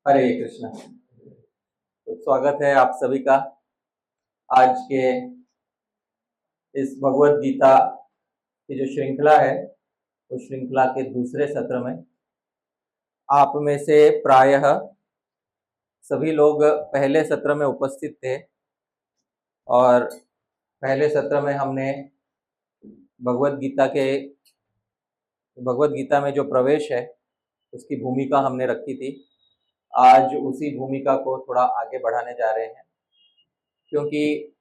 हरे कृष्णा। तो स्वागत है आप सभी का आज के इस भगवत गीता की जो श्रृंखला है उस श्रृंखला के दूसरे सत्र में। आप में से प्रायः सभी लोग पहले सत्र में उपस्थित थे और पहले सत्र में हमने भगवत गीता के भगवत गीता में जो प्रवेश है उसकी भूमिका हमने रखी थी। आज उसी भूमिका को थोड़ा आगे बढ़ाने जा रहे हैं, क्योंकि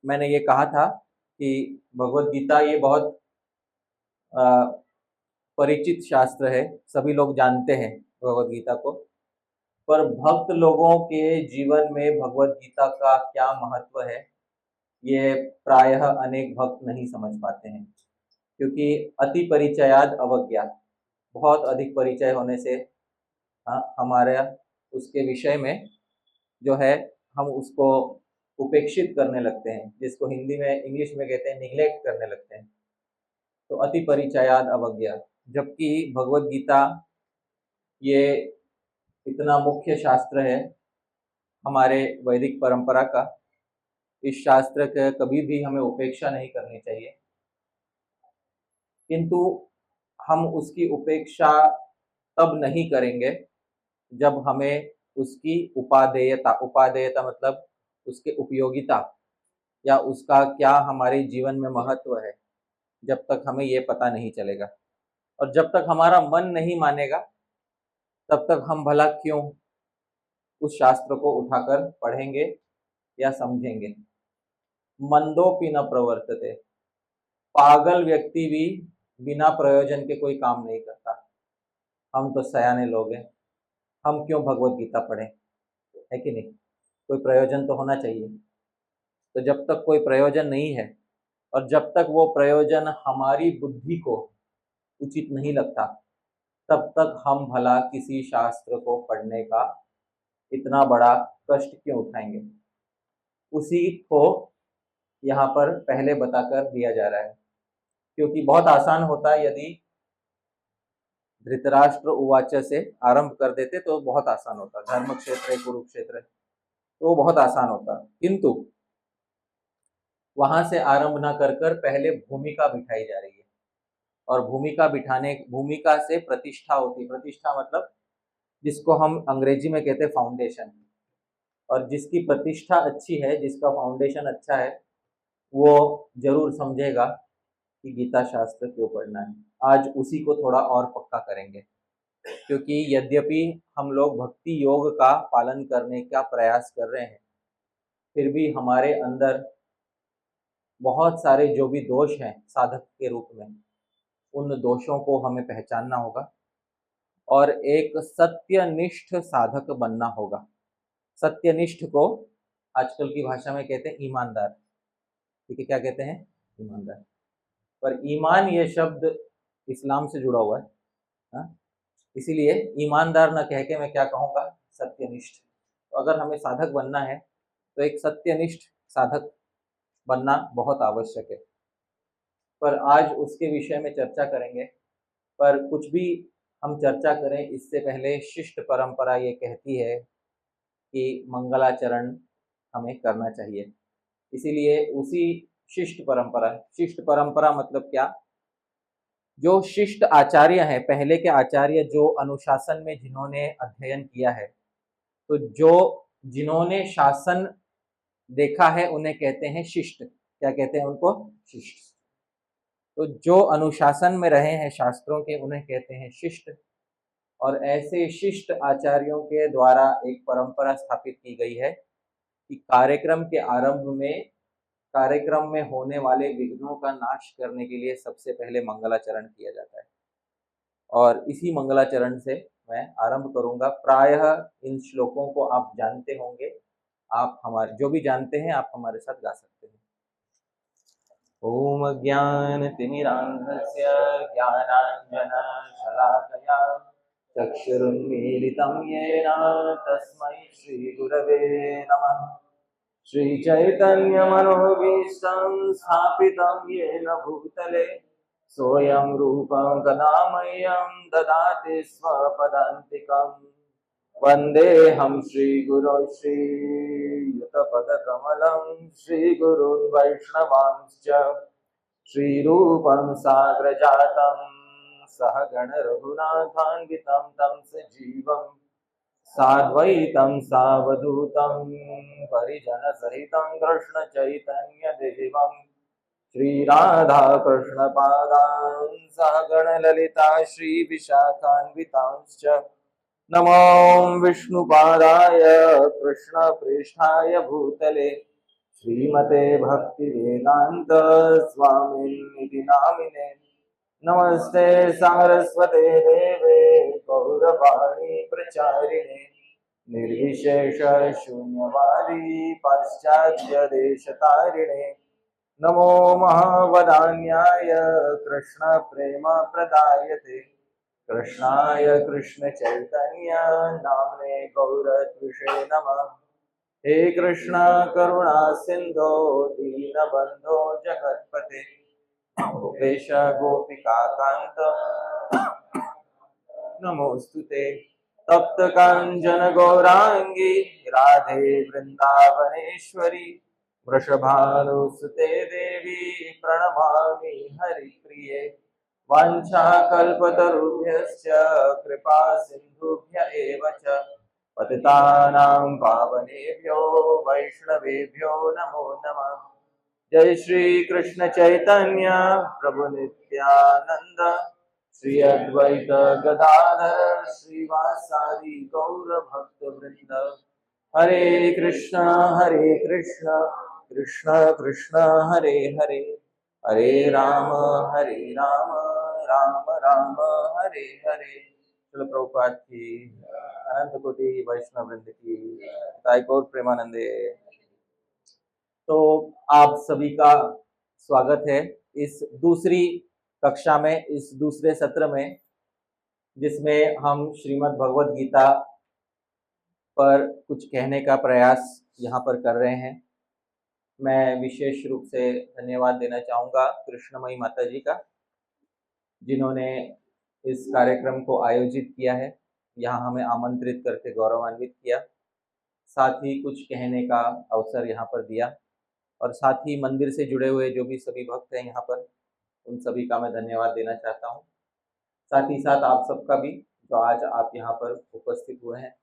मैंने ये कहा था कि भगवत गीता ये बहुत अ, परिचित शास्त्र है, सभी लोग जानते हैं भगवत गीता को। पर भक्त लोगों के जीवन में भगवत गीता का क्या महत्व है, ये प्रायः अनेक भक्त नहीं समझ पाते हैं, क्योंकि अति परिचयाद अवज्ञा, बहुत अधिक परिचय होने से हमारे उसके विषय में जो है हम उसको उपेक्षित करने लगते हैं, जिसको हिंदी में इंग्लिश में कहते हैं निग्लेक्ट करने लगते हैं। तो अति परिचयाद अवज्ञा, जबकि भगवत गीता ये इतना मुख्य शास्त्र है हमारे वैदिक परंपरा का, इस शास्त्र का कभी भी हमें उपेक्षा नहीं करनी चाहिए। किंतु हम उसकी उपेक्षा तब नहीं करेंगे जब हमें उसकी उपादेयता, उपादेयता मतलब उसके उपयोगिता या उसका क्या हमारे जीवन में महत्व है, जब तक हमें ये पता नहीं चलेगा। और जब तक हमारा मन नहीं मानेगा तब तक हम भला क्यों उस शास्त्र को उठाकर पढ़ेंगे या समझेंगे। मंदोपि न प्रवर्तते, पागल व्यक्ति भी बिना प्रयोजन के कोई काम नहीं करता। हम तो सयाने लोग हैं, हम क्यों भगवत गीता पढ़ें, है कि नहीं? कोई प्रयोजन तो होना चाहिए। तो जब तक कोई प्रयोजन नहीं है और जब तक वो प्रयोजन हमारी बुद्धि को उचित नहीं लगता, तब तक हम भला किसी शास्त्र को पढ़ने का इतना बड़ा कष्ट क्यों उठाएंगे। उसी को यहाँ पर पहले बताकर दिया जा रहा है, क्योंकि बहुत आसान होता है यदि धृतराष्ट्र उवाच से आरंभ कर देते तो बहुत आसान होता, धर्म क्षेत्र कुरुक्षेत्र, तो बहुत आसान होता। किंतु वहां से आरंभ ना कर कर पहले भूमिका बिठाई जा रही है, और भूमिका बिठाने, भूमिका से प्रतिष्ठा होती है। प्रतिष्ठा मतलब जिसको हम अंग्रेजी में कहते हैं फाउंडेशन। और जिसकी प्रतिष्ठा अच्छी है, जिसका फाउंडेशन अच्छा है, वो जरूर समझेगा कि गीता शास्त्र क्यों पढ़ना है। आज उसी को थोड़ा और पक्का करेंगे, क्योंकि यद्यपि हम लोग भक्ति योग का पालन करने का प्रयास कर रहे हैं, फिर भी हमारे अंदर बहुत सारे जो भी दोष हैं साधक के रूप में, उन दोषों को हमें पहचानना होगा और एक सत्यनिष्ठ साधक बनना होगा। सत्यनिष्ठ को आजकल की भाषा में कहते हैं ईमानदार। ठीक है, क्या कहते हैं? ईमानदार। पर ईमान ये शब्द इस्लाम से जुड़ा हुआ है, हाँ? इसीलिए ईमानदार न कह के मैं क्या कहूँगा, सत्यनिष्ठ। तो अगर हमें साधक बनना है तो एक सत्यनिष्ठ साधक बनना बहुत आवश्यक है। पर आज उसके विषय में चर्चा करेंगे। पर कुछ भी हम चर्चा करें इससे पहले शिष्ट परंपरा ये कहती है कि मंगलाचरण हमें करना चाहिए। इसीलिए उसी शिष्ट परंपरा, शिष्ट परंपरा मतलब क्या? जो शिष्ट आचार्य हैं, पहले के आचार्य जो अनुशासन में जिन्होंने अध्ययन किया है, तो जो जिन्होंने शासन देखा है उन्हें कहते हैं शिष्ट। क्या कहते हैं उनको? शिष्ट। तो जो अनुशासन में रहे हैं शास्त्रों के, उन्हें कहते हैं शिष्ट। और ऐसे शिष्ट आचार्यों के द्वारा एक परंपरा स्थापित की गई है कि कार्यक्रम के आरंभ में, कार्यक्रम में होने वाले विघ्नों का नाश करने के लिए सबसे पहले मंगलाचरण किया जाता है। और इसी मंगलाचरण से मैं आरंभ करूंगा। प्रायः इन श्लोकों को आप जानते होंगे, आप हमारे जो भी जानते हैं आप हमारे साथ गा सकते हैं। ओम ज्ञानतिमिरान्धस्य ज्ञानाञ्जनशलाकया चक्षुरुन्मीलितं येन तस्मै श्रीगुरवे नमः। श्रीचैतन्यमनोभीष्टं स्थापितं येन भूतले सोऽयं रूपं कदा मह्यं ददाति स्वपदान्तिकम्। वन्देऽहं श्रीगुरो श्रीयुतपदकमलं श्रीगुरून् वैष्णवांश्च श्रीरूपं साग्रजातं सहगण रघुनाथान्वितं तं सजीवं साद्वैतं सावधूतं परिजनसहितं कृष्णचैतन्यदेवं श्रीराधाकृष्णपादान् सहगण ललिता श्रीविशाखान्वितांश्च नमो विष्णुपादाय कृष्णप्रेष्ठाय भूतले श्रीमते भक्तिवेदान्त स्वामिनिति नामिने नमस्ते सारस्वते देवे गौरवाणी प्रचारिणे निर्विशेष शून्यवादी पाश्चात्य देशतारिणे नमो महावदान्याय कृष्ण प्रेम प्रदायते कृष्णाय कृष्ण चैतन्य नामने गौरत्विषे नमः हे कृष्ण करुणा सिंधो दीनबंधो जगत्पते गोपेश गोपिका कांत नमोस्तुते तप्त कांचन गौरांगी राधे वृंदावनेश्वरी वृषभानुसुते देवी प्रणमामि हरिप्रिये वाञ्छाकल्पतरुभ्यश्च कृपा सिन्धुभ्य एव च पतितानां पावनेभ्यो वैष्णवेभ्यो नमो नमः जय श्री कृष्ण चैतन्य प्रभु नित्यानंद श्री अद्वैत गदाधर श्रीवासादि गौर भक्त वृंद हरे कृष्ण कृष्ण कृष्ण हरे हरे हरे राम राम राम हरे हरे। चलो प्रभुपाद की अनंत कोटि वैष्णव वृंद की ताई गौर प्रेमानंदे। तो आप सभी का स्वागत है इस दूसरी कक्षा में, इस दूसरे सत्र में, जिसमें हम श्रीमद् भगवद गीता पर कुछ कहने का प्रयास यहाँ पर कर रहे हैं। मैं विशेष रूप से धन्यवाद देना चाहूँगा कृष्णमयी माता जी का, जिन्होंने इस कार्यक्रम को आयोजित किया है, यहाँ हमें आमंत्रित करके गौरवान्वित किया, साथ ही कुछ कहने का अवसर यहाँ पर दिया, और साथ ही मंदिर से जुड़े हुए जो भी सभी भक्त हैं यहाँ पर, उन सभी का मैं धन्यवाद देना चाहता हूँ। साथ ही साथ आप सबका भी, जो आज आप यहाँ पर उपस्थित हुए हैं,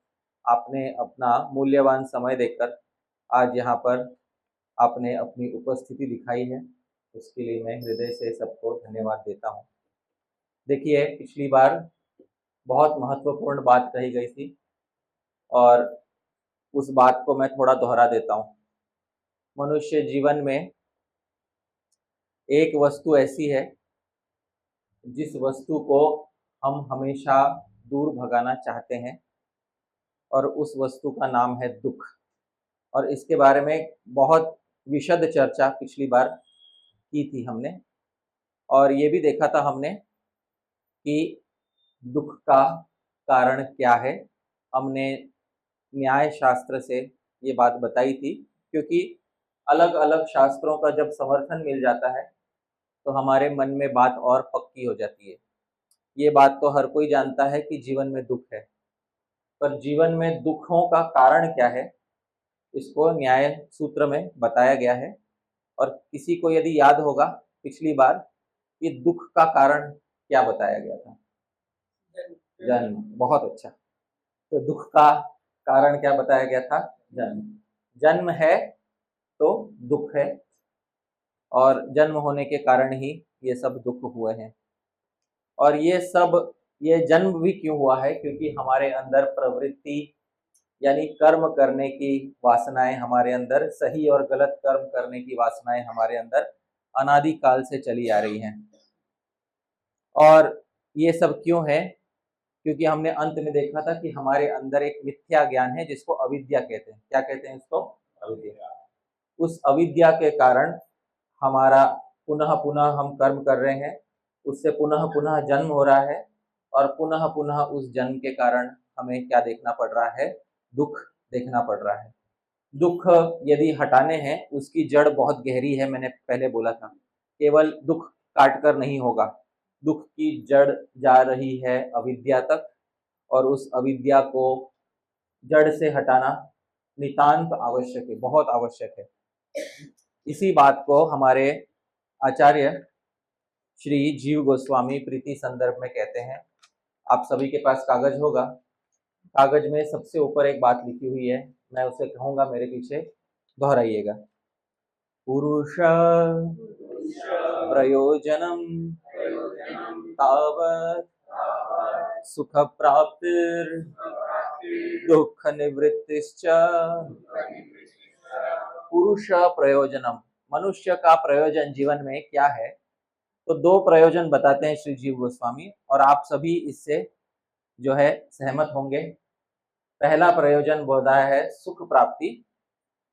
आपने अपना मूल्यवान समय देकर आज यहाँ पर आपने अपनी उपस्थिति दिखाई है, उसके लिए मैं हृदय से सबको धन्यवाद देता हूँ। देखिए, पिछली बार बहुत महत्वपूर्ण बात कही गई थी और उस बात को मैं थोड़ा दोहरा देता हूँ। मनुष्य जीवन में एक वस्तु ऐसी है जिस वस्तु को हम हमेशा दूर भगाना चाहते हैं, और उस वस्तु का नाम है दुख। और इसके बारे में बहुत विशद चर्चा पिछली बार की थी हमने, और ये भी देखा था हमने कि दुख का कारण क्या है। हमने न्याय शास्त्र से ये बात बताई थी, क्योंकि अलग अलग शास्त्रों का जब समर्थन मिल जाता है तो हमारे मन में बात और पक्की हो जाती है। ये बात तो हर कोई जानता है कि जीवन में दुख है, पर जीवन में दुखों का कारण क्या है, इसको न्याय सूत्र में बताया गया है। और किसी को यदि याद होगा पिछली बार कि दुख का कारण क्या बताया गया था? जन्म। बहुत अच्छा। तो दुख का कारण क्या बताया गया था? जन्म। जन्म है तो दुख है, और जन्म होने के कारण ही ये सब दुख हुए हैं। और ये जन्म भी क्यों हुआ है? क्योंकि हमारे अंदर प्रवृत्ति यानी कर्म करने की वासनाएं हमारे अंदर, सही और गलत कर्म करने की वासनाएं हमारे अंदर अनादि काल से चली आ रही हैं। और ये सब क्यों है? क्योंकि हमने अंत में देखा था कि हमारे अंदर एक मिथ्या ज्ञान है जिसको अविद्या कहते हैं। क्या कहते हैं इसको? अविद्या। उस अविद्या के कारण हमारा पुनः पुनः हम कर्म कर रहे हैं, उससे पुनः पुनः जन्म हो रहा है, और पुनः पुनः उस जन्म के कारण हमें क्या देखना पड़ रहा है? दुख देखना पड़ रहा है। दुख यदि हटाने हैं, उसकी जड़ बहुत गहरी है, मैंने पहले बोला था। केवल दुख काट कर नहीं होगा, दुख की जड़ जा रही है अविद्या तक, और उस अविद्या को जड़ से हटाना नितांत आवश्यक है, बहुत आवश्यक है। इसी बात को हमारे आचार्य श्री जीव गोस्वामी प्रीति संदर्भ में कहते हैं। आप सभी के पास कागज होगा, कागज में सबसे ऊपर एक बात लिखी हुई है, मैं उसे कहूंगा, मेरे पीछे दोहराइएगा। पुरुष प्रयोजनम तावत् सुख प्राप्तिर दुख निवृत्तिश्च। पुरुष प्रयोजनम, मनुष्य का प्रयोजन जीवन में क्या है? तो दो प्रयोजन बताते हैं श्री जीव गोस्वामी, और आप सभी इससे जो है सहमत होंगे। पहला प्रयोजन बताया है सुख प्राप्ति,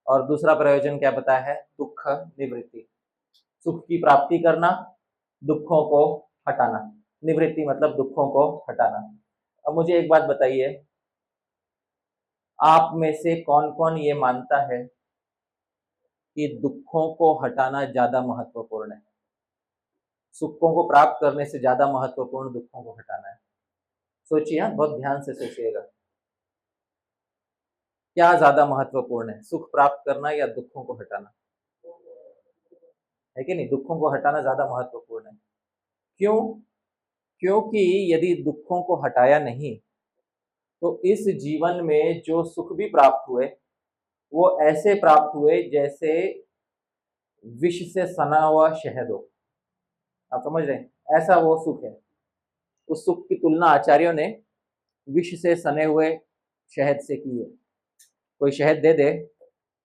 और दूसरा प्रयोजन क्या बताया है? दुख निवृत्ति। सुख की प्राप्ति करना, दुखों को हटाना। निवृत्ति मतलब दुखों को हटाना। अब मुझे एक बात बताइए, आप में से कौन कौन ये मानता है कि दुखों को हटाना ज्यादा महत्वपूर्ण है? सुखों को प्राप्त करने से ज्यादा महत्वपूर्ण दुखों को हटाना है। सोचिए, बहुत ध्यान से सोचिएगा, क्या ज्यादा महत्वपूर्ण है, सुख प्राप्त करना या दुखों को हटाना? है कि नहीं? दुखों को हटाना ज्यादा महत्वपूर्ण है। क्यों? क्योंकि यदि दुखों को हटाया नहीं तो इस जीवन में जो सुख भी प्राप्त हुए वो ऐसे प्राप्त हुए जैसे विष से सना हुआ शहद हो। आप समझ रहे हैं? ऐसा वो सुख है। उस सुख की तुलना आचार्यों ने विष से सने हुए शहद से की है। कोई शहद दे दे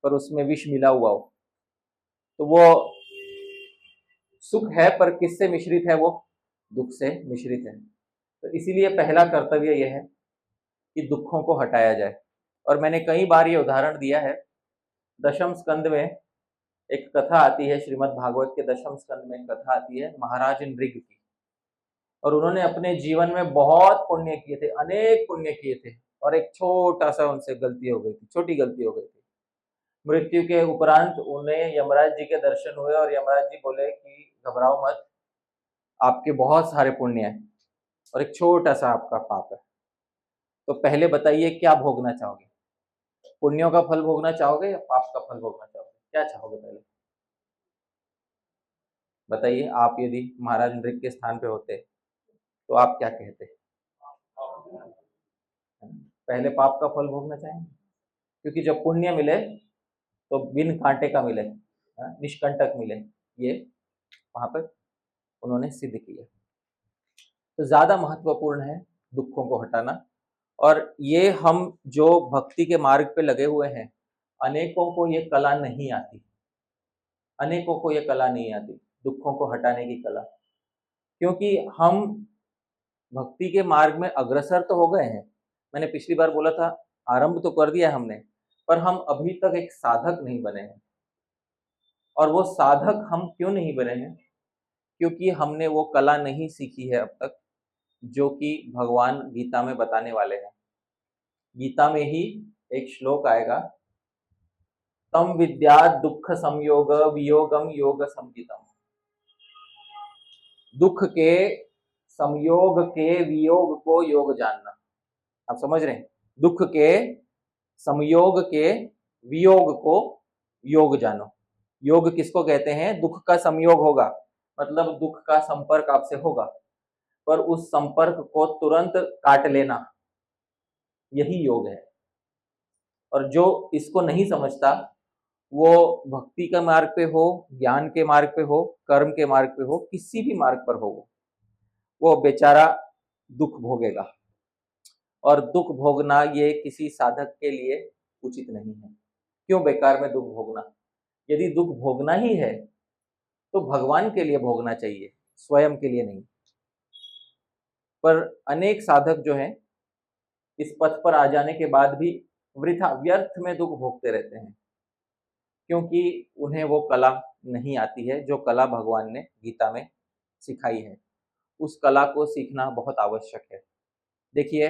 पर उसमें विष मिला हुआ हो तो वो सुख है, पर किससे मिश्रित है? वो दुख से मिश्रित है। तो इसीलिए पहला कर्तव्य यह है कि दुखों को हटाया जाए। और मैंने कई बार ये उदाहरण दिया है। दशम स्कंद में एक कथा आती है, श्रीमद् भागवत के दशम स्कंद में एक कथा आती है महाराज नृग की। और उन्होंने अपने जीवन में बहुत पुण्य किए थे, अनेक पुण्य किए थे, और एक छोटा सा उनसे गलती हो गई थी, छोटी गलती हो गई थी। मृत्यु के उपरांत उन्हें यमराज जी के दर्शन हुए और यमराज जी बोले कि घबराओ मत, आपके बहुत सारे पुण्य हैं और एक छोटा सा आपका पाप है। तो पहले बताइए, क्या भोगना चाहोगे? पुण्यों का फल भोगना चाहोगे या पाप का फल भोगना चाहोगे? क्या चाहोगे पहले बताइए। आप यदि महाराज नृग के स्थान पे होते तो आप क्या कहते? पहले पाप का फल भोगना चाहेंगे, क्योंकि जब पुण्य मिले तो बिन कांटे का मिले, निष्कंटक मिले, ये वहां पर उन्होंने सिद्ध किया। तो ज्यादा महत्वपूर्ण है दुखों को हटाना। और ये हम जो भक्ति के मार्ग पे लगे हुए हैं, अनेकों को ये कला नहीं आती, अनेकों को ये कला नहीं आती, दुखों को हटाने की कला। क्योंकि हम भक्ति के मार्ग में अग्रसर तो हो गए हैं, मैंने पिछली बार बोला था, आरंभ तो कर दिया हमने, पर हम अभी तक एक साधक नहीं बने हैं। और वो साधक हम क्यों नहीं बने हैं? क्योंकि हमने वो कला नहीं सीखी है अब तक, जो कि भगवान गीता में बताने वाले हैं। गीता में ही एक श्लोक आएगा, तम विद्या दुख संयोग वियोगम योग संगीतम। दुख के संयोग के वियोग को योग जानना। आप समझ रहे हैं? दुख के संयोग के वियोग को योग जानो। योग किसको कहते हैं? दुख का संयोग होगा, मतलब दुख का संपर्क आपसे होगा, पर उस संपर्क को तुरंत काट लेना, यही योग है। और जो इसको नहीं समझता, वो भक्ति के मार्ग पे हो, ज्ञान के मार्ग पे हो, कर्म के मार्ग पे हो, किसी भी मार्ग पर हो, वो बेचारा दुख भोगेगा। और दुख भोगना ये किसी साधक के लिए उचित नहीं है। क्यों बेकार में दुख भोगना? यदि दुख भोगना ही है तो भगवान के लिए भोगना चाहिए, स्वयं के लिए नहीं। पर अनेक साधक जो हैं इस पथ पर आ जाने के बाद भी वृथा व्यर्थ में दुख भोगते रहते हैं, क्योंकि उन्हें वो कला नहीं आती है जो कला भगवान ने गीता में सिखाई है। उस कला को सीखना बहुत आवश्यक है। देखिए,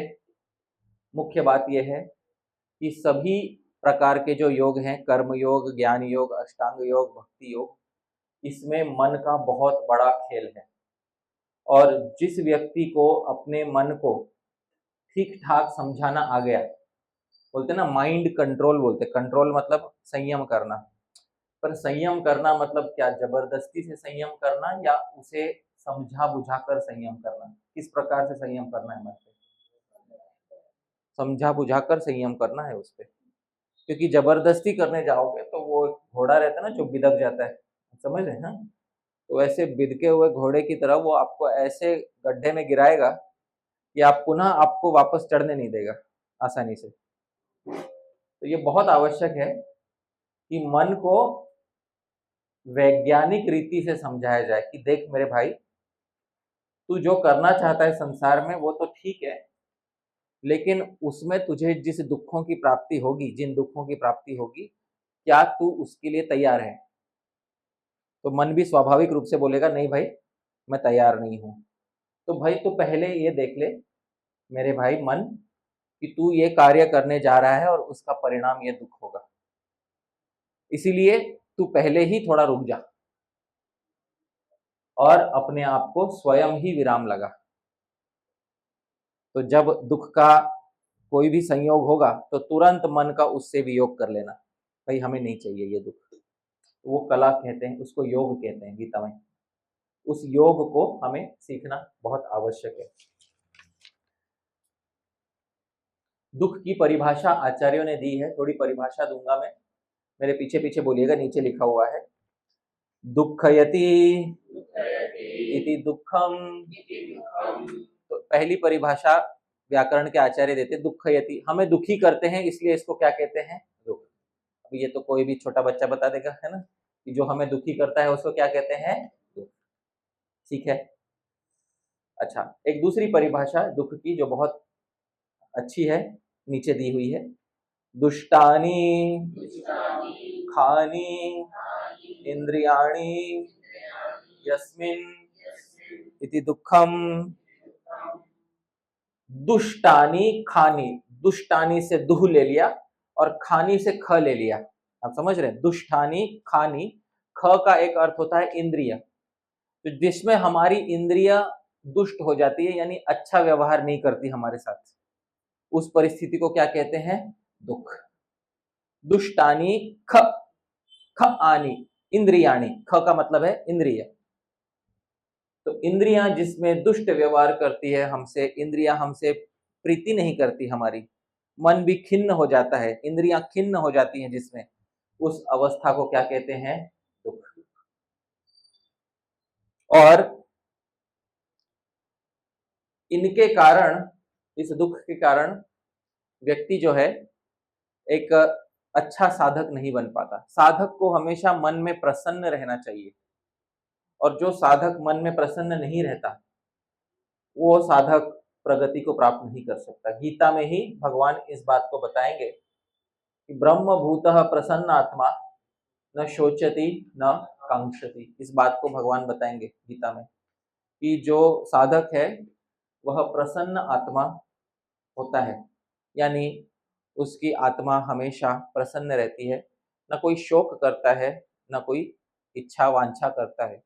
मुख्य बात यह है कि सभी प्रकार के जो योग हैं, कर्म योग, ज्ञान योग, अष्टांग योग, भक्ति योग, इसमें मन का बहुत बड़ा खेल है। और जिस व्यक्ति को अपने मन को ठीक ठाक समझाना आ गया, बोलते हैं ना माइंड कंट्रोल, बोलते कंट्रोल मतलब संयम करना। पर संयम करना मतलब क्या, जबरदस्ती से संयम करना या उसे समझा बुझा कर संयम करना? किस प्रकार से संयम करना है मन पे? समझा बुझा कर संयम करना है उस पे, क्योंकि जबरदस्ती करने जाओगे तो वो घोड़ा रहता है ना जो बिदक जाता है, समझ रहे हैं ना? तो ऐसे बिदके हुए घोड़े की तरह वो आपको ऐसे गड्ढे में गिराएगा कि आप पुनः आपको वापस चढ़ने नहीं देगा आसानी से। तो ये बहुत आवश्यक है कि मन को वैज्ञानिक रीति से समझाया जाए कि देख मेरे भाई, तू जो करना चाहता है संसार में वो तो ठीक है, लेकिन उसमें तुझे जिस दुखों की प्राप्ति होगी, जिन दुखों की प्राप्ति होगी, क्या तू उसके लिए तैयार है? तो मन भी स्वाभाविक रूप से बोलेगा नहीं भाई, मैं तैयार नहीं हूं। तो भाई तू पहले ये देख ले मेरे भाई मन, कि तू ये कार्य करने जा रहा है और उसका परिणाम ये दुख होगा, इसीलिए तू पहले ही थोड़ा रुक जा और अपने आप को स्वयं ही विराम लगा। तो जब दुख का कोई भी संयोग होगा तो तुरंत मन का उससे वियोग कर लेना, भाई हमें नहीं चाहिए ये दुख। वो कला कहते हैं उसको, योग कहते हैं गीता में। उस योग को हमें सीखना बहुत आवश्यक है। दुख की परिभाषा आचार्यों ने दी है, थोड़ी परिभाषा दूंगा मैं, मेरे पीछे पीछे बोलिएगा, नीचे लिखा हुआ है दुःखयति इति दुःखम। तो पहली परिभाषा व्याकरण के आचार्य देते दुःखयति, हमें दुखी करते हैं इसलिए इसको क्या कहते हैं, दुख। अब ये तो कोई भी छोटा बच्चा बता देगा, है ना, कि जो हमें दुखी करता है उसको क्या कहते हैं, दुख। ठीक है। अच्छा, एक दूसरी परिभाषा दुख की जो बहुत अच्छी है, नीचे दी हुई है, दुष्टानि खानि इंद्रियाणि यस्मिन् इति दुःखम। दुष्टानि खानि, दुष्टानि से दुह ले लिया और खानी से ख ले लिया, आप समझ रहे हैं? दुष्टानि खानी, ख का एक अर्थ होता है इंद्रिय, तो जिसमें हमारी इंद्रिय दुष्ट हो जाती है, यानी अच्छा व्यवहार नहीं करती हमारे साथ, उस परिस्थिति को क्या कहते हैं, दुख। दुष्टानि ख, ख आनी इंद्रियाणी, ख का मतलब है इंद्रिय। तो इंद्रियां जिसमें दुष्ट व्यवहार करती है हमसे, इंद्रियां हमसे प्रीति नहीं करती हमारी, मन भी खिन्न हो जाता है, इंद्रियां खिन्न हो जाती हैं जिसमें, उस अवस्था को क्या कहते हैं, दुख। और इनके कारण, इस दुख के कारण व्यक्ति जो है एक अच्छा साधक नहीं बन पाता। साधक को हमेशा मन में प्रसन्न रहना चाहिए, और जो साधक मन में प्रसन्न नहीं रहता वो साधक प्रगति को प्राप्त नहीं कर सकता। गीता में ही भगवान इस बात को बताएंगे कि ब्रह्म भूतः प्रसन्न आत्मा न शोचति न कांक्षति। इस बात को भगवान बताएंगे गीता में कि जो साधक है वह प्रसन्न आत्मा होता है, यानी उसकी आत्मा हमेशा प्रसन्न रहती है, न कोई शोक करता है, न कोई इच्छा वांछा करता है।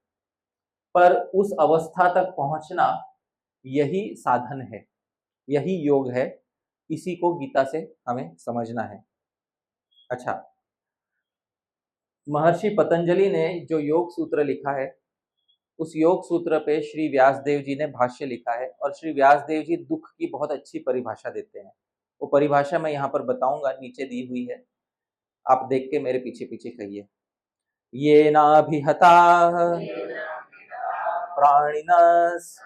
पर उस अवस्था तक पहुंचना यही साधन है, यही योग है, इसी को गीता से हमें समझना है। अच्छा, महर्षि पतंजलि ने जो योग सूत्र लिखा है, उस योग सूत्र पे श्री व्यासदेव जी ने भाष्य लिखा है, और श्री व्यासदेव जी दुख की बहुत अच्छी परिभाषा देते हैं। वो परिभाषा मैं यहाँ पर बताऊंगा, नीचे दी हुई है, आप देख के मेरे पीछे पीछे कहिए। ये नाभिहता प्राणिनस्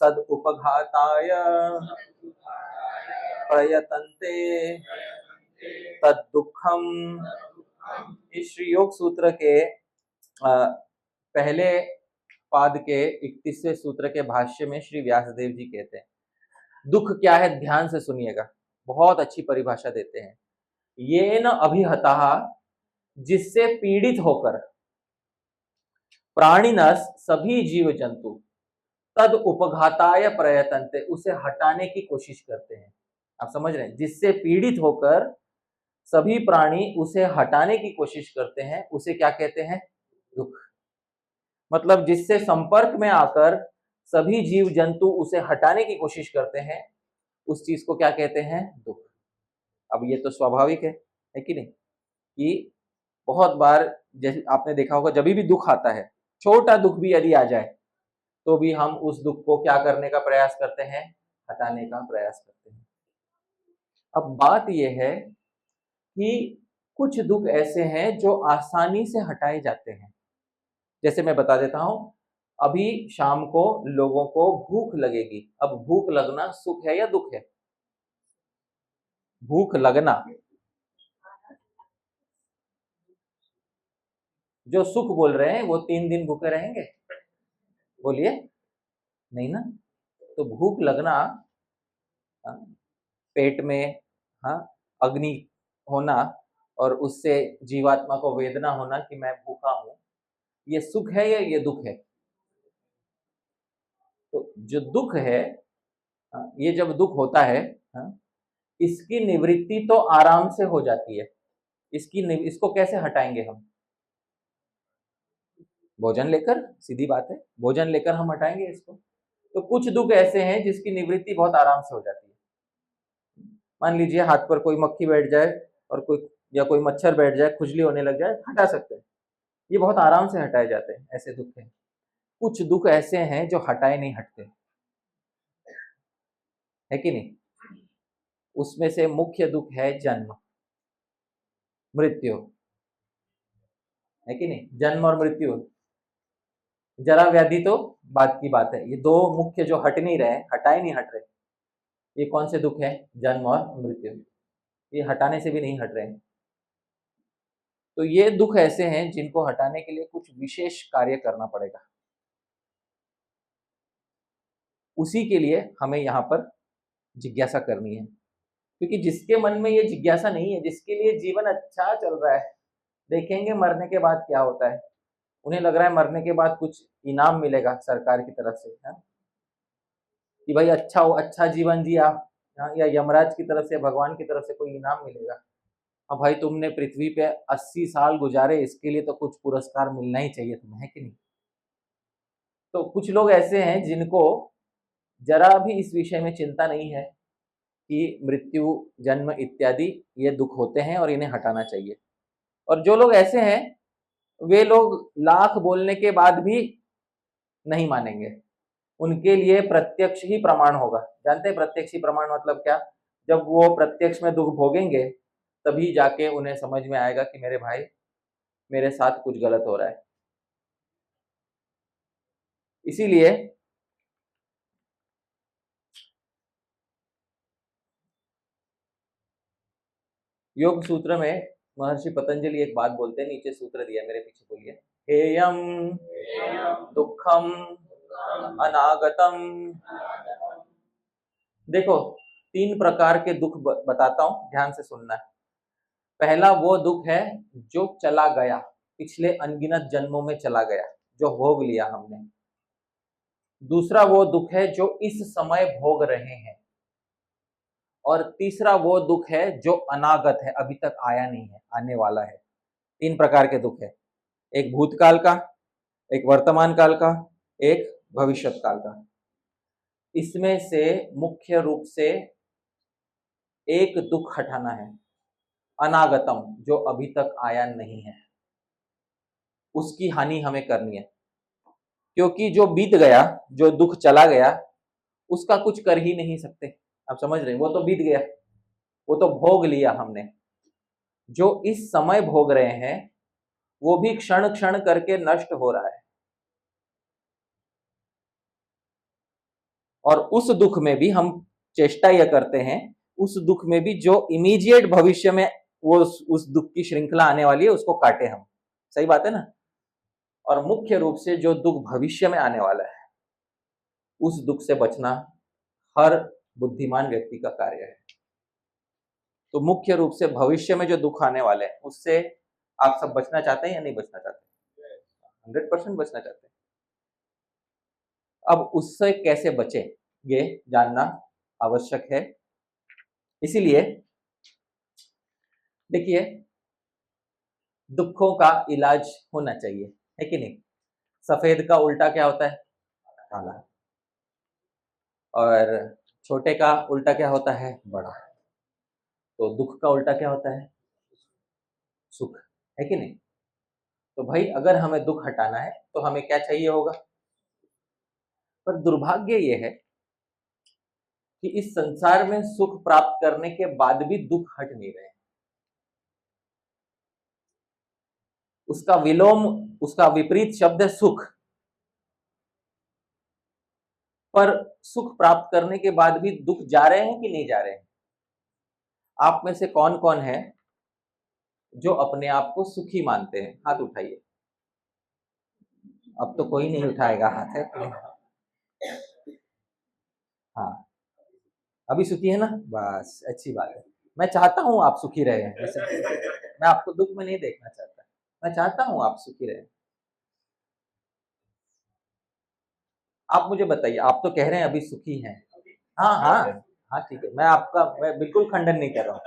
तद उपघाताय प्रयतन्ते तद दुखम। इस श्री योग सूत्र के पहले पाद के 31वें सूत्र के भाष्य में श्री व्यासदेव जी कहते हैं दुख क्या है, ध्यान से सुनिएगा, बहुत अच्छी परिभाषा देते हैं। ये न अभिहता, जिससे पीड़ित होकर, प्राणिनस सभी जीव जंतु, तद उपघाताय प्रयतन्ते, उसे हटाने की कोशिश करते हैं। आप समझ रहे हैं, जिससे पीड़ित होकर सभी प्राणी उसे हटाने की कोशिश करते हैं, उसे क्या कहते हैं, दुख। मतलब जिससे संपर्क में आकर सभी जीव जंतु उसे हटाने की कोशिश करते हैं, उस चीज को क्या कहते हैं, दुख। अब ये तो स्वाभाविक है कि नहीं, कि बहुत बार जैसे आपने देखा होगा जब भी दुख आता है, छोटा दुख भी यदि आ जाए तो भी हम उस दुख को क्या करने का प्रयास करते हैं, हटाने का प्रयास करते हैं। अब बात यह है कि कुछ दुख ऐसे हैं जो आसानी से हटाए जाते हैं। जैसे मैं बता देता हूं, अभी शाम को लोगों को भूख लगेगी। अब भूख लगना सुख है या दुख है? भूख लगना, जो सुख बोल रहे हैं वो 3 दिन भूखे रहेंगे? बोलिए, नहीं ना। तो भूख लगना, हाँ, पेट में, हाँ, अग्नि होना और उससे जीवात्मा को वेदना होना कि मैं भूखा हूं, ये सुख है या ये दुख है? तो जो दुख है, हाँ, ये जब दुख होता है, हाँ, इसकी निवृत्ति तो आराम से हो जाती है। इसको कैसे हटाएंगे हम? भोजन लेकर, सीधी बात है, भोजन लेकर हम हटाएंगे इसको। तो कुछ दुख ऐसे हैं जिसकी निवृत्ति बहुत आराम से हो जाती है। मान लीजिए हाथ पर कोई मक्खी बैठ जाए और कोई मच्छर बैठ जाए, खुजली होने लग जाए, हटा सकते हैं, ये बहुत आराम से हटाए जाते हैं, ऐसे दुख हैं। कुछ दुख ऐसे हैं जो हटाए नहीं हटते, है कि नहीं? उसमें से मुख्य दुख है जन्म मृत्यु, है कि नहीं? जन्म और मृत्यु। जरा व्याधि तो बात की बात है, ये दो मुख्य जो हट नहीं रहे, हटाए नहीं हट रहे। ये कौन से दुख है? जन्म और मृत्यु। ये हटाने से भी नहीं हट रहे हैं। तो ये दुख ऐसे हैं जिनको हटाने के लिए कुछ विशेष कार्य करना पड़ेगा। उसी के लिए हमें यहाँ पर जिज्ञासा करनी है, क्योंकि जिसके मन में ये जिज्ञासा नहीं है, जिसके लिए जीवन अच्छा चल रहा है, देखेंगे मरने के बाद क्या होता है, उन्हें लग रहा है मरने के बाद कुछ इनाम मिलेगा सरकार की तरफ से, है कि भाई अच्छा जीवन जिया, हाँ, या यमराज की तरफ से, भगवान की तरफ से कोई इनाम मिलेगा। अब भाई तुमने पृथ्वी पे 80 साल गुजारे, इसके लिए तो कुछ पुरस्कार मिलना ही चाहिए तुम्हें, है कि नहीं? तो कुछ लोग ऐसे हैं जिनको जरा भी इस विषय में चिंता नहीं है कि मृत्यु, जन्म इत्यादि ये दुख होते हैं और इन्हें हटाना चाहिए। और जो लोग ऐसे हैं, वे लोग लाख बोलने के बाद भी नहीं मानेंगे। उनके लिए प्रत्यक्ष ही प्रमाण होगा। जानते हैं प्रत्यक्ष ही प्रमाण मतलब क्या? जब वो प्रत्यक्ष में दुख भोगेंगे, तभी जाके उन्हें समझ में आएगा कि मेरे भाई, मेरे साथ कुछ गलत हो रहा है। इसीलिए योग सूत्र में महर्षि पतंजलि एक बात बोलते हैं, नीचे सूत्र दिया मेरे पीछे, बोलिए। हेयम दुखम अनागतम। देखो, 3 प्रकार के दुख बताता हूं, ध्यान से सुनना है। पहला वो दुख है जो चला गया, पिछले अनगिनत जन्मों में चला गया, जो भोग लिया हमने। दूसरा वो दुख है जो इस समय भोग रहे हैं। और तीसरा वो दुख है जो अनागत है, अभी तक आया नहीं है, आने वाला है। 3 प्रकार के दुख है, एक भूतकाल का, एक वर्तमान काल का, एक भविष्यत काल का। इसमें से मुख्य रूप से एक दुख हटाना है, अनागतम, जो अभी तक आया नहीं है, उसकी हानि हमें करनी है। क्योंकि जो बीत गया, जो दुख चला गया, उसका कुछ कर ही नहीं सकते। आप समझ रहे हैं? वो तो बीत गया, वो तो भोग लिया हमने। जो इस समय भोग रहे हैं, वो भी क्षण क्षण करके नष्ट हो रहा है। और उस दुख में भी हम चेष्टा यह करते हैं, उस दुख में भी जो इमीडिएट भविष्य में वो उस दुख की श्रृंखला आने वाली है, उसको काटे हम। सही बात है ना? और मुख्य रूप से जो दुख भविष्य में आने वाला है, उस दुख से बचना हर बुद्धिमान व्यक्ति का कार्य है। तो मुख्य रूप से भविष्य में जो दुख आने वाले हैं, उससे आप सब बचना चाहते हैं या नहीं बचना चाहते? 100% बचना चाहते हैं। अब उससे कैसे बचे, ये जानना आवश्यक है। इसीलिए देखिए, दुखों का इलाज होना चाहिए, है कि नहीं? सफेद का उल्टा क्या होता है? काला। और छोटे का उल्टा क्या होता है? बड़ा। तो दुख का उल्टा क्या होता है? सुख, है कि नहीं? तो भाई अगर हमें दुख हटाना है तो हमें क्या चाहिए होगा? पर दुर्भाग्य ये है कि इस संसार में सुख प्राप्त करने के बाद भी दुख हट नहीं रहे। उसका विलोम, उसका विपरीत शब्द है सुख। पर सुख प्राप्त करने के बाद भी दुख जा रहे हैं कि नहीं जा रहे हैं? आप में से कौन कौन है जो अपने आप को सुखी मानते हैं? हाथ उठाइए। अब तो कोई नहीं उठाएगा हाथ, है? हाँ, अभी सुखी है ना? बस अच्छी बात है। मैं चाहता हूं आप सुखी रहे हैं, वैसे मैं आपको दुख में नहीं देखना चाहता। मैं चाहता हूं आप सुखी रहे। आप मुझे बताइए, आप तो कह रहे हैं अभी सुखी हैं। हाँ हाँ हाँ, ठीक है। मैं बिल्कुल खंडन नहीं कर रहा हूँ।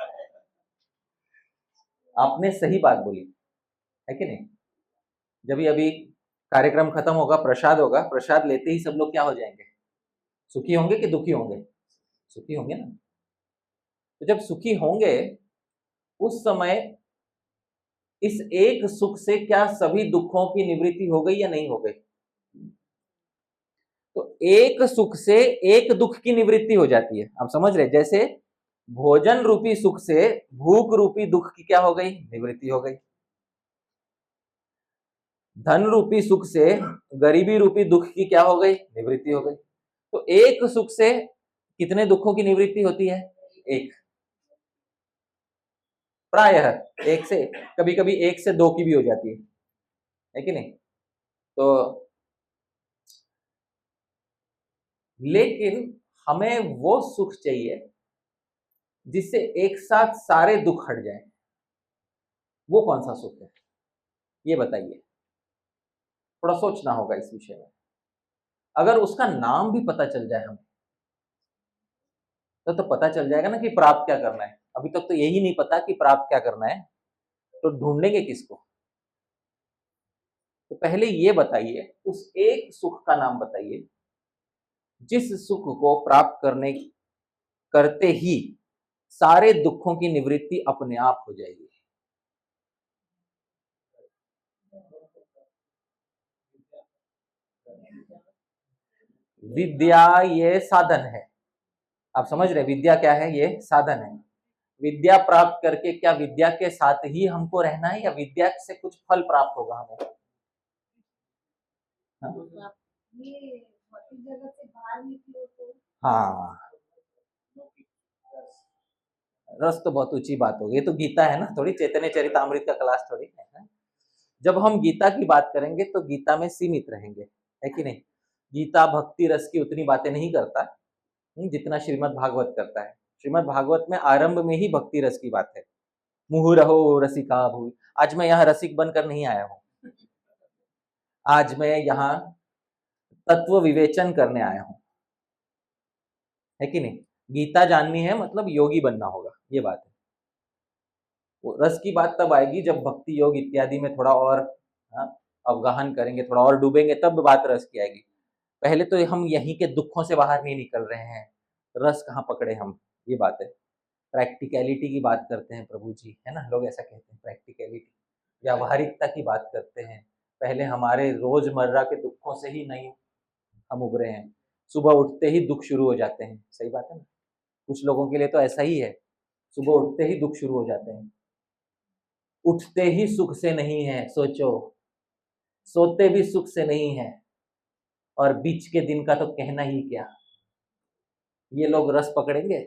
आपने सही बात बोली, है कि नहीं? जब अभी कार्यक्रम खत्म होगा, प्रसाद होगा, प्रसाद लेते ही सब लोग क्या हो जाएंगे? सुखी होंगे कि दुखी होंगे? सुखी होंगे ना। तो जब सुखी होंगे उस समय इस एक सुख से क्या सभी दुखों की निवृत्ति हो गई या नहीं हो गई? तो एक सुख से एक दुख की निवृत्ति हो जाती है। आप समझ रहे? जैसे भोजन रूपी सुख से भूख रूपी दुख की क्या हो गई? निवृत्ति हो गई। धन रूपी सुख से गरीबी रूपी दुख की क्या हो गई? निवृत्ति हो गई। तो एक सुख से कितने दुखों की निवृत्ति होती है? एक। प्रायः एक से, कभी कभी एक से दो की भी हो जाती है कि नहीं? तो लेकिन हमें वो सुख चाहिए जिससे एक साथ सारे दुख हट जाएं। वो कौन सा सुख है? ये बताइए। थोड़ा सोचना होगा इस विषय में। अगर उसका नाम भी पता चल जाए हमें तो पता चल जाएगा ना कि प्राप्त क्या करना है। अभी तक तो यही नहीं पता कि प्राप्त क्या करना है, तो ढूंढेंगे किसको? तो पहले ये बताइए, उस एक सुख का नाम बताइए जिस सुख को प्राप्त करने करते ही सारे दुखों की निवृत्ति अपने आप हो जाएगी। विद्या ये साधन है। आप समझ रहे? विद्या क्या है? ये साधन है। विद्या प्राप्त करके क्या विद्या के साथ ही हमको रहना है या विद्या से कुछ फल प्राप्त होगा हमें? हाँ, हाँ, रस तो बहुत ऊंची बात होगी। ये तो गीता है ना, थोड़ी चैतन्य चरितामृत का क्लास थोड़ी है। जब हम गीता की बात करेंगे तो गीता में सीमित रहेंगे, है कि नहीं? गीता भक्ति रस की उतनी बातें नहीं करता जितना श्रीमद् भागवत करता है। श्रीमद् भागवत में आरंभ में ही भक्ति रस की बात है। मुहुरहो रसिका भूमि। आज मैं यहाँ रसिक बनकर नहीं आया हूँ। आज मैं यहाँ तत्व विवेचन करने आया हूँ, है कि नहीं? गीता जाननी है मतलब योगी बनना होगा, ये बात है। वो रस की बात तब आएगी जब भक्ति योग इत्यादि में थोड़ा और हाँ, अवगाहन करेंगे, थोड़ा और डूबेंगे, तब बात रस की आएगी। पहले तो हम यहीं के दुखों से बाहर नहीं निकल रहे हैं, रस कहाँ पकड़े हम, ये बात है। प्रैक्टिकलिटी की बात करते हैं प्रभु जी, है ना? लोग ऐसा कहते हैं, प्रैक्टिकलिटी, व्यावहारिकता की बात करते हैं। पहले हमारे रोजमर्रा के दुखों से ही नहीं हम उभरे हैं। सुबह उठते ही दुख शुरू हो जाते हैं, सही बात है ना? कुछ लोगों के लिए तो ऐसा ही है, सुबह उठते ही दुख शुरू हो जाते हैं। उठते ही सुख से नहीं है, सोचो। सोते भी सुख से नहीं है, और बीच के दिन का तो कहना ही क्या। ये लोग रस पकड़ेंगे?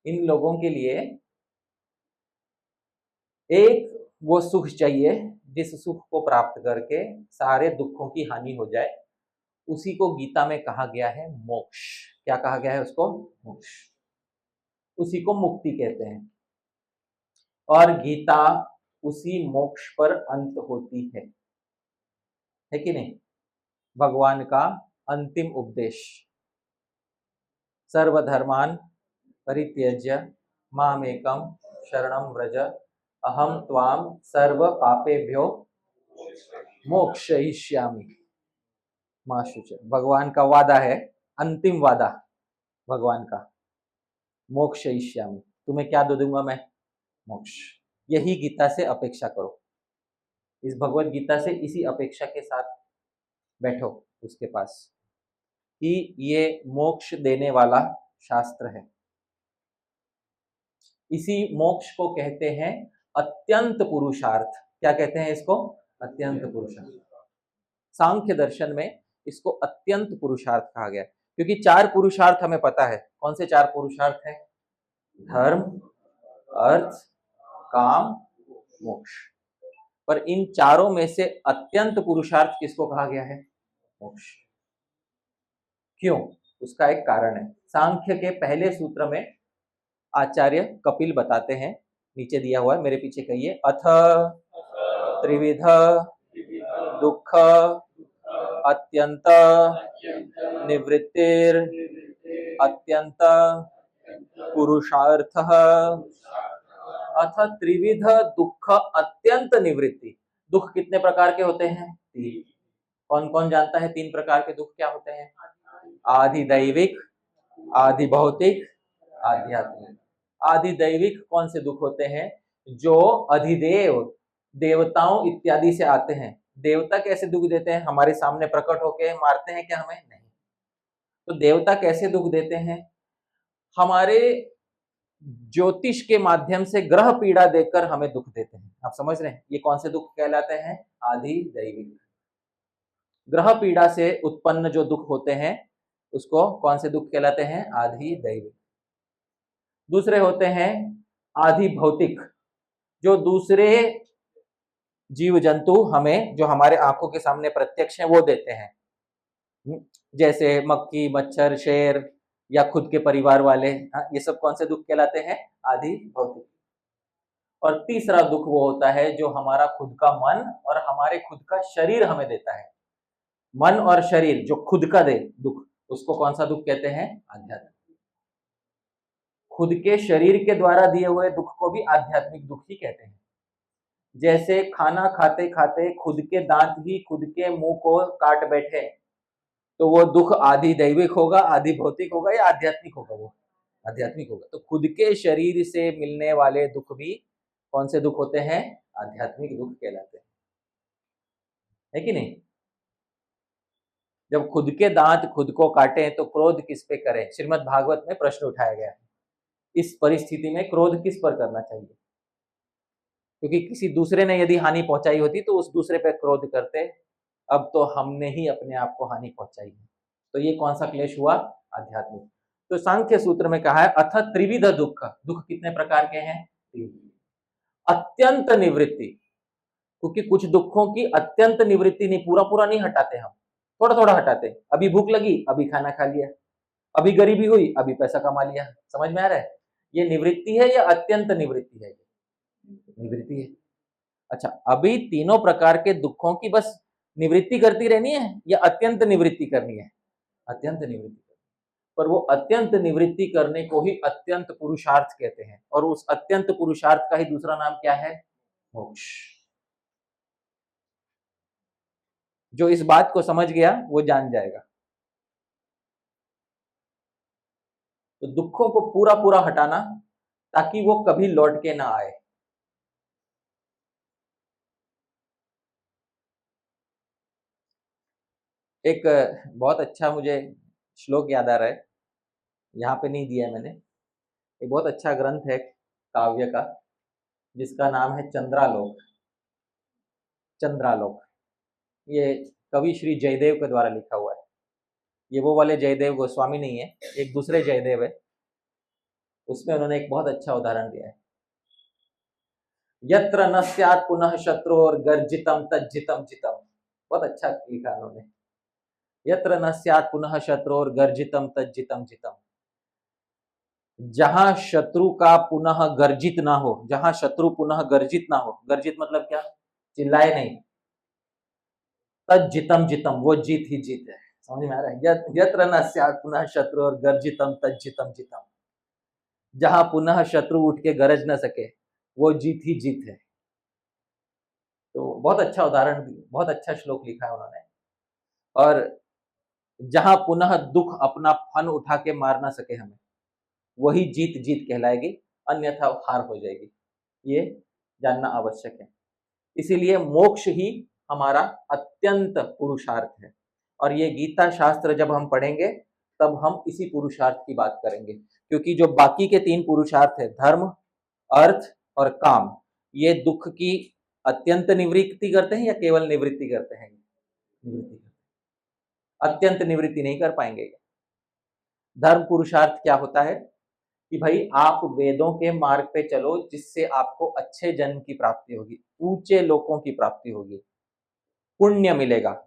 इन लोगों के लिए एक वो सुख चाहिए जिस सुख को प्राप्त करके सारे दुखों की हानि हो जाए। उसी को गीता में कहा गया है मोक्ष। क्या कहा गया है उसको? मोक्ष। उसी को मुक्ति कहते हैं। और गीता उसी मोक्ष पर अंत होती है कि नहीं? भगवान का अंतिम उपदेश, सर्वधर्मान परित्यज्य मामेकम शरणम व्रज अहम त्वाम सर्व पापेभ्यो मोक्षयिष्यामि मा शुच। भगवान का वादा है, अंतिम वादा। भगवान का, मोक्षयिष्यामि, तुम्हें क्या दे दूंगा मैं? मोक्ष। यही गीता से अपेक्षा करो, इस भगवत गीता से इसी अपेक्षा के साथ बैठो उसके पास कि ये मोक्ष देने वाला शास्त्र है। इसी मोक्ष को कहते हैं अत्यंत पुरुषार्थ। क्या कहते हैं इसको? अत्यंत पुरुषार्थ। सांख्य दर्शन में इसको अत्यंत पुरुषार्थ कहा गया, क्योंकि 4 पुरुषार्थ हमें पता है। कौन से 4 पुरुषार्थ हैं? धर्म, अर्थ, काम, मोक्ष। पर इन चारों में से अत्यंत पुरुषार्थ किसको कहा गया है? मोक्ष। क्यों? उसका एक कारण है। सांख्य के पहले सूत्र में आचार्य कपिल बताते हैं, नीचे दिया हुआ है, मेरे पीछे कहिए, अथ त्रिविध दुख अत्यंत निवृत्तिर अत्यंत पुरुषार्थ। अथ त्रिविध दुख अत्यंत निवृत्ति। दुख कितने प्रकार के होते हैं? 3। कौन कौन जानता है 3 प्रकार के दुख क्या होते हैं? आदि दैविक, आदि भौतिक, आध्यात्मिक। आदि दैविक कौन से दुख होते हैं? जो अधिदेव, देवताओं इत्यादि से आते हैं। देवता कैसे दुख देते हैं? हमारे सामने प्रकट होके मारते हैं क्या हमें? नहीं। तो देवता कैसे दुख देते हैं? हमारे ज्योतिष के माध्यम से ग्रह पीड़ा देकर हमें दुख देते हैं। आप समझ रहे हैं? ये कौन से दुख कहलाते हैं? आदि दैविक। ग्रह पीड़ा से उत्पन्न जो दुख होते हैं उसको कौन से दुख कहलाते हैं? आदि दैविक। दूसरे होते हैं आदि भौतिक, जो दूसरे जीव जंतु हमें, जो हमारे आंखों के सामने प्रत्यक्ष हैं, वो देते हैं। जैसे मक्खी, मच्छर, शेर या खुद के परिवार वाले। ये सब कौन से दुख कहलाते हैं? आदि भौतिक। और तीसरा दुख वो होता है जो हमारा खुद का मन और हमारे खुद का शरीर हमें देता है। मन और शरीर जो खुद का दे दुख, उसको कौन सा दुख कहते हैं? आध्यात्मिक। खुद के शरीर के द्वारा दिए हुए दुख को भी आध्यात्मिक दुख ही कहते हैं। जैसे खाना खाते खाते खुद के दांत ही खुद के मुंह को काट बैठे, तो वो दुख आदि दैविक होगा, आदि भौतिक होगा या आध्यात्मिक होगा? वो आध्यात्मिक होगा। तो खुद के शरीर से मिलने वाले दुख भी कौन से दुख होते हैं? आध्यात्मिक दुख कहलाते हैं, है कि नहीं? जब खुद के दांत खुद को काटे तो क्रोध किस पे करें? श्रीमद् भागवत में प्रश्न उठाया गया है। इस परिस्थिति में क्रोध किस पर करना चाहिए? क्योंकि किसी दूसरे ने यदि हानि पहुंचाई होती तो उस दूसरे पे क्रोध करते, अब तो हमने ही अपने आप को हानि पहुंचाई है। तो ये कौन सा क्लेश हुआ? आध्यात्मिक। तो सांख्य सूत्र में कहा है अथ त्रिविध दुख। दुख कितने प्रकार के हैं? 3। अत्यंत निवृत्ति, क्योंकि कुछ दुखों की अत्यंत निवृत्ति नहीं, पूरा पूरा नहीं हटाते हम, थोड़ा थोड़ा हटाते। अभी भूख लगी, अभी खाना खा लिया। अभी गरीबी हुई, अभी पैसा कमा लिया। समझ में आ रहा है? ये निवृत्ति है या अत्यंत निवृत्ति है? निवृत्ति है। अच्छा, अभी तीनों प्रकार के दुखों की बस निवृत्ति करती रहनी है या अत्यंत निवृत्ति करनी है? अत्यंत निवृत्ति। पर वो अत्यंत निवृत्ति करने को ही अत्यंत पुरुषार्थ कहते हैं, और उस अत्यंत पुरुषार्थ का ही दूसरा नाम क्या है? मोक्ष। जो इस बात को समझ गया वो जान जाएगा। तो दुखों को पूरा पूरा हटाना ताकि वो कभी लौट के ना आए। एक बहुत अच्छा मुझे श्लोक याद आ रहा है, यहाँ पे नहीं दिया है मैंने। एक बहुत अच्छा ग्रंथ है काव्य का, जिसका नाम है चंद्रालोक। चंद्रालोक ये कवि श्री जयदेव के द्वारा लिखा हुआ है। ये वो वाले जयदेव गोस्वामी नहीं है, एक दूसरे जयदेव है। उसमें उन्होंने एक बहुत अच्छा उदाहरण दिया है। यत्र न स्यात् पुनः शत्रुर् गर्जितम तज्जितम जितम। बहुत अच्छा लिखा उन्होंने। यत्र न स्यात् पुनः शत्रुर् गर्जितम तज्जितम जितम। जहां शत्रु का पुनः गर्जित ना हो, जहां शत्रु पुनः गर्जित ना हो, गर्जित मतलब क्या? चिल्लाए नहीं। तज्जितम जितम, वो जीत ही जीत है। समझ में आ रहा है? यत्र न स्यात् पुनः शत्रुर् गर्जितम तज्जितम जितम। जहां पुनः शत्रु उठ के गरज न सके, वो जीत ही जीत है। तो बहुत अच्छा उदाहरण, बहुत अच्छा श्लोक लिखा है उन्होंने। और जहां पुनः दुख अपना फन उठा के मार ना सके हमें, वही जीत जीत कहलाएगी, अन्यथा हार हो जाएगी। ये जानना आवश्यक है। इसीलिए मोक्ष ही हमारा अत्यंत पुरुषार्थ है। और ये गीता शास्त्र जब हम पढ़ेंगे तब हम इसी पुरुषार्थ की बात करेंगे, क्योंकि जो बाकी के 3 पुरुषार्थ है, धर्म, अर्थ और काम, ये दुख की अत्यंत निवृत्ति करते हैं या केवल निवृत्ति करते हैं? निवृत्ति, अत्यंत निवृत्ति नहीं कर पाएंगे। धर्म पुरुषार्थ क्या होता है कि भाई आप वेदों के मार्ग पे चलो, जिससे आपको अच्छे जन्म की प्राप्ति होगी, ऊंचे लोकों की प्राप्ति होगी, पुण्य मिलेगा।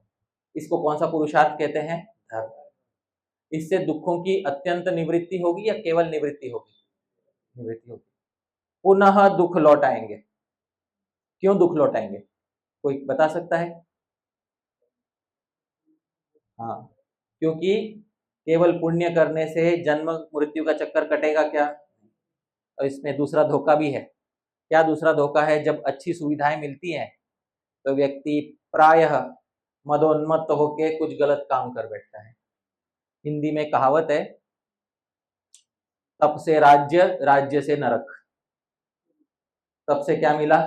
इसको कौन सा पुरुषार्थ कहते हैं? धर्म। इससे दुखों की अत्यंत निवृत्ति होगी या केवल निवृत्ति होगी? निवृत्ति होगी। पुनः दुख लौट आएंगे। क्यों दुख लौट आएंगे, कोई बता सकता है? हाँ, क्योंकि केवल पुण्य करने से जन्म मृत्यु का चक्कर कटेगा क्या? और इसमें दूसरा धोखा भी है। क्या दूसरा धोखा है? जब अच्छी सुविधाएं मिलती हैं तो व्यक्ति प्रायः मदोन्मत्त होकर कुछ गलत काम कर बैठता है। हिंदी में कहावत है, तप से राज्य, राज्य से नरक। तप से क्या मिला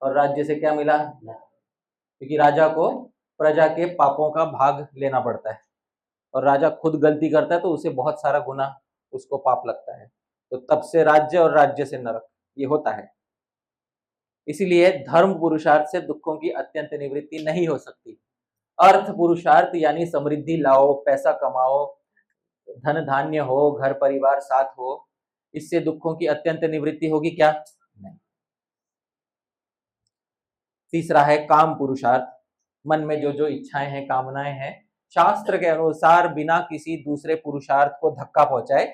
और राज्य से क्या मिला? क्योंकि राजा को प्रजा के पापों का भाग लेना पड़ता है, और राजा खुद गलती करता है तो उसे बहुत सारा गुना उसको पाप लगता है। तो तप से राज्य और राज्य से नरक, ये होता है। इसीलिए धर्म पुरुषार्थ से दुखों की अत्यंत निवृत्ति नहीं हो सकती। अर्थ पुरुषार्थ यानी समृद्धि लाओ, पैसा कमाओ, धन धान्य हो, घर परिवार साथ हो, इससे दुखों की अत्यंत निवृत्ति होगी क्या? नहीं। तीसरा है काम पुरुषार्थ। मन में जो जो इच्छाएं हैं, कामनाएं हैं, शास्त्र के अनुसार बिना किसी दूसरे पुरुषार्थ को धक्का पहुंचाए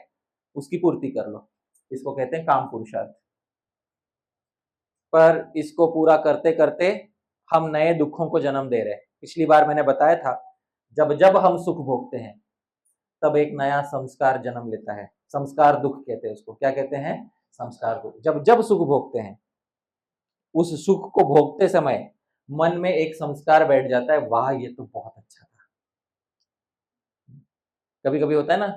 उसकी पूर्ति कर लो, इसको कहते हैं काम पुरुषार्थ। पर इसको पूरा करते करते हम नए दुखों को जन्म दे रहे हैं। पिछली बार मैंने बताया था, जब जब हम सुख भोगते हैं तब एक नया संस्कार जन्म लेता है। संस्कार दुख कहते हैं उसको। क्या कहते हैं? संस्कार दुख। जब जब सुख भोगते हैं, उस सुख को भोगते समय मन में एक संस्कार बैठ जाता है, वाह ये तो बहुत अच्छा था। कभी कभी होता है ना,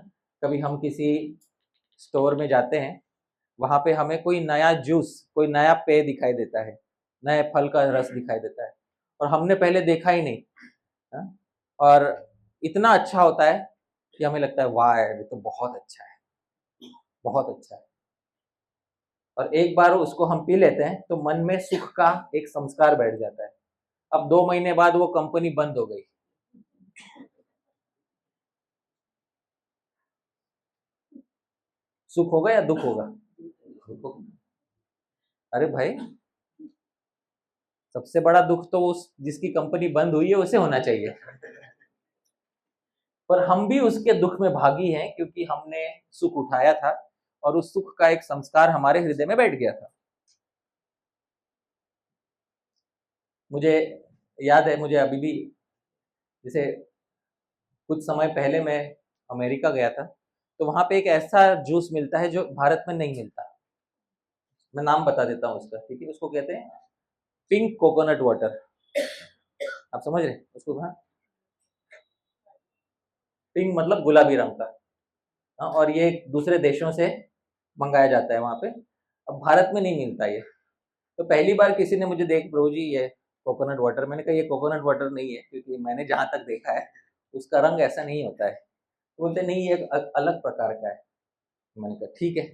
कभी हम किसी स्टोर में जाते हैं, वहां पे हमें कोई नया जूस, कोई नया पेय दिखाई देता है, नए फल का रस दिखाई देता है, और हमने पहले देखा ही नहीं। हाँ? और इतना अच्छा होता है कि हमें लगता है वाह ये तो बहुत अच्छा है, बहुत अच्छा है। और एक बार उसको हम पी लेते हैं तो मन में सुख का एक संस्कार बैठ जाता है। अब 2 महीने बाद वो कंपनी बंद हो गई, सुख होगा या दुख होगा? अरे भाई, सबसे बड़ा दुख तो उस जिसकी कंपनी बंद हुई है उसे होना चाहिए। पर हम भी उसके दुख में भागी हैं, क्योंकि हमने सुख उठाया था और उस सुख का एक संस्कार हमारे हृदय में बैठ गया था। मुझे याद है, मुझे अभी भी, जैसे कुछ समय पहले मैं अमेरिका गया था, तो वहां पे एक ऐसा जूस मिलता है जो भारत में नहीं मिलता। मैं नाम बता देता हूँ उसका, ठीक है? उसको कहते हैं पिंक कोकोनट वाटर। आप समझ रहे हैं उसको? हाँ, पिंक मतलब गुलाबी रंग का। हाँ, और ये दूसरे देशों से मंगाया जाता है वहां पे। अब भारत में नहीं मिलता ये। तो पहली बार किसी ने मुझे देख, प्रभु जी ये कोकोनट वाटर, मैंने कहा ये कोकोनट वाटर नहीं है, क्योंकि मैंने जहां तक देखा है उसका रंग ऐसा नहीं होता है। तो बोलते नहीं, ये अलग प्रकार का है। मैंने कहा ठीक है।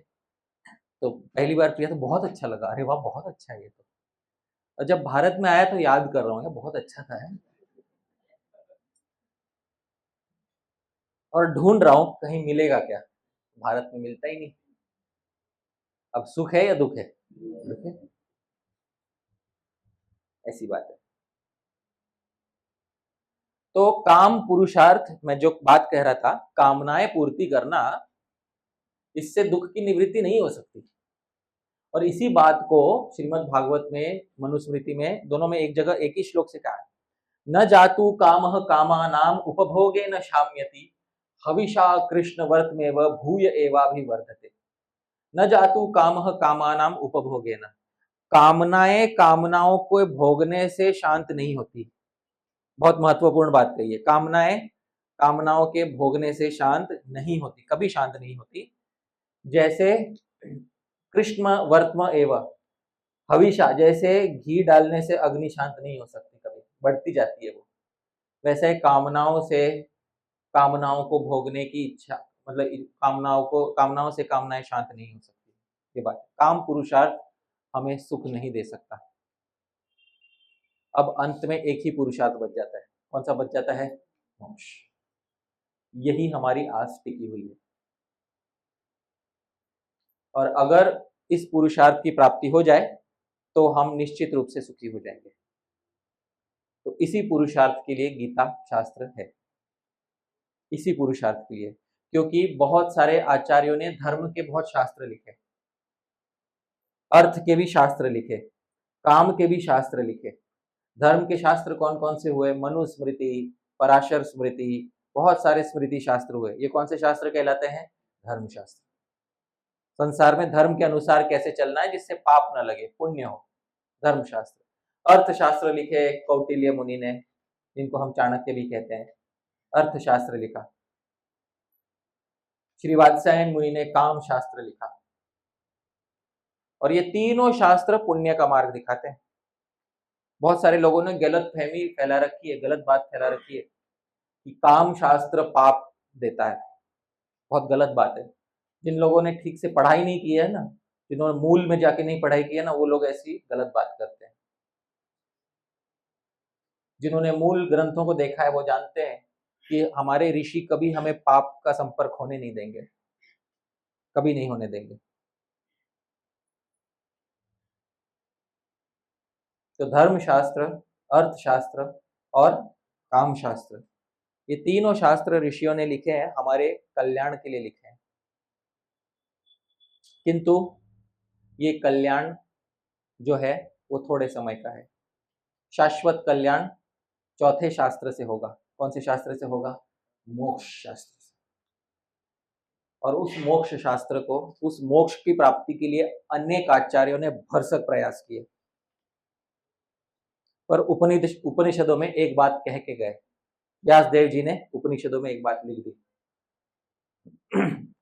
तो पहली बार पिया तो बहुत अच्छा लगा, अरे वाह बहुत अच्छा है ये तो। और जब भारत में आया तो याद कर रहा हूँ, बहुत अच्छा था है। और ढूंढ रहा हूँ कहीं मिलेगा क्या, भारत में मिलता ही नहीं। अब सुख है या दुख है? दुख है। ऐसी बात है। तो काम पुरुषार्थ, मैं जो बात कह रहा था, कामनाएं पूर्ति करना, इससे दुख की निवृत्ति नहीं हो सकती। और इसी बात को श्रीमद् भागवत में, मनुस्मृति में, दोनों में एक जगह एक ही श्लोक से कहा है, न जातु कामः कामानाम उपभोगे न शाम्यति, हविषा कृष्ण वर्तमेव भूय एवाभिवर्धते। न जातु कामः कामानाम उपभोगे न, कामनाएं कामनाओं को भोगने से शांत नहीं होती। बहुत महत्वपूर्ण बात कही है। कामनाएं कामनाओं के भोगने से शांत नहीं होती, कभी शांत नहीं होती। जैसे कृष्ण वर्त्म एवं हविषा, जैसे घी डालने से अग्नि शांत नहीं हो सकती, कभी बढ़ती जाती है वो, वैसे कामनाओं को भोगने की इच्छा, मतलब कामनाओं से कामनाएं शांत नहीं हो सकती। ये बात, काम पुरुषार्थ हमें सुख नहीं दे सकता। अब अंत में एक ही पुरुषार्थ बच जाता है, कौन सा बच जाता है? मोक्ष। यही हमारी आस टिकी हुई है, और अगर इस पुरुषार्थ की प्राप्ति हो जाए तो हम निश्चित रूप से सुखी हो जाएंगे। तो इसी पुरुषार्थ के लिए गीता शास्त्र है, इसी पुरुषार्थ के लिए, क्योंकि बहुत सारे आचार्यों ने धर्म के बहुत शास्त्र लिखे, अर्थ के भी शास्त्र लिखे, काम के भी शास्त्र लिखे। धर्म के शास्त्र कौन कौन से हुए? मनुस्मृति, पराशर स्मृति, बहुत सारे स्मृति शास्त्र हुए। ये कौन से शास्त्र कहलाते हैं? धर्म शास्त्र। संसार में धर्म के अनुसार कैसे चलना है जिससे पाप न लगे, पुण्य हो, धर्म शास्त्र। अर्थशास्त्र लिखे कौटिल्य मुनि ने, जिनको हम चाणक्य भी कहते हैं, अर्थशास्त्र लिखा। श्री वात्स्यायन मुनि ने काम शास्त्र लिखा। और ये तीनों शास्त्र पुण्य का मार्ग दिखाते हैं। बहुत सारे लोगों ने गलत फहमी फैला रखी है, गलत बात फैला रखी है कि काम शास्त्र पाप देता है। बहुत गलत बात है। जिन लोगों ने ठीक से पढ़ाई नहीं की है ना, जिन्होंने मूल में जाके नहीं पढ़ाई की है ना, वो लोग ऐसी गलत बात करते हैं। जिन्होंने मूल ग्रंथों को देखा है वो जानते हैं कि हमारे ऋषि कभी हमें पाप का संपर्क होने नहीं देंगे, कभी नहीं होने देंगे। तो धर्म शास्त्र, अर्थशास्त्र और काम शास्त्र, ये तीनों शास्त्र ऋषियों ने लिखे हैं, हमारे कल्याण के लिए लिखे हैं। किंतु ये कल्याण जो है वो थोड़े समय का है। शाश्वत कल्याण चौथे शास्त्र से होगा। कौन से शास्त्र से होगा? मोक्ष शास्त्र से। और उस मोक्ष शास्त्र को, उस मोक्ष की प्राप्ति के लिए अनेक आचार्यों ने भरसक प्रयास किए, पर उपनिषदों में एक बात कह के गए। व्यासदेव जी ने उपनिषदों में एक बात लिख दी,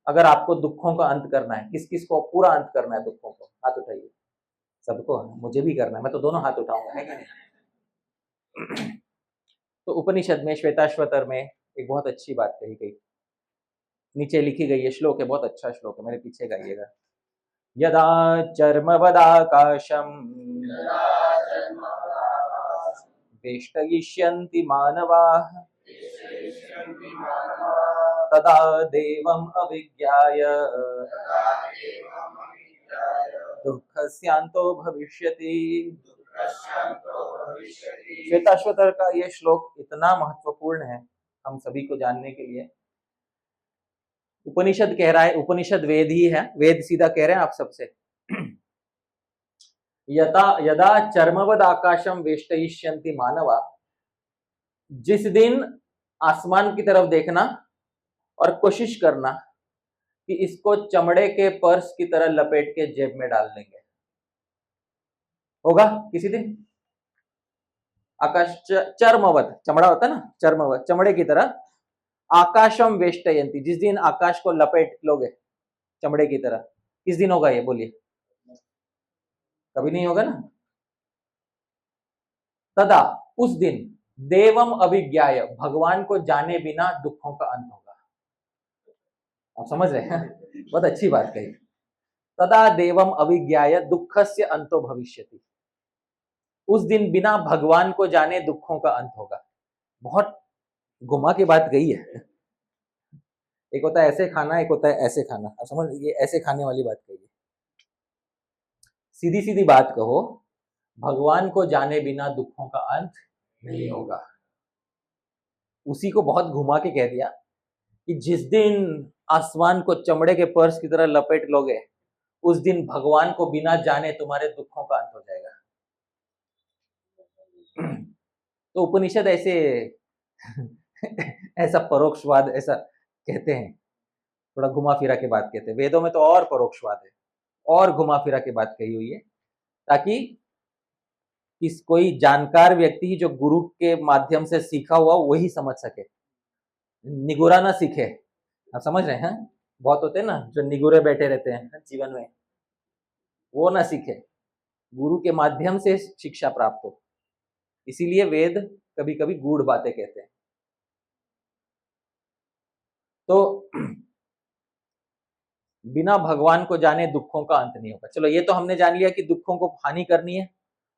अगर आपको दुखों का अंत करना है, किस किस को पूरा अंत करना है दुखों को? हाथ उठाइए। सबको? मुझे भी करना है, मैं तो दोनों हाथ उठाऊंगा, है कि नहीं? तो उपनिषद में श्वेताश्वतर में एक बहुत अच्छी बात कही गई, नीचे लिखी गई है, श्लोक है, बहुत अच्छा श्लोक है, मेरे पीछे गाइएगा। यदा चर्मवदाकाशम वेष्टयिष्यन्ति मानवाः तदा देवम् अविज्ञाय दुःखस्यान्तो भविष्यति। श्वेताश्वतर का ये श्लोक इतना महत्वपूर्ण है हम सभी को जानने के लिए। उपनिषद कह रहा है, उपनिषद वेद ही है, वेद सीधा कह रहे हैं आप सबसे, यदा चर्मवद आकाशम वेष्टयिष्यन्ति मानवा, जिस दिन आसमान की तरफ देखना और कोशिश करना कि इसको चमड़े के पर्स की तरह लपेट के जेब में डाल लेंगे, होगा किसी दिन? आकाश चर्मवत, चमड़ा होता है ना, चर्मवत, चमड़े की तरह। आकाशम वेष्टयन्ति, जिस दिन आकाश को लपेट लोगे चमड़े की तरह, किस दिन होगा ये? बोलिए। कभी नहीं होगा ना। तदा, उस दिन, देवम अभिज्ञाय, भगवान को जाने बिना दुखों का अंत होगा। आप समझ रहे हैं? बहुत अच्छी बात कही। तदा देवम अभिज्ञाय दुःखस्य अंतो भविष्यति, उस दिन बिना भगवान को जाने दुखों का अंत होगा। बहुत घुमा के बात गई है। एक होता है ऐसे खाना, एक होता है ऐसे खाना। आप समझ, ये ऐसे खाने वाली बात कही है। सीधी सीधी बात कहो, भगवान को जाने बिना दुखों का अंत नहीं होगा। उसी को बहुत घुमा के कह दिया कि जिस दिन आसमान को चमड़े के पर्स की तरह लपेट लोगे, उस दिन भगवान को बिना जाने तुम्हारे दुखों का अंत हो जाएगा। तो उपनिषद ऐसे ऐसा परोक्षवाद ऐसा कहते हैं, थोड़ा घुमा फिरा के बात कहते हैं। वेदों में तो और परोक्षवाद है, और घुमा फिरा के बात कही हुई है, ताकि कोई जानकार व्यक्ति जो गुरु के माध्यम से सीखा हुआ वही समझ सके। निगुरा ना सीखे, आप समझ रहे हैं? बहुत होते हैं ना जो निगुरे बैठे रहते हैं जीवन में, वो ना सीखे, गुरु के माध्यम से शिक्षा प्राप्त हो। इसीलिए वेद कभी कभी गूढ़ बातें कहते हैं। तो बिना भगवान को जाने दुखों का अंत नहीं होगा। चलो ये तो हमने जान लिया कि दुखों को हानि करनी है,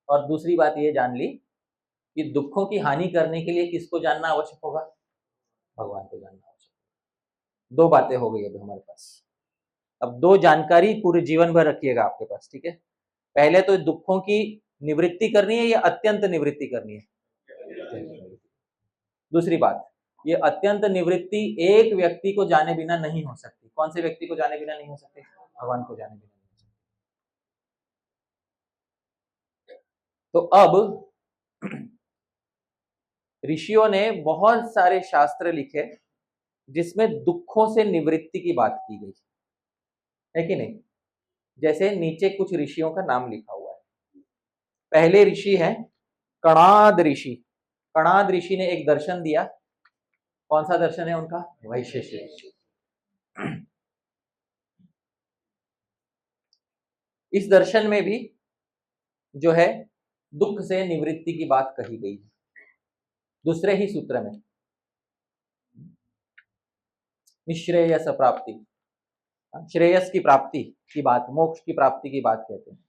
और दूसरी बात ये जान ली कि दुखों की हानि करने के लिए किसको जानना आवश्यक होगा? भगवान को जानना आवश्यक। दो बातें हो गई अभी हमारे पास। अब दो जानकारी पूरे जीवन भर रखिएगा आपके पास, ठीक है? पहले तो दुखों की निवृत्ति करनी है या अत्यंत निवृत्ति करनी है? दूसरी बात, ये अत्यंत निवृत्ति एक व्यक्ति को जाने बिना नहीं हो सकती। कौन से व्यक्ति को जाने बिना नहीं हो सकती? भगवान को जाने बिना नहीं हो सकती। तो अब ऋषियों ने बहुत सारे शास्त्र लिखे जिसमें दुखों से निवृत्ति की बात की गई है कि नहीं? जैसे नीचे कुछ ऋषियों का नाम लिखा हुआ है। पहले ऋषि है कणाद ऋषि। कणाद ऋषि ने एक दर्शन दिया। कौन सा दर्शन है उनका? वैशेषिक। इस दर्शन में भी जो है दुख से निवृत्ति की बात कही गई है, दूसरे ही सूत्र में। निश्रेयस प्राप्ति, श्रेयस की प्राप्ति की बात, मोक्ष की प्राप्ति की बात कहते हैं।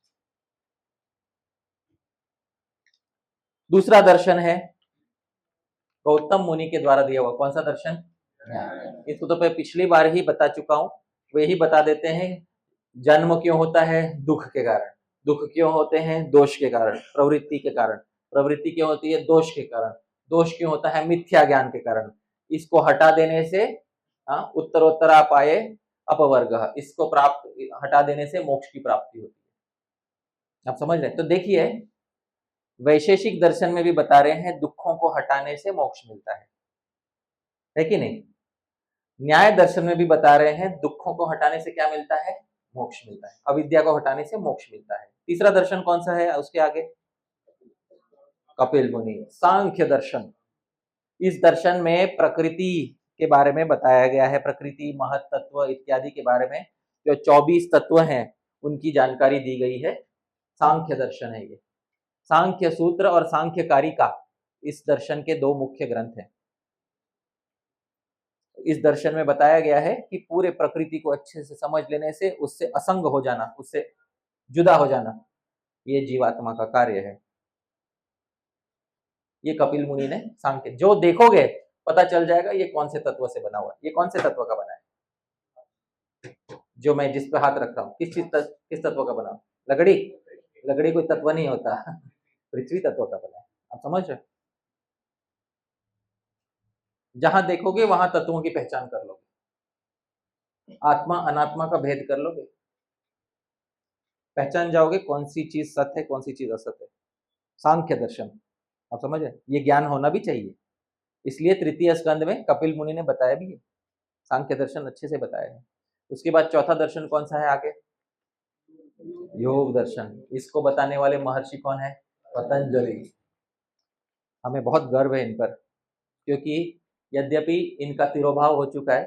दूसरा दर्शन है गौतम मुनि के द्वारा दिया हुआ। कौन सा दर्शन? इसको तो मैं पिछली बार ही बता चुका हूं, वे ही बता देते हैं। जन्म क्यों होता है? दुख के कारण। दुख क्यों होते हैं? दोष के कारण, प्रवृत्ति के कारण। प्रवृत्ति क्यों होती है? दोष के कारण। दोष क्यों होता है? मिथ्या ज्ञान के कारण। इसको हटा देने से उत्तरोत्तरा पाए अपवर्ग, इसको प्राप्त हटा देने से मोक्ष की प्राप्ति होती है। आप समझ रहे हैं? तो देखिए वैशेषिक दर्शन में भी बता रहे हैं दुखों को हटाने से मोक्ष मिलता है कि नहीं? न्याय दर्शन में भी बता रहे हैं दुखों को हटाने से क्या मिलता है? मोक्ष मिलता है। अविद्या को हटाने से मोक्ष मिलता है। तीसरा दर्शन कौन सा है उसके आगे? कपिल मुनि, सांख्य दर्शन। इस दर्शन में प्रकृति के बारे में बताया गया है, प्रकृति, महत तत्व इत्यादि के बारे में जो 24 तत्व हैं उनकी जानकारी दी गई है। सांख्य दर्शन है ये। सांख्य सूत्र और सांख्य कारिका इस दर्शन के दो मुख्य ग्रंथ हैं। इस दर्शन में बताया गया है कि पूरे प्रकृति को अच्छे से समझ लेने से उससे असंग हो जाना, उससे जुदा हो जाना, ये जीवात्मा का कार्य है। ये कपिल मुनि ने सांख्य, जो देखोगे पता चल जाएगा ये कौन से तत्व से बना हुआ है, ये कौन से तत्व का बना है। जो मैं जिस पे हाथ रख रहा हूँ किस तत्व का बना? लकड़ी? लकड़ी कोई तत्व नहीं होता, पृथ्वी तत्व का बना है। आप समझ रहे? जहां देखोगे वहां तत्वों की पहचान कर लोगे, आत्मा अनात्मा का भेद कर लोगे, पहचान जाओगे कौन सी चीज सत्य है, कौन सी चीज असत्य है। सांख्य दर्शन, आप समझ रहे? ये ज्ञान होना भी चाहिए, इसलिए तृतीय स्कंद में कपिल मुनि ने बताया भी है, सांख्य दर्शन अच्छे से बताया है। उसके बाद चौथा दर्शन कौन सा है आगे? योग दर्शन। इसको बताने वाले महर्षि कौन है? पतंजलि। हमें बहुत गर्व है इन पर, क्योंकि यद्यपि इनका तिरोभाव हो चुका है,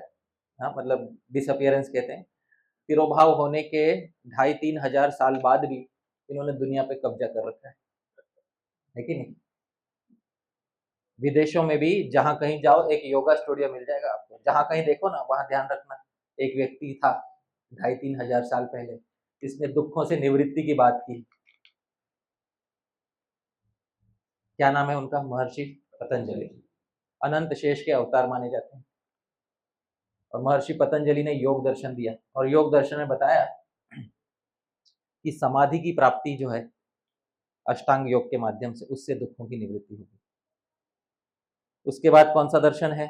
मतलब डिसअपियरेंस कहते हैं, तिरोभाव होने के 2500-3000 हजार साल बाद भी इन्होंने दुनिया पे कब्जा कर रखा है कि नहीं? विदेशों में भी जहां कहीं जाओ एक योगा स्टूडियो मिल जाएगा आपको, जहां कहीं देखो ना वहां ध्यान रखना एक व्यक्ति था 2500-3000 हजार साल पहले, जिसने दुखों से निवृत्ति की बात की। क्या नाम है उनका? महर्षि पतंजलि। अनंत शेष के अवतार माने जाते हैं। और महर्षि पतंजलि ने योग दर्शन दिया, और योग दर्शन में बताया कि समाधि की प्राप्ति जो है अष्टांग योग के माध्यम से, उससे दुखों की निवृत्ति होगी। उसके बाद कौन सा दर्शन है?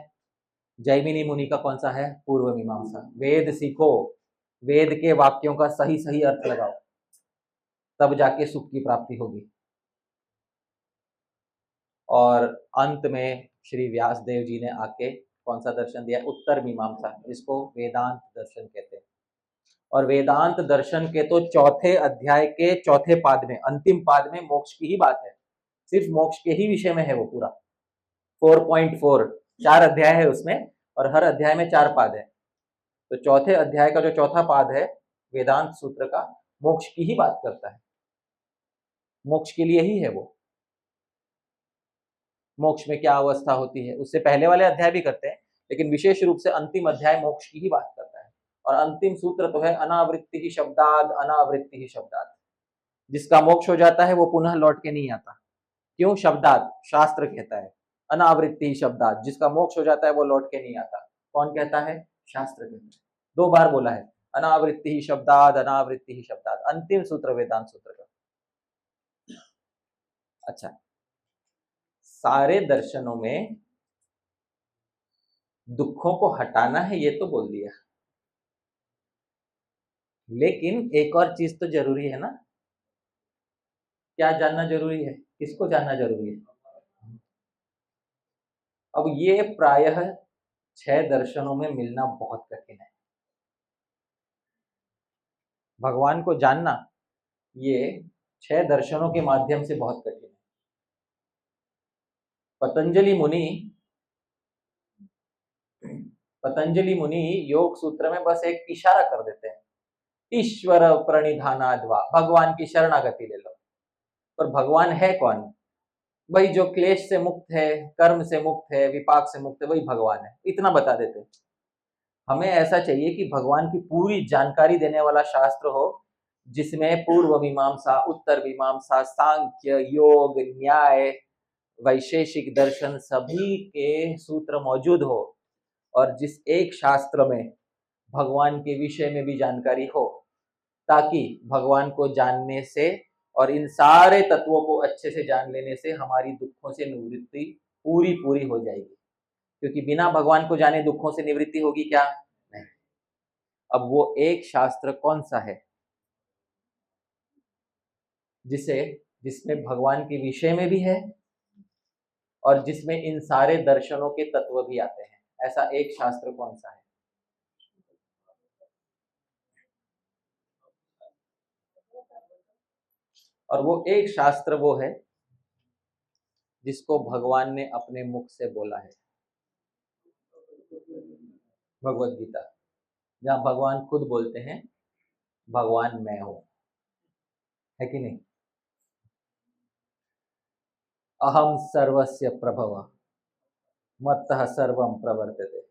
जैमिनी मुनि का कौन सा है? पूर्व मीमांसा। वेद सीखो, वेद के वाक्यों का सही सही अर्थ लगाओ, तब जाके सुख की प्राप्ति होगी। और अंत में श्री व्यास देव जी ने आके कौन सा दर्शन दिया? उत्तर मीमांसा, जिसको वेदांत दर्शन कहते हैं। और वेदांत दर्शन के तो चौथे अध्याय के चौथे पाद में, अंतिम पाद में मोक्ष की ही बात है, सिर्फ मोक्ष के ही विषय में है वो पूरा 4.4, 4 अध्याय है उसमें, और हर अध्याय में 4 पाद है। तो चौथे अध्याय का जो चौथा पाद है वेदांत सूत्र का, मोक्ष की ही बात करता है, मोक्ष के लिए ही है वो। मोक्ष में क्या अवस्था होती है, उससे पहले वाले अध्याय भी करते हैं, लेकिन विशेष रूप से अंतिम अध्याय मोक्ष की ही बात करता है। और अंतिम सूत्र तो है अनावृत्ति ही शब्दाद, अनावृत्ति ही शब्दाद। जिसका मोक्ष हो जाता है वो पुनः लौट के नहीं आता। क्यों? शब्दाद, शास्त्र कहता है। अनावृत्ति ही शब्दाद, जिसका मोक्ष हो जाता है वो लौट के नहीं आता। कौन कहता है? शास्त्र कहता है। 2 बार बोला है, अनावृत्ति ही शब्दाद, अनावृत्ति ही शब्दाद, अंतिम सूत्र वेदांत सूत्र का। अच्छा, सारे दर्शनों में दुखों को हटाना है ये तो बोल दिया, लेकिन एक और चीज तो जरूरी है ना। क्या जानना जरूरी है? किसको जानना जरूरी है? अब ये प्रायः 6 दर्शनों में मिलना बहुत कठिन है। भगवान को जानना ये 6 दर्शनों के माध्यम से बहुत कठिन है। पतंजलि मुनि योग सूत्र में बस एक इशारा कर देते हैं, ईश्वर प्रणिधानाद्वा, भगवान की शरणागति ले लो। पर भगवान है कौन? वही जो क्लेश से मुक्त है, कर्म से मुक्त है, विपाक से मुक्त है, वही भगवान है, इतना बता देते हैं। हमें ऐसा चाहिए कि भगवान की पूरी जानकारी देने वाला शास्त्र हो, जिसमें पूर्व मीमांसा, उत्तर मीमांसा, सांख्य, योग, न्याय, वैशेषिक दर्शन सभी के सूत्र मौजूद हो, और जिस एक शास्त्र में भगवान के विषय में भी जानकारी हो, ताकि भगवान को जानने से और इन सारे तत्वों को अच्छे से जान लेने से हमारी दुखों से निवृत्ति पूरी पूरी हो जाएगी। क्योंकि बिना भगवान को जाने दुखों से निवृत्ति होगी क्या? नहीं। अब वो एक शास्त्र कौन सा है जिसमें भगवान के विषय में भी है और जिसमें इन सारे दर्शनों के तत्व भी आते हैं? ऐसा एक शास्त्र कौन सा है? और वो एक शास्त्र वो है जिसको भगवान ने अपने मुख से बोला है, भगवत गीता, जहां भगवान खुद बोलते हैं भगवान मैं हूं, है कि नहीं? अहम सर्वस्य प्रभव मत्तः सर्वम प्रवर्तते।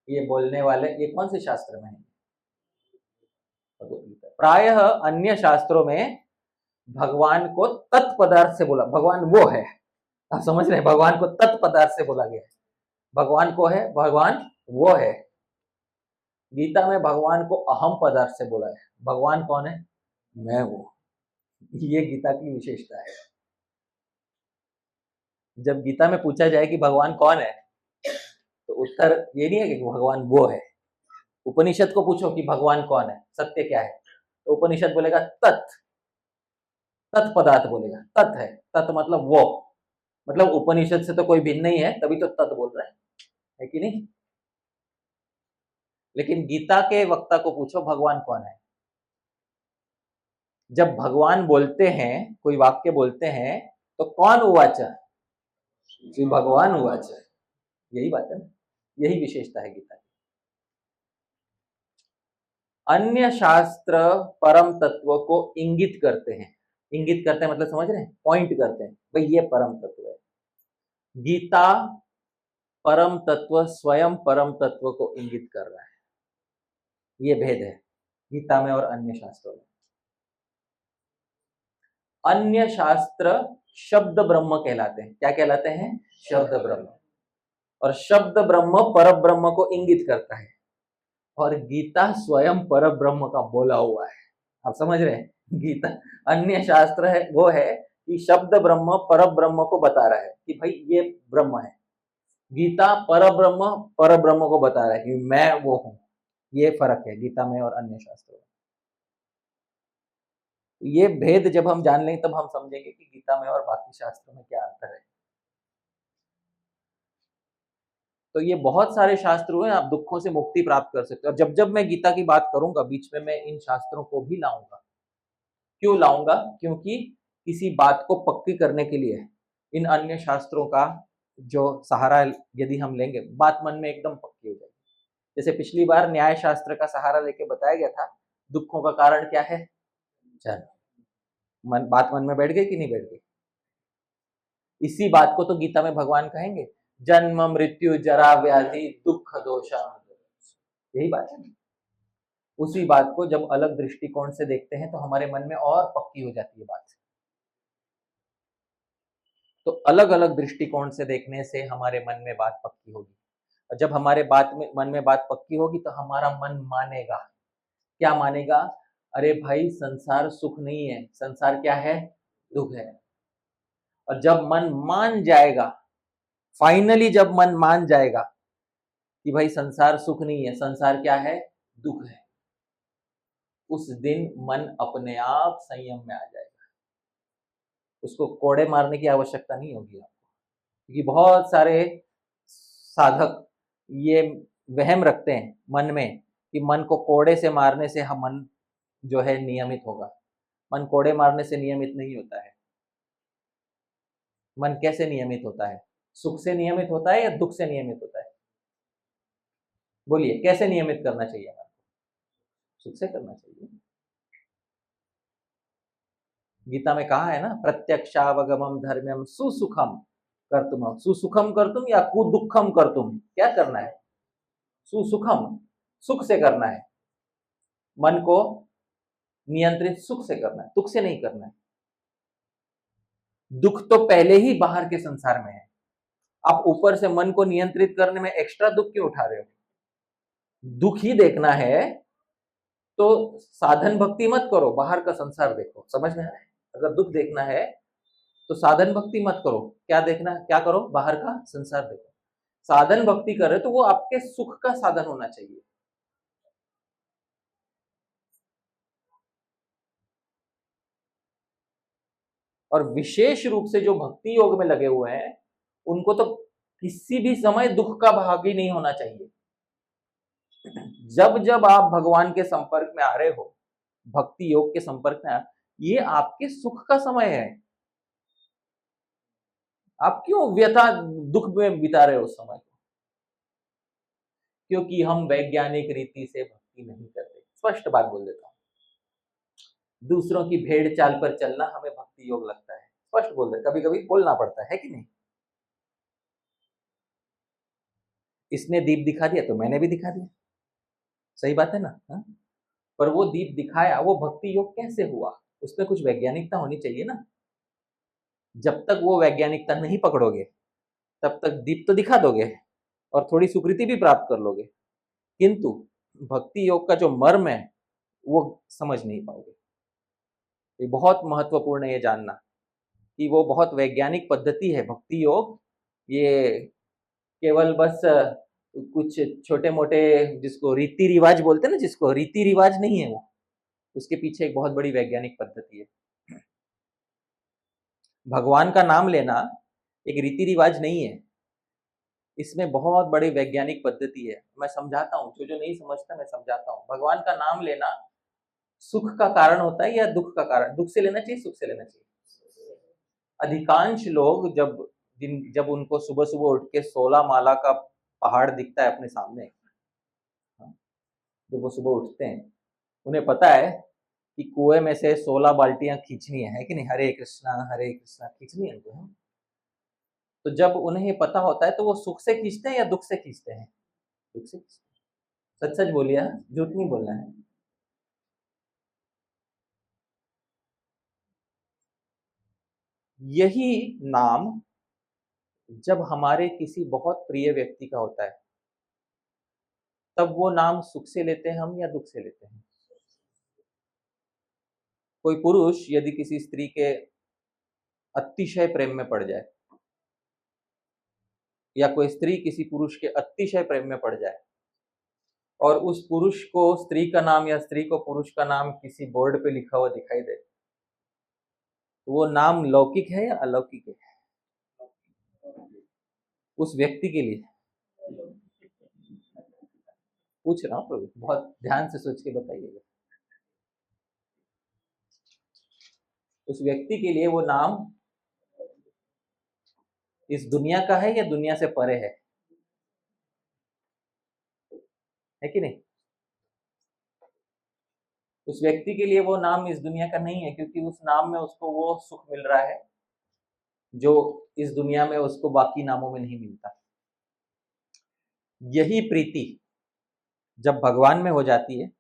ये बोलने वाले ये कौन से शास्त्र में है? भगवत गीता। प्रायः अन्य शास्त्रों में भगवान को तत्पदार्थ से बोला, भगवान वो है, आप समझ रहे हैं, भगवान को तत्पदार्थ से बोला गया है। भगवान को है, भगवान वो है। गीता में भगवान को अहम पदार्थ से बोला है। भगवान कौन है? मैं वो। ये गीता की विशेषता है। जब गीता में पूछा जाए कि भगवान कौन है, तो उत्तर ये नहीं है कि भगवान वो है। उपनिषद को पूछो कि भगवान कौन है, सत्य क्या है, तो उपनिषद बोलेगा तत्पदार्थ बोलेगा। तत् है, तत् मतलब वो, मतलब उपनिषद से तो कोई भिन्न नहीं है, तभी तो तत् बोल रहा है कि नहीं? लेकिन गीता के वक्ता को पूछो भगवान कौन है। जब भगवान बोलते हैं, कोई वाक्य बोलते हैं, तो कौन उवाच? भगवान उवाच। यही बात है ना, यही विशेषता है गीता की। अन्य शास्त्र परम तत्व को इंगित करते हैं। इंगित करते हैं मतलब समझ रहे हैं, पॉइंट करते हैं, भाई ये परम तत्व है। गीता परम तत्व, स्वयं परम तत्व को इंगित कर रहा है। ये भेद है गीता में और अन्य शास्त्रों में। अन्य शास्त्र शब्द ब्रह्म कहलाते हैं। क्या कहलाते हैं? शब्द ब्रह्म। और शब्द ब्रह्म पर ब्रह्म को इंगित करता है, और गीता स्वयं पर ब्रह्म का बोला हुआ है। आप समझ रहे हैं? गीता अन्य शास्त्र है वो है कि शब्द ब्रह्म पर ब्रह्म को बता रहा है कि भाई ये ब्रह्म है। गीता पर ब्रह्म को बता रहा है कि मैं वो हूं। ये फर्क है गीता में और अन्य शास्त्रों में। ये भेद जब हम जान लेंगे तब हम समझेंगे कि गीता में और बाकी शास्त्रों में क्या अंतर है। तो ये बहुत सारे शास्त्र हैं, आप दुखों से मुक्ति प्राप्त कर सकते हो। और जब जब मैं गीता की बात करूंगा बीच में, मैं इन शास्त्रों को भी लाऊंगा। क्यों लाऊंगा? क्योंकि किसी बात को पक्की करने के लिए इन अन्य शास्त्रों का जो सहारा यदि हम लेंगे, बात मन में एकदम पक्की हो जाएगी। जैसे पिछली बार न्याय शास्त्र का सहारा लेके बताया गया था, दुखों का कारण क्या है? जन्म। बात मन में बैठ गई कि नहीं बैठ गई? इसी बात को तो गीता में भगवान कहेंगे, जन्म मृत्यु जरा व्याधि दुख दोषा, यही बात है। उसी बात को जब अलग दृष्टिकोण से देखते हैं तो हमारे मन में और पक्की हो जाती है बात। तो अलग अलग दृष्टिकोण से देखने से हमारे मन में बात पक्की होगी, और जब हमारे मन में बात पक्की होगी तो हमारा मन मानेगा। क्या मानेगा? अरे भाई, संसार सुख नहीं है, संसार क्या है? दुख है। और जब मन मान जाएगा, फाइनली जब मन मान जाएगा कि भाई संसार सुख नहीं है, संसार क्या है? दुख है, उस दिन मन अपने आप संयम में आ जाएगा। उसको कोड़े मारने की आवश्यकता नहीं होगी आपको, क्योंकि बहुत सारे साधक ये वहम रखते हैं मन में कि मन को कोड़े से मारने से हम मन जो है नियमित होगा। मन कोड़े मारने से नियमित नहीं होता है। मन कैसे नियमित होता है? सुख से नियमित होता है या दुख से नियमित होता है? बोलिए, कैसे नियमित करना चाहिए? मन सुख से करना चाहिए। गीता में कहा है ना, प्रत्यक्षावगमम धर्म्यम सुसुखम कर्तुम। सुसुखम कर्तुम या कुदुखम कर्तुम, क्या करना है? सुसुखम, सुख से करना है। मन को नियंत्रित सुख से करना है, दुख से नहीं करना है। दुख तो पहले ही बाहर के संसार में है, आप ऊपर से मन को नियंत्रित करने में एक्स्ट्रा दुख क्यों उठा रहे हो? दुख ही देखना है तो साधन भक्ति मत करो, बाहर का संसार देखो। समझ में आए? अगर दुख देखना है तो साधन भक्ति मत करो। क्या देखना, क्या करो? बाहर का संसार देखो। साधन भक्ति करे तो वो आपके सुख का साधन होना चाहिए। और विशेष रूप से जो भक्ति योग में लगे हुए हैं, उनको तो किसी भी समय दुख का भागी नहीं होना चाहिए। जब जब आप भगवान के संपर्क में आ रहे हो, भक्ति योग के संपर्क में ये आपके सुख का समय है। आप क्यों व्यथा दुख में बिता रहे हो उस समय को? क्योंकि हम वैज्ञानिक रीति से भक्ति नहीं करते। स्पष्ट बात बोल देता हूं, दूसरों की भेड़ चाल पर चलना हमें भक्ति योग लगता है। स्पष्ट बोल दे, कभी कभी बोलना पड़ता है कि नहीं? इसने दीप दिखा दिया तो मैंने भी दिखा दिया, सही बात है ना? हा? पर वो दीप दिखाया, वो भक्ति योग कैसे हुआ? उसमें कुछ वैज्ञानिकता होनी चाहिए ना। जब तक वो वैज्ञानिकता नहीं पकड़ोगे तब तक दीप तो दिखा दोगे और थोड़ी स्वीकृति भी प्राप्त कर लोगे, किंतु भक्ति योग का जो मर्म है वो समझ नहीं पाओगे। ये बहुत महत्वपूर्ण है ये जानना कि वो बहुत वैज्ञानिक पद्धति है भक्ति योग। ये केवल बस कुछ छोटे मोटे, जिसको रीति रिवाज बोलते हैं ना, जिसको रीति रिवाज नहीं है वो, उसके पीछे एक बहुत बड़ी वैज्ञानिक पद्धति है। भगवान का नाम लेना एक रीति रिवाज नहीं है, इसमें बहुत बड़ी वैज्ञानिक पद्धति है। मैं समझाता हूँ, जो जो नहीं समझता मैं समझाता हूँ। भगवान का नाम लेना सुख का कारण होता है या दुख का कारण? दुख से लेना चाहिए, सुख से लेना चाहिए? अधिकांश लोग जब उनको सुबह सुबह उठ के 16 माला का पहाड़ दिखता है अपने सामने, जब वो सुबह उठते हैं, उन्हें पता है कि कुएं में से 16 बाल्टियां खींचनी है कि नहीं? हरे कृष्णा खींचनी है उनको। तो जब उन्हें ये पता होता है तो वो सुख से खींचते हैं या दुख से खींचते हैं? दुख से खींचते हैं। सच सच बोलिए, झूठ नहीं बोलना है। यही नाम जब हमारे किसी बहुत प्रिय व्यक्ति का होता है, तब वो नाम सुख से लेते हैं हम या दुख से लेते हैं? कोई पुरुष यदि किसी स्त्री के अतिशय प्रेम में पड़ जाए, या कोई स्त्री किसी पुरुष के अतिशय प्रेम में पड़ जाए, और उस पुरुष को स्त्री का नाम या स्त्री को पुरुष का नाम किसी बोर्ड पे लिखा हुआ दिखाई दे, तो वो नाम लौकिक है या अलौकिक है उस व्यक्ति के लिए? पूछ रहा हूँ प्रभु, बहुत ध्यान से सोच के बताइएगा। उस व्यक्ति के लिए वो नाम इस दुनिया का है या दुनिया से परे है कि नहीं? उस व्यक्ति के लिए वो नाम इस दुनिया का नहीं है, क्योंकि उस नाम में उसको वो सुख मिल रहा है जो इस दुनिया में उसको बाकी नामों में नहीं मिलता। यही प्रीति जब भगवान में हो जाती है,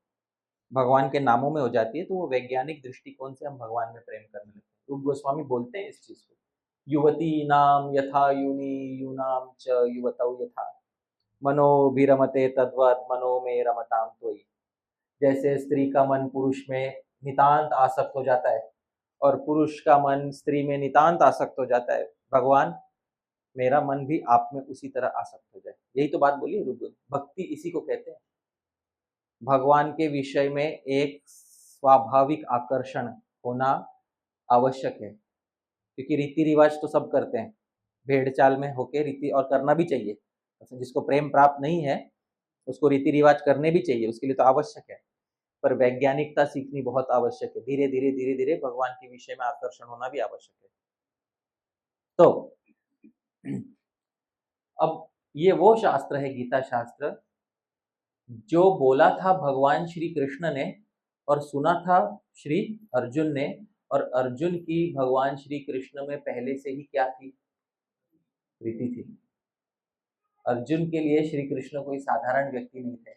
भगवान के नामों में हो जाती है, तो वो वैज्ञानिक दृष्टिकोण से हम भगवान में प्रेम करने लगते हैं। रूप गोस्वामी बोलते हैं इस चीज को, युवती नाम यथा यूनि यूनाम च युवतौ यथा मनोभिरमते तद्वत् मनो में रमताम त्वयि। जैसे स्त्री का मन पुरुष में नितांत आसक्त हो जाता है और पुरुष का मन स्त्री में नितांत आसक्त हो जाता है, भगवान मेरा मन भी आप में उसी तरह आसक्त हो जाए। यही तो बात बोली रूप। भक्ति इसी को कहते हैं, भगवान के विषय में एक स्वाभाविक आकर्षण होना आवश्यक है, क्योंकि रीति रिवाज तो सब करते हैं, भेड़ चाल में होके रीति, और करना भी चाहिए। जिसको प्रेम प्राप्त नहीं है उसको रीति रिवाज करने भी चाहिए, उसके लिए तो आवश्यक है, पर वैज्ञानिकता सीखनी बहुत आवश्यक है। धीरे धीरे धीरे धीरे भगवान के विषय में आकर्षण होना भी आवश्यक है। तो अब ये वो शास्त्र है, गीता शास्त्र, जो बोला था भगवान श्री कृष्ण ने और सुना था श्री अर्जुन ने, और अर्जुन की भगवान श्री कृष्ण में पहले से ही क्या थी? प्रीति थी। अर्जुन के लिए श्री कृष्ण कोई साधारण व्यक्ति नहीं थे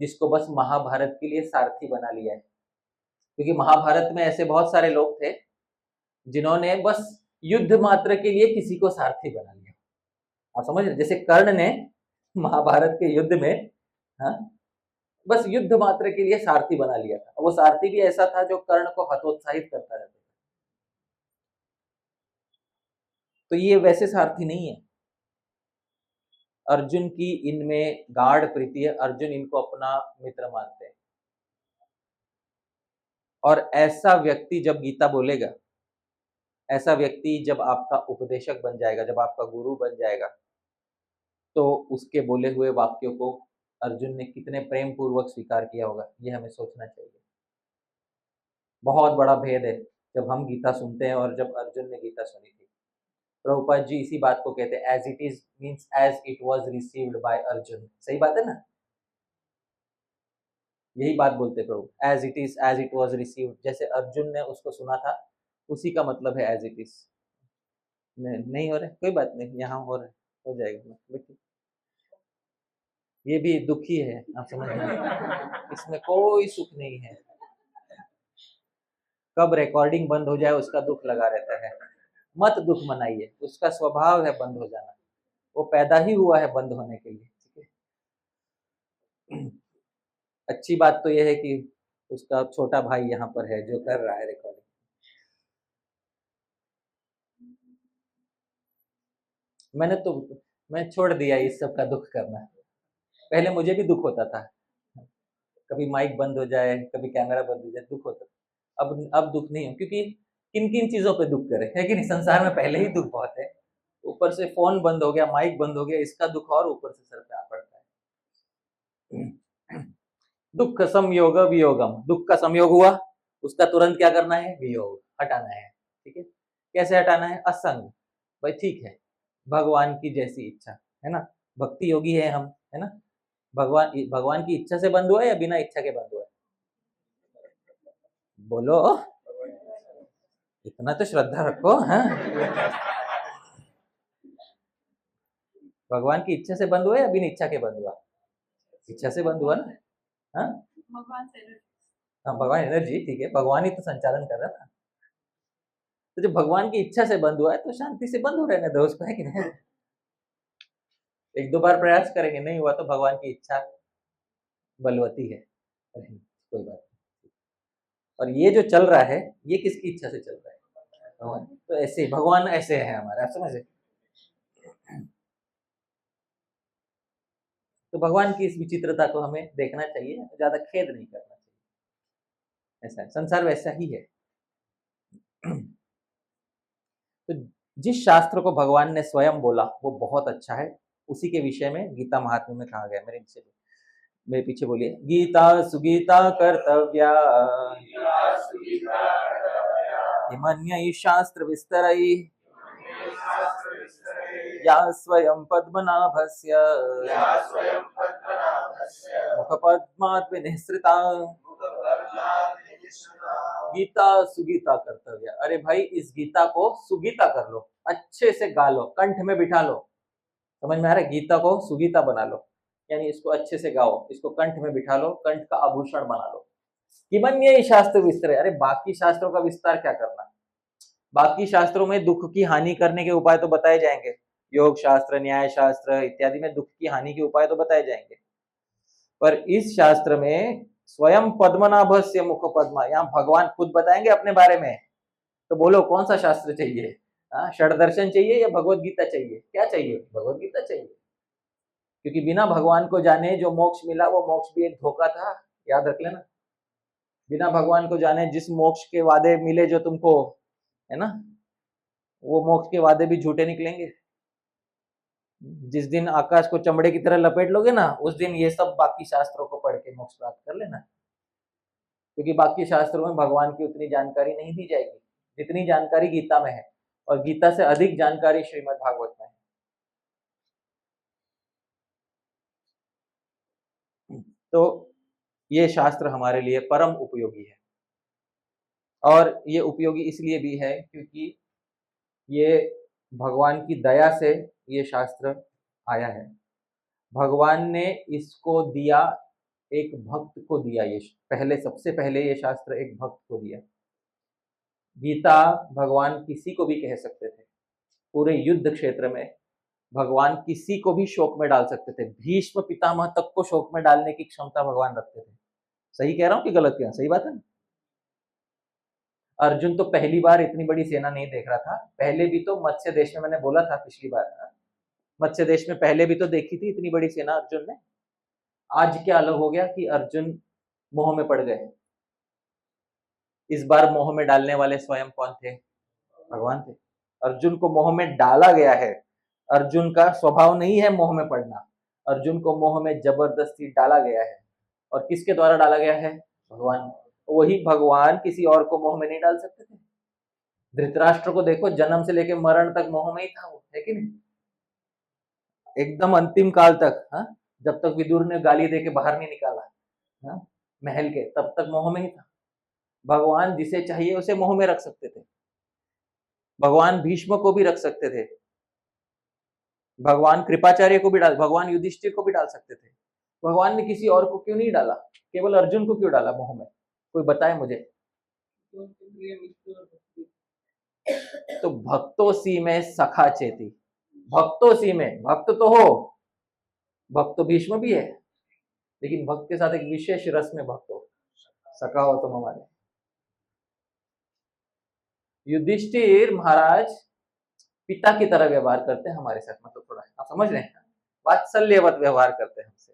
जिसको बस महाभारत के लिए सारथी बना लिया है, क्योंकि महाभारत में ऐसे बहुत सारे लोग थे जिन्होंने बस युद्ध मात्र के लिए किसी को सारथी बना लिया। आप समझ रहे? जैसे कर्ण ने महाभारत के युद्ध में, हाँ, बस युद्ध मात्र के लिए सारथी बना लिया था। वो सारथी भी ऐसा था जो कर्ण को हतोत्साहित करता रहता था। तो ये वैसे सारथी नहीं है। अर्जुन की इनमें गाढ़ प्रीति है, अर्जुन इनको अपना मित्र मानते हैं। और ऐसा व्यक्ति जब गीता बोलेगा, ऐसा व्यक्ति जब आपका उपदेशक बन जाएगा, जब आपका गुरु बन जाएगा, तो उसके बोले हुए वाक्यों को अर्जुन ने कितने प्रेम पूर्वक स्वीकार किया होगा, ये हमें सोचना चाहिए। बहुत बड़ा भेद है जब हम गीता सुनते हैं और जब अर्जुन ने गीता सुनी थी। प्रभुपाद जी इसी बात को कहते हैं, as it is means as it was received by Arjun. सही बात है ना? यही बात बोलते Prabhu, as it is as it was received, जैसे अर्जुन ने उसको सुना था उसी का मतलब है एज इट इज। नहीं हो रहा, कोई बात नहीं, यहाँ हो रहा है, हो जाएगा। ये भी दुखी है, आप समझ रहे, इसमें कोई सुख नहीं है। कब रिकॉर्डिंग बंद हो जाए उसका दुख लगा रहता है। मत दुख मनाइए, उसका स्वभाव है बंद हो जाना, वो पैदा ही हुआ है बंद होने के लिए। ठीक है, अच्छी बात तो यह है कि उसका छोटा भाई यहाँ पर है जो कर रहा है रिकॉर्डिंग। मैं छोड़ दिया इस सब का दुख करना। पहले मुझे भी दुख होता था, कभी माइक बंद हो जाए, कभी कैमरा बंद हो जाए, दुख होता था। अब दुख नहीं हो, क्योंकि किन किन चीजों पे दुख करे, है कि नहीं? संसार में पहले ही दुख बहुत है, ऊपर से फोन बंद हो गया, माइक बंद हो गया, इसका दुख और ऊपर से सर पे आ पड़ता है। दुख संयोग वियोगम, दुख का संयोग हुआ, उसका तुरंत क्या करना है? वियोग, हटाना है। ठीक है, कैसे हटाना है? असंग। भाई ठीक है, भगवान की जैसी इच्छा, है ना? भक्ति योगी है हम, है ना? भगवान की इच्छा से बंद हुआ है या बिना इच्छा के बंद हुआ है? बोलो, इतना तो श्रद्धा रखो। हाँ, भगवान की इच्छा से बंद हुआ या बिना इच्छा के बंद हुआ? इच्छा से बंद हुआ ना? हाँ, भगवान से, हाँ, भगवान एनर्जी, ठीक है, भगवान ही तो संचालन कर रहा है ना। तो जब भगवान की इच्छा से बंद हुआ है तो शांति से बंद हो रहने दो उसको, है कि नहीं? एक दो बार प्रयास करेंगे, नहीं हुआ तो भगवान की इच्छा बलवती है, कोई बात नहीं। और ये जो चल रहा है ये किसकी इच्छा से चल रहा है? तो ऐसे भगवान ऐसे है हमारे, आप समझे? तो भगवान की इस विचित्रता को हमें देखना चाहिए, ज्यादा खेद नहीं करना चाहिए। ऐसा है, संसार वैसा ही है। तो जिस शास्त्र को भगवान ने स्वयं बोला वो बहुत अच्छा है, उसी के विषय में गीता महात्म्य में कहा गया। मेरे पीछे बोलिए, गीता सुगीता कर्तव्या हिमन्यैः शास्त्र विस्तरैः या स्वयं पद्मनाभस्य मुखपद्मात् विनिसृता गीता सुगीता कर्तव्य। अरे भाई इस गीता को सुगीता कर लो, अच्छे से गा लो, कंठ में बिठा लो। समझ में आ रहा है? गीता को सुगीता बना लो, यानी इसको अच्छे से गाओ, इसको कंठ में बिठा लो, कंठ का आभूषण बना लो। किमन्ये शास्त्र विस्तरे, अरे बाकी शास्त्रों का विस्तार क्या करना, बाकी शास्त्रों में दुख की हानि करने के उपाय तो बताए जाएंगे, योग शास्त्र, न्याय शास्त्र इत्यादि में दुख की हानि के उपाय तो बताए जाएंगे, पर इस शास्त्र में स्वयं पद्मनाभस्य मुख पद्मा, यहाँ भगवान खुद बताएंगे अपने बारे में। तो बोलो कौन सा शास्त्र चाहिए? षड दर्शन चाहिए या भगवत गीता चाहिए? क्या चाहिए? भगवत गीता चाहिए, क्योंकि बिना भगवान को जाने जो मोक्ष मिला वो मोक्ष भी एक धोखा था, याद रख लेना। बिना भगवान को जाने जिस मोक्ष के वादे मिले जो तुमको, है ना, वो मोक्ष के वादे भी झूठे निकलेंगे। जिस दिन आकाश को चमड़े की तरह लपेट लोगे ना, उस दिन ये सब बाकी शास्त्रों को पढ़ के मोक्ष प्राप्त कर लेना, क्योंकि बाकी शास्त्रों में भगवान की उतनी जानकारी नहीं दी जाएगी जितनी जानकारी गीता में है, और गीता से अधिक जानकारी श्रीमद् भागवत में है। तो ये शास्त्र हमारे लिए परम उपयोगी है, और ये उपयोगी इसलिए भी है क्योंकि ये भगवान की दया से ये शास्त्र आया है। भगवान ने इसको दिया, एक भक्त को दिया, ये पहले, सबसे पहले ये शास्त्र एक भक्त को दिया। गीता भगवान किसी को भी कह सकते थे, पूरे युद्ध क्षेत्र में भगवान किसी को भी शोक में डाल सकते थे, भीष्म पितामह तक को शोक में डालने की क्षमता भगवान रखते थे। सही कह रहा हूं कि गलत कह? सही बात है। अर्जुन तो पहली बार इतनी बड़ी सेना नहीं देख रहा था, पहले भी तो मत्स्य देश में, मैंने बोला था पिछली बार, मत्स्य देश में पहले भी तो देखी थी इतनी बड़ी सेना अर्जुन ने। आज क्या अलग हो गया कि अर्जुन मोह में पड़ गए? इस बार मोह में डालने वाले स्वयं कौन थे? भगवान थे। अर्जुन को मोह में डाला गया है, अर्जुन का स्वभाव नहीं है मोह में पड़ना, अर्जुन को मोह में जबरदस्ती डाला गया है। और किसके द्वारा डाला गया है? भगवान। वही भगवान किसी और को मोह में नहीं डाल सकते थे। धृतराष्ट्र को देखो, जन्म से लेकर मरण तक मोह में ही था वो, है कि नहीं? एकदम अंतिम काल तक, जब तक विदुर ने गाली देके बाहर नहीं निकाला महल के, तब तक मोह में ही था। भगवान जिसे चाहिए उसे मोह में रख सकते थे। भगवान भीष्म को भी रख सकते थे, भगवान कृपाचार्य को भी डाल, भगवान युधिष्ठिर को भी डाल सकते थे। भगवान ने किसी और को क्यों नहीं डाला? केवल अर्जुन को क्यों डाला मोह में? कोई बताए मुझे। तो भक्तों सी में सखा चेती, भक्तों सी में, भक्त तो हो, भक्त तो भीष्म भी है, लेकिन भक्त के साथ एक विशेष रस में भक्त हो, सखा हो तुम हमारे। युधिष्ठिर महाराज पिता की तरह व्यवहार करते हैं हमारे साथ, मतलब थोड़ा आप समझ रहे हैं, वात्सल्यवत व्यवहार करते हैं हमसे।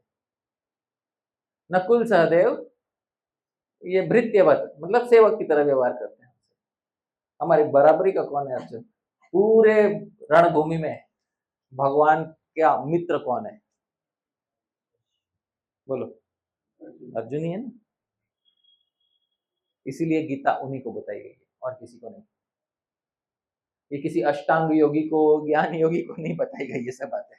नकुल सहदेव ये भृत्यवत, मतलब सेवक की तरह व्यवहार करते हैं हमसे। हमारी बराबरी का कौन है अर्जुन? पूरे रणभूमि में भगवान क्या मित्र कौन है? बोलो, अर्जुन ही है ना। इसीलिए गीता उन्हीं को बताई गई है और किसी को नहीं। ये किसी अष्टांग योगी को, ज्ञान योगी को नहीं बताई गई ये सब बातें।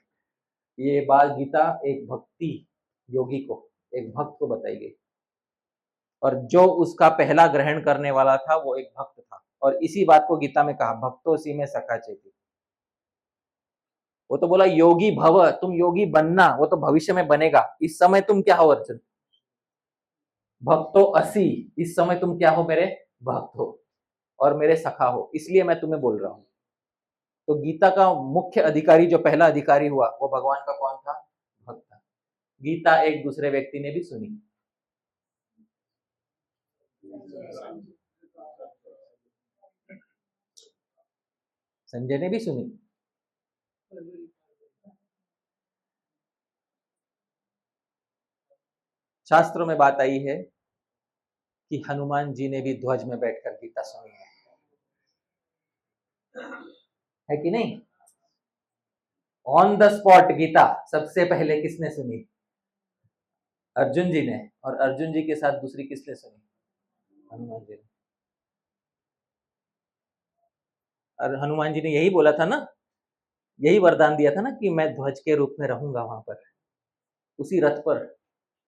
ये बात गीता एक भक्ति योगी को, एक भक्त को बताई गई, और जो उसका पहला ग्रहण करने वाला था वो एक भक्त था। और इसी बात को गीता में कहा, भक्तों सी में सखा चेती। वो तो बोला योगी भव, तुम योगी बनना, वो तो भविष्य में बनेगा। इस समय तुम क्या हो अर्जुन? भक्तो असी, इस समय तुम क्या हो? मेरे भक्त हो और मेरे सखा हो, इसलिए मैं तुम्हें बोल रहा हूं। तो गीता का मुख्य अधिकारी, जो पहला अधिकारी हुआ, वो भगवान का कौन था? भक्त था। गीता एक दूसरे व्यक्ति ने भी सुनी, संजय ने भी सुनी। शास्त्रों में बात आई है कि हनुमान जी ने भी ध्वज में बैठकर गीता सुनी है कि नहीं? ऑन द स्पॉट गीता सबसे पहले किसने सुनी? अर्जुन जी ने। और अर्जुन जी के साथ दूसरी किसने सुनी? हनुमान जी ने। और हनुमान जी ने यही बोला था ना, यही वरदान दिया था ना कि मैं ध्वज के रूप में रहूंगा वहां पर, उसी रथ पर।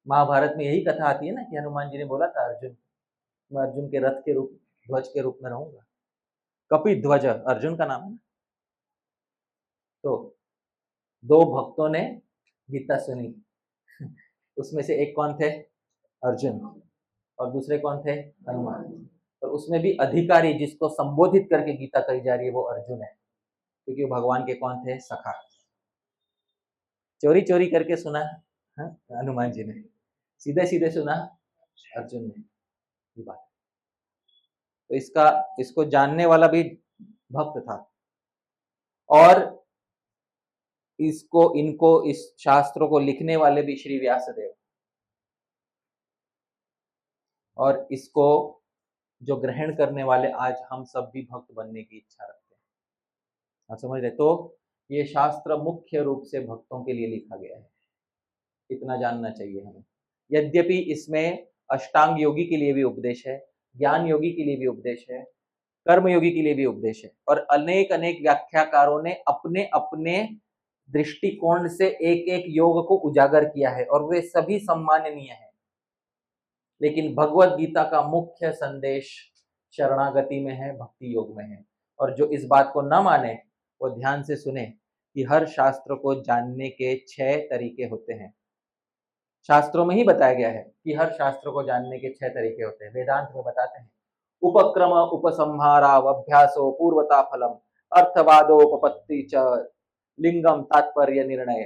महाभारत में यही कथा आती है ना कि हनुमान जी ने बोला था अर्जुन, मैं अर्जुन के रथ के रूप, ध्वज के रूप में रहूंगा। कपि ध्वज अर्जुन का नाम है ना। तो दो भक्तों ने गीता सुनी उसमें से एक कौन थे? अर्जुन। और दूसरे कौन थे? हनुमान। और उसमें भी अधिकारी जिसको संबोधित करके गीता कही जा रही है वो अर्जुन है, क्योंकि वो भगवान के कौन थे? सखा। चोरी चोरी करके सुना हाँ, हनुमान जी ने, सीधे सीधे सुना अर्जुन ने। ये बात तो इसको जानने वाला भी भक्त था, और इस शास्त्रों को लिखने वाले भी श्री व्यासदेव, और इसको जो ग्रहण करने वाले आज हम सब भी भक्त बनने की इच्छा रखते हैं। आप समझ रहे? तो ये शास्त्र मुख्य रूप से भक्तों के लिए लिखा गया है, इतना जानना चाहिए हमें। यद्यपि इसमें अष्टांग योगी के लिए भी उपदेश है, ज्ञान योगी के लिए भी उपदेश है, कर्म योगी के लिए भी उपदेश है, और अनेक अनेक व्याख्याकारों ने अपने अपने दृष्टिकोण से एक एक योग को उजागर किया है, और वे सभी सम्माननीय हैं। लेकिन भगवत गीता का मुख्य संदेश शरणागति में है, भक्ति योग में है। और जो इस बात को न माने वो ध्यान से सुने कि हर शास्त्र को जानने के 6 तरीके होते हैं। शास्त्रों में ही बताया गया है कि हर शास्त्र को जानने के 6 तरीके होते हैं। वेदांत में बताते हैं उपक्रम उपसंहारावभ्यासो पूर्वता फलम अर्थवादोपपत्ति च लिंगम तात्पर्य निर्णय।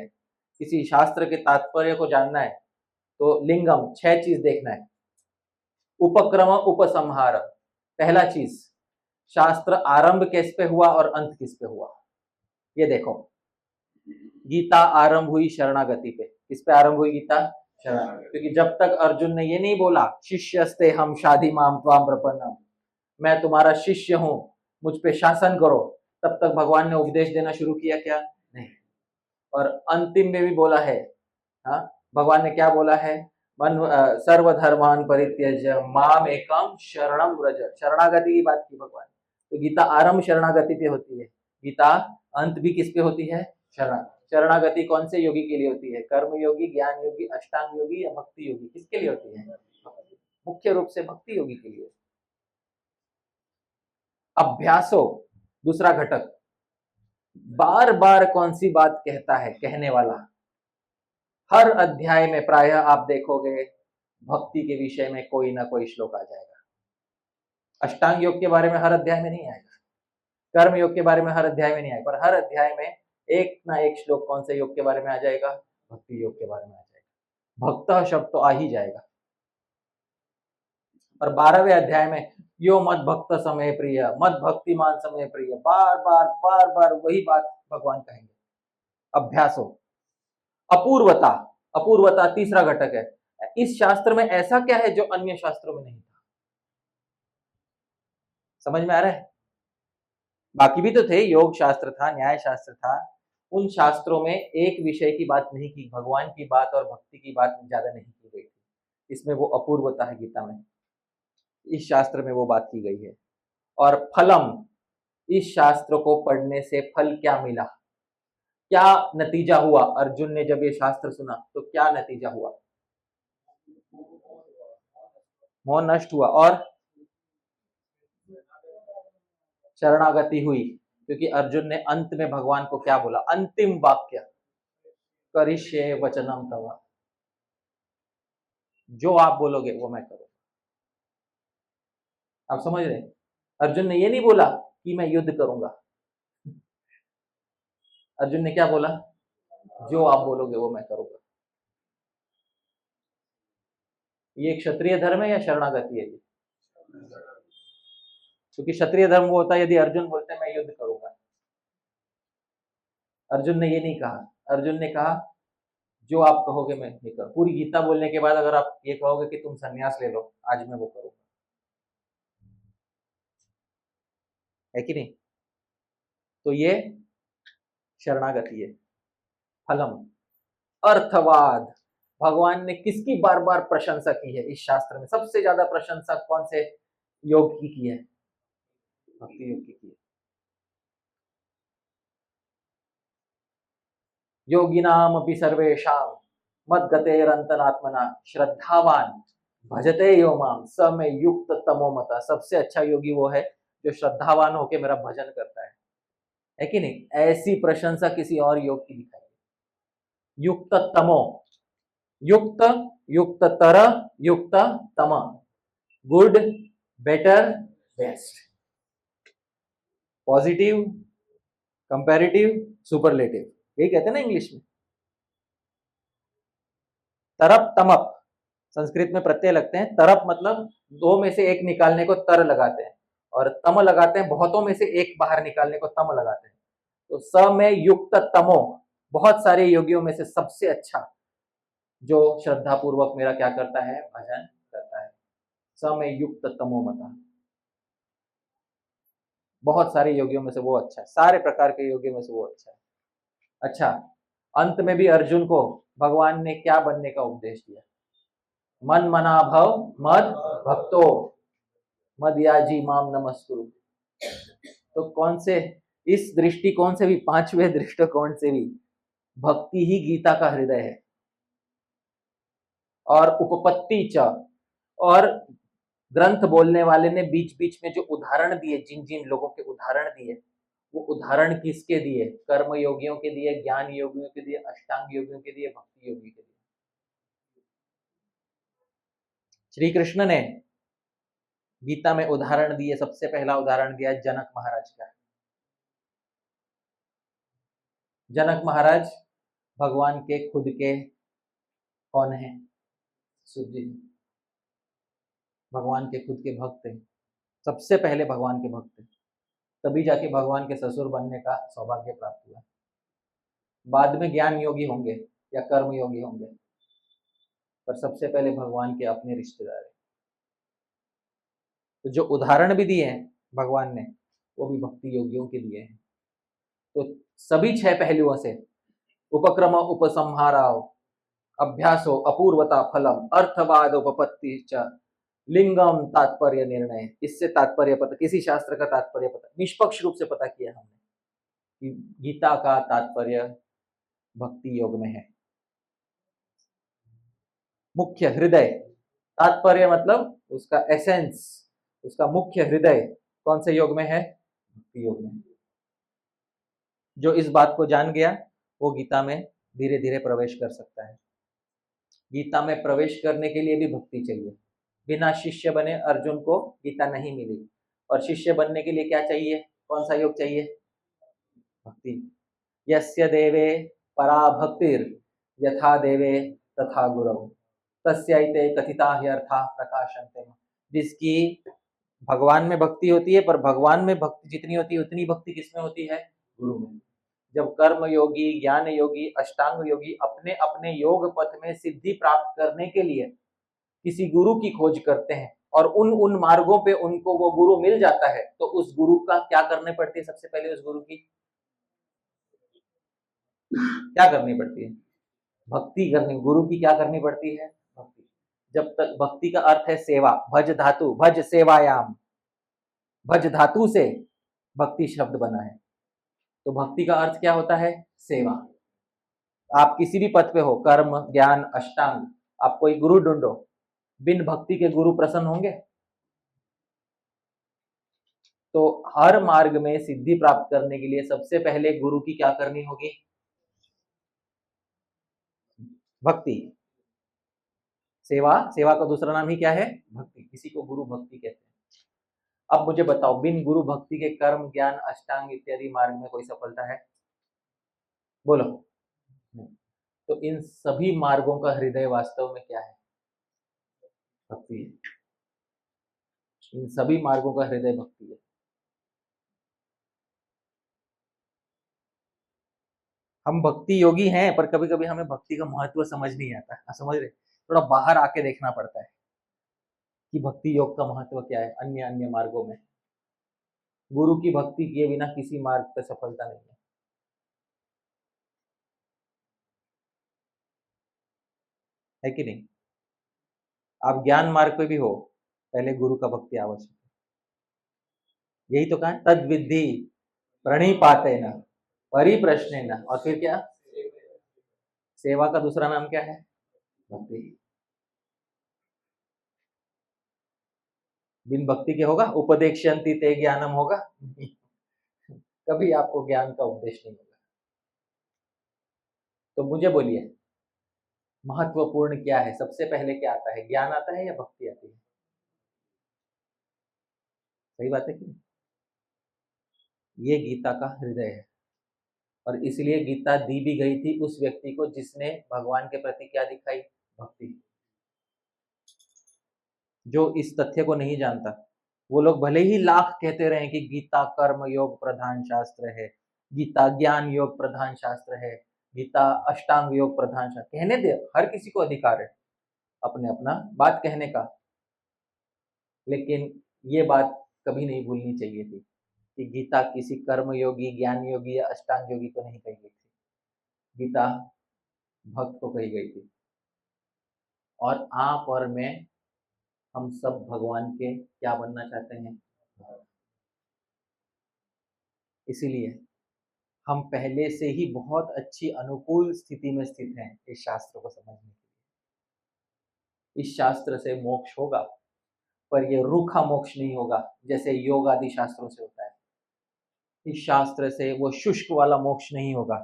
किसी शास्त्र के तात्पर्य को जानना है तो लिंगम 6 चीज देखना है। उपक्रम उपसंहार, पहला चीज शास्त्र आरंभ किस पे हुआ और अंत किस पे हुआ, ये देखो। गीता आरंभ हुई शरणागति पे। किस पे आरंभ हुई गीता? शरणागति। क्योंकि जब तक अर्जुन ने ये नहीं बोला शिष्यस्ते हम शादी माम त्वाम प्रपन्नम, मैं तुम्हारा शिष्य हूं, मुझ पे शासन करो, तब तक भगवान ने उपदेश देना शुरू किया क्या? नहीं। और अंतिम में भी बोला है, हाँ, भगवान ने क्या बोला है? मन सर्वधर्मान परित्यज्य माम एकम शरणम व्रज। शरणागति की बात की भगवान। तो गीता आरंभ शरणागति पे होती है, गीता अंत भी किस पे होती है? शरणागति कौन से योगी के लिए होती है? कर्म योगी, ज्ञान योगी, अष्टांग योगी या भक्ति योगी? किसके लिए होती है? मुख्य रूप से भक्ति योगी के लिए। अभ्यासो दूसरा घटक, बार बार कौन सी बात कहता है कहने वाला? हर अध्याय में प्रायः आप देखोगे भक्ति के विषय में कोई ना कोई श्लोक आ जाएगा। अष्टांग योग के बारे में हर अध्याय में नहीं आएगा, कर्म योग के बारे में हर अध्याय में नहीं आएगा, पर हर अध्याय में एक ना एक श्लोक कौन से योग के बारे में आ जाएगा? भक्ति योग के बारे में आ जाएगा। भक्त शब्द तो आ ही जाएगा। और 12वें अध्याय में यो मद भक्त समय प्रिय, मद भक्तिमान समय प्रिय, बार बार वही बात भगवान कहेंगे। अभ्यास हो। अपूर्वता, अपूर्वता तीसरा घटक है। इस शास्त्र में ऐसा क्या है जो अन्य शास्त्रों में नहीं था? समझ में आ रहा है? बाकी भी तो थे, योग शास्त्र था, न्याय शास्त्र था, उन शास्त्रों में एक विषय की बात नहीं की, भगवान की बात और भक्ति की बात ज्यादा नहीं की गई थी। इसमें वो अपूर्वता है गीता में, इस शास्त्र में वो बात की गई है। और फलम, इस शास्त्र को पढ़ने से फल क्या मिला, क्या नतीजा हुआ? अर्जुन ने जब ये शास्त्र सुना तो क्या नतीजा हुआ? मोह नष्ट हुआ और शरणागति हुई। क्योंकि अर्जुन ने अंत में भगवान को क्या बोला? अंतिम वाक्य, करिष्ये वचनम तव, जो आप बोलोगे वो मैं करूंगा। आप समझ रहे? अर्जुन ने ये नहीं बोला कि मैं युद्ध करूंगा, अर्जुन ने क्या बोला? जो आप बोलोगे वो मैं करूंगा। ये क्षत्रिय धर्म है या शरणागति है? क्योंकि क्षत्रिय धर्म वो होता है यदि अर्जुन बोलते हैं मैं युद्ध करूंगा। अर्जुन ने ये नहीं कहा, अर्जुन ने कहा जो आप कहोगे मैं ये करूँ। पूरी गीता बोलने के बाद अगर आप ये कहोगे कि तुम संन्यास ले लो, आज मैं वो करूंगा, है कि नहीं? तो ये शरणागति है। फलम, अर्थवाद, भगवान ने किसकी बार बार प्रशंसा की है इस शास्त्र में? सबसे ज्यादा प्रशंसा कौन से योग की है? भक्ति योग की है। योगिनाम अपि सर्वेषां मद्गतेरंतरात्मना श्रद्धावान भजते यो माम स में युक्त तमो मता। सबसे अच्छा योगी वो है जो श्रद्धावान होकर मेरा भजन करता है कि नहीं? ऐसी प्रशंसा किसी और योग की दिखाई। युक्त तमो, युक्त, युक्त तर, युक्त तम, good, better, best, positive, comparative, superlative, यही कहते हैं ना इंग्लिश में। तरप तमप, संस्कृत में प्रत्यय लगते हैं। तरप मतलब दो में से एक निकालने को तर लगाते हैं, और तम लगाते हैं बहुतों में से एक बाहर निकालने को तम लगाते हैं। तो स में युक्त तमो, बहुत सारे योगियों में से सबसे अच्छा जो श्रद्धा पूर्वक मेरा क्या करता है? भजन करता है। स में युक्त तमो मता, बहुत सारे योगियों में से वो अच्छा है, सारे प्रकार के योगियों में से वो अच्छा है। अच्छा, अंत में भी अर्जुन को भगवान ने क्या बनने का उपदेश दिया? मन मना भव मद भक्तो मद याजी माम नमस्कुरु। तो कौन से, इस दृष्टिकोण से भी, पांचवें दृष्टिकोण से भी भक्ति ही गीता का हृदय है। और उपपत्ति च, और ग्रंथ बोलने वाले ने बीच बीच में जो उदाहरण दिए, जिन जिन लोगों के उदाहरण दिए, वो उदाहरण किसके दिए? कर्म योगियों के दिए, ज्ञान योगियों के दिए, अष्टांग योगियों के दिए, भक्ति योगी के दिए। श्री कृष्ण ने गीता में उदाहरण दिए। सबसे पहला उदाहरण दिया जनक महाराज का। जनक महाराज भगवान के खुद के कौन है? सूर्य, भगवान के खुद के भक्त हैं, सबसे पहले भगवान के भक्त हैं, तभी जाके भगवान के ससुर बनने का सौभाग्य प्राप्त हुआ। बाद में ज्ञान योगी होंगे या कर्म योगी होंगे, पर सबसे पहले भगवान के अपने रिश्तेदार हैं। तो जो उदाहरण भी दिए हैं भगवान ने, वो भी भक्ति योगियों के दिए हैं। तो सभी 6 पहलुओं से, उपक्रम उपसंहाराव, अभ्यासो अपूर्वता फलम, अर्थवाद उपपत्ति च, लिंगम तात्पर्य निर्णय, इससे तात्पर्य पता, किसी शास्त्र का तात्पर्य पता, निष्पक्ष रूप से पता किया हमने कि गीता का तात्पर्य भक्ति योग में है। मुख्य हृदय, तात्पर्य मतलब उसका एसेंस, उसका मुख्य हृदय कौन से योग में है? भक्ति योग में। जो इस बात को जान गया वो गीता में धीरे धीरे प्रवेश कर सकता है। गीता में प्रवेश करने के लिए भी भक्ति चाहिए। बिना शिष्य बने अर्जुन को गीता नहीं मिली, और शिष्य बनने के लिए क्या चाहिए? कौन सा योग चाहिए? भक्ति। यस्य देवे परा भक्तिर यथा देवे तथा गुरु तस्यैते कथिता ह्यर्था प्रकाशन्ते। जिसकी भगवान में भक्ति होती है, पर भगवान में भक्ति जितनी होती है उतनी भक्ति किसमें होती है? गुरु में। जब कर्म योगी, ज्ञान योगी, अष्टांग योगी अपने अपने योग पथ में सिद्धि प्राप्त करने के लिए किसी गुरु की खोज करते हैं, और उन मार्गों पे उनको वो गुरु मिल जाता है, तो उस गुरु का क्या करने पड़ती है? सबसे पहले उस गुरु की क्या करनी पड़ती है? भक्ति करनी। गुरु की क्या करनी पड़ती है? भक्ति। जब तक भक्ति का अर्थ है सेवा, भज धातु, भज सेवायाम, भज धातु से भक्ति शब्द बना है। तो भक्ति का अर्थ क्या होता है? सेवा। आप किसी भी पद पे हो, कर्म, ज्ञान, अष्टांग, आप कोई गुरु ढूंढो, बिन भक्ति के गुरु प्रसन्न होंगे? तो हर मार्ग में सिद्धि प्राप्त करने के लिए सबसे पहले गुरु की क्या करनी होगी? भक्ति। सेवा, सेवा का दूसरा नाम ही क्या है? भक्ति। इसी को गुरु भक्ति कहते हैं। अब मुझे बताओ, बिन गुरु भक्ति के कर्म, ज्ञान, अष्टांग इत्यादि मार्ग में कोई सफलता है? बोलो। तो इन सभी मार्गों का हृदय वास्तव में क्या है? भक्ति है। इन सभी मार्गों का हृदय भक्ति है। हम भक्ति योगी हैं, पर कभी कभी हमें भक्ति का महत्व समझ नहीं आता। समझ रहे? थोड़ा बाहर आके देखना पड़ता है कि भक्ति योग का महत्व क्या है अन्य अन्य मार्गों में। गुरु की भक्ति किए बिना किसी मार्ग पर सफलता नहीं है। है कि नहीं? आप ज्ञान मार्ग पे भी हो, पहले गुरु का भक्ति आवश्यक है। यही तो कहा, तद विद्धि प्रणिपातेन परिप्रश्नेन, और फिर क्या? सेवा का दूसरा नाम क्या है? भक्ति। बिन भक्ति के होगा? उपदेक्षन्ति ते ज्ञानम होगा? कभी आपको ज्ञान का उपदेश नहीं होगा। तो मुझे बोलिए, महत्वपूर्ण क्या है? सबसे पहले क्या आता है? ज्ञान आता है या भक्ति आती है? सही बात है कि नहीं? ये गीता का हृदय है, और इसलिए गीता दी भी गई थी उस व्यक्ति को जिसने भगवान के प्रति क्या दिखाई? भक्ति। जो इस तथ्य को नहीं जानता, वो लोग भले ही लाख कहते रहे कि गीता कर्म योग प्रधान शास्त्र है, गीता ज्ञान योग प्रधान शास्त्र है, गीता अष्टांग योग प्रधान शास्त्र, कहने दे, हर किसी को अधिकार है अपने अपना बात कहने का। लेकिन ये बात कभी नहीं भूलनी चाहिए थी कि गीता किसी कर्म योगी, ज्ञान योगी या अष्टांग योगी को नहीं कही गई थी। गीता भक्त को कही गई थी। और आप और मैं, हम सब भगवान के क्या बनना चाहते हैं? इसीलिए हम पहले से ही बहुत अच्छी अनुकूल स्थिति में स्थित हैं इस शास्त्र को समझने के लिए। इस शास्त्र से मोक्ष होगा, पर ये रूखा मोक्ष नहीं होगा जैसे योग आदि शास्त्रों से होता है। इस शास्त्र से वो शुष्क वाला मोक्ष नहीं होगा।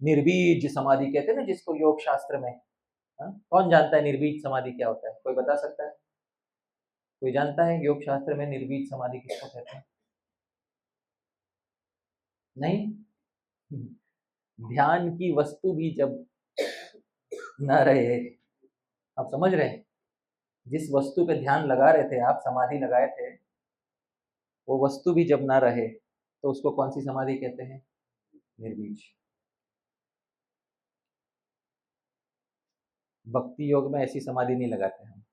निर्बीज समाधि कहते हैं ना जिसको योग शास्त्र में। कौन जानता है निर्बीज समाधि क्या होता है? कोई बता सकता है? कोई जानता है योग शास्त्र में निर्बीज समाधि किसको कहते हैं? नहीं? ध्यान की वस्तु भी जब न रहे, आप समझ रहे हैं? जिस वस्तु पे ध्यान लगा रहे थे आप, समाधि लगाए थे, वो वस्तु भी जब ना रहे तो उसको कौन सी समाधि कहते हैं? निर्बीज। भक्ति योग में ऐसी समाधि नहीं लगाते हम।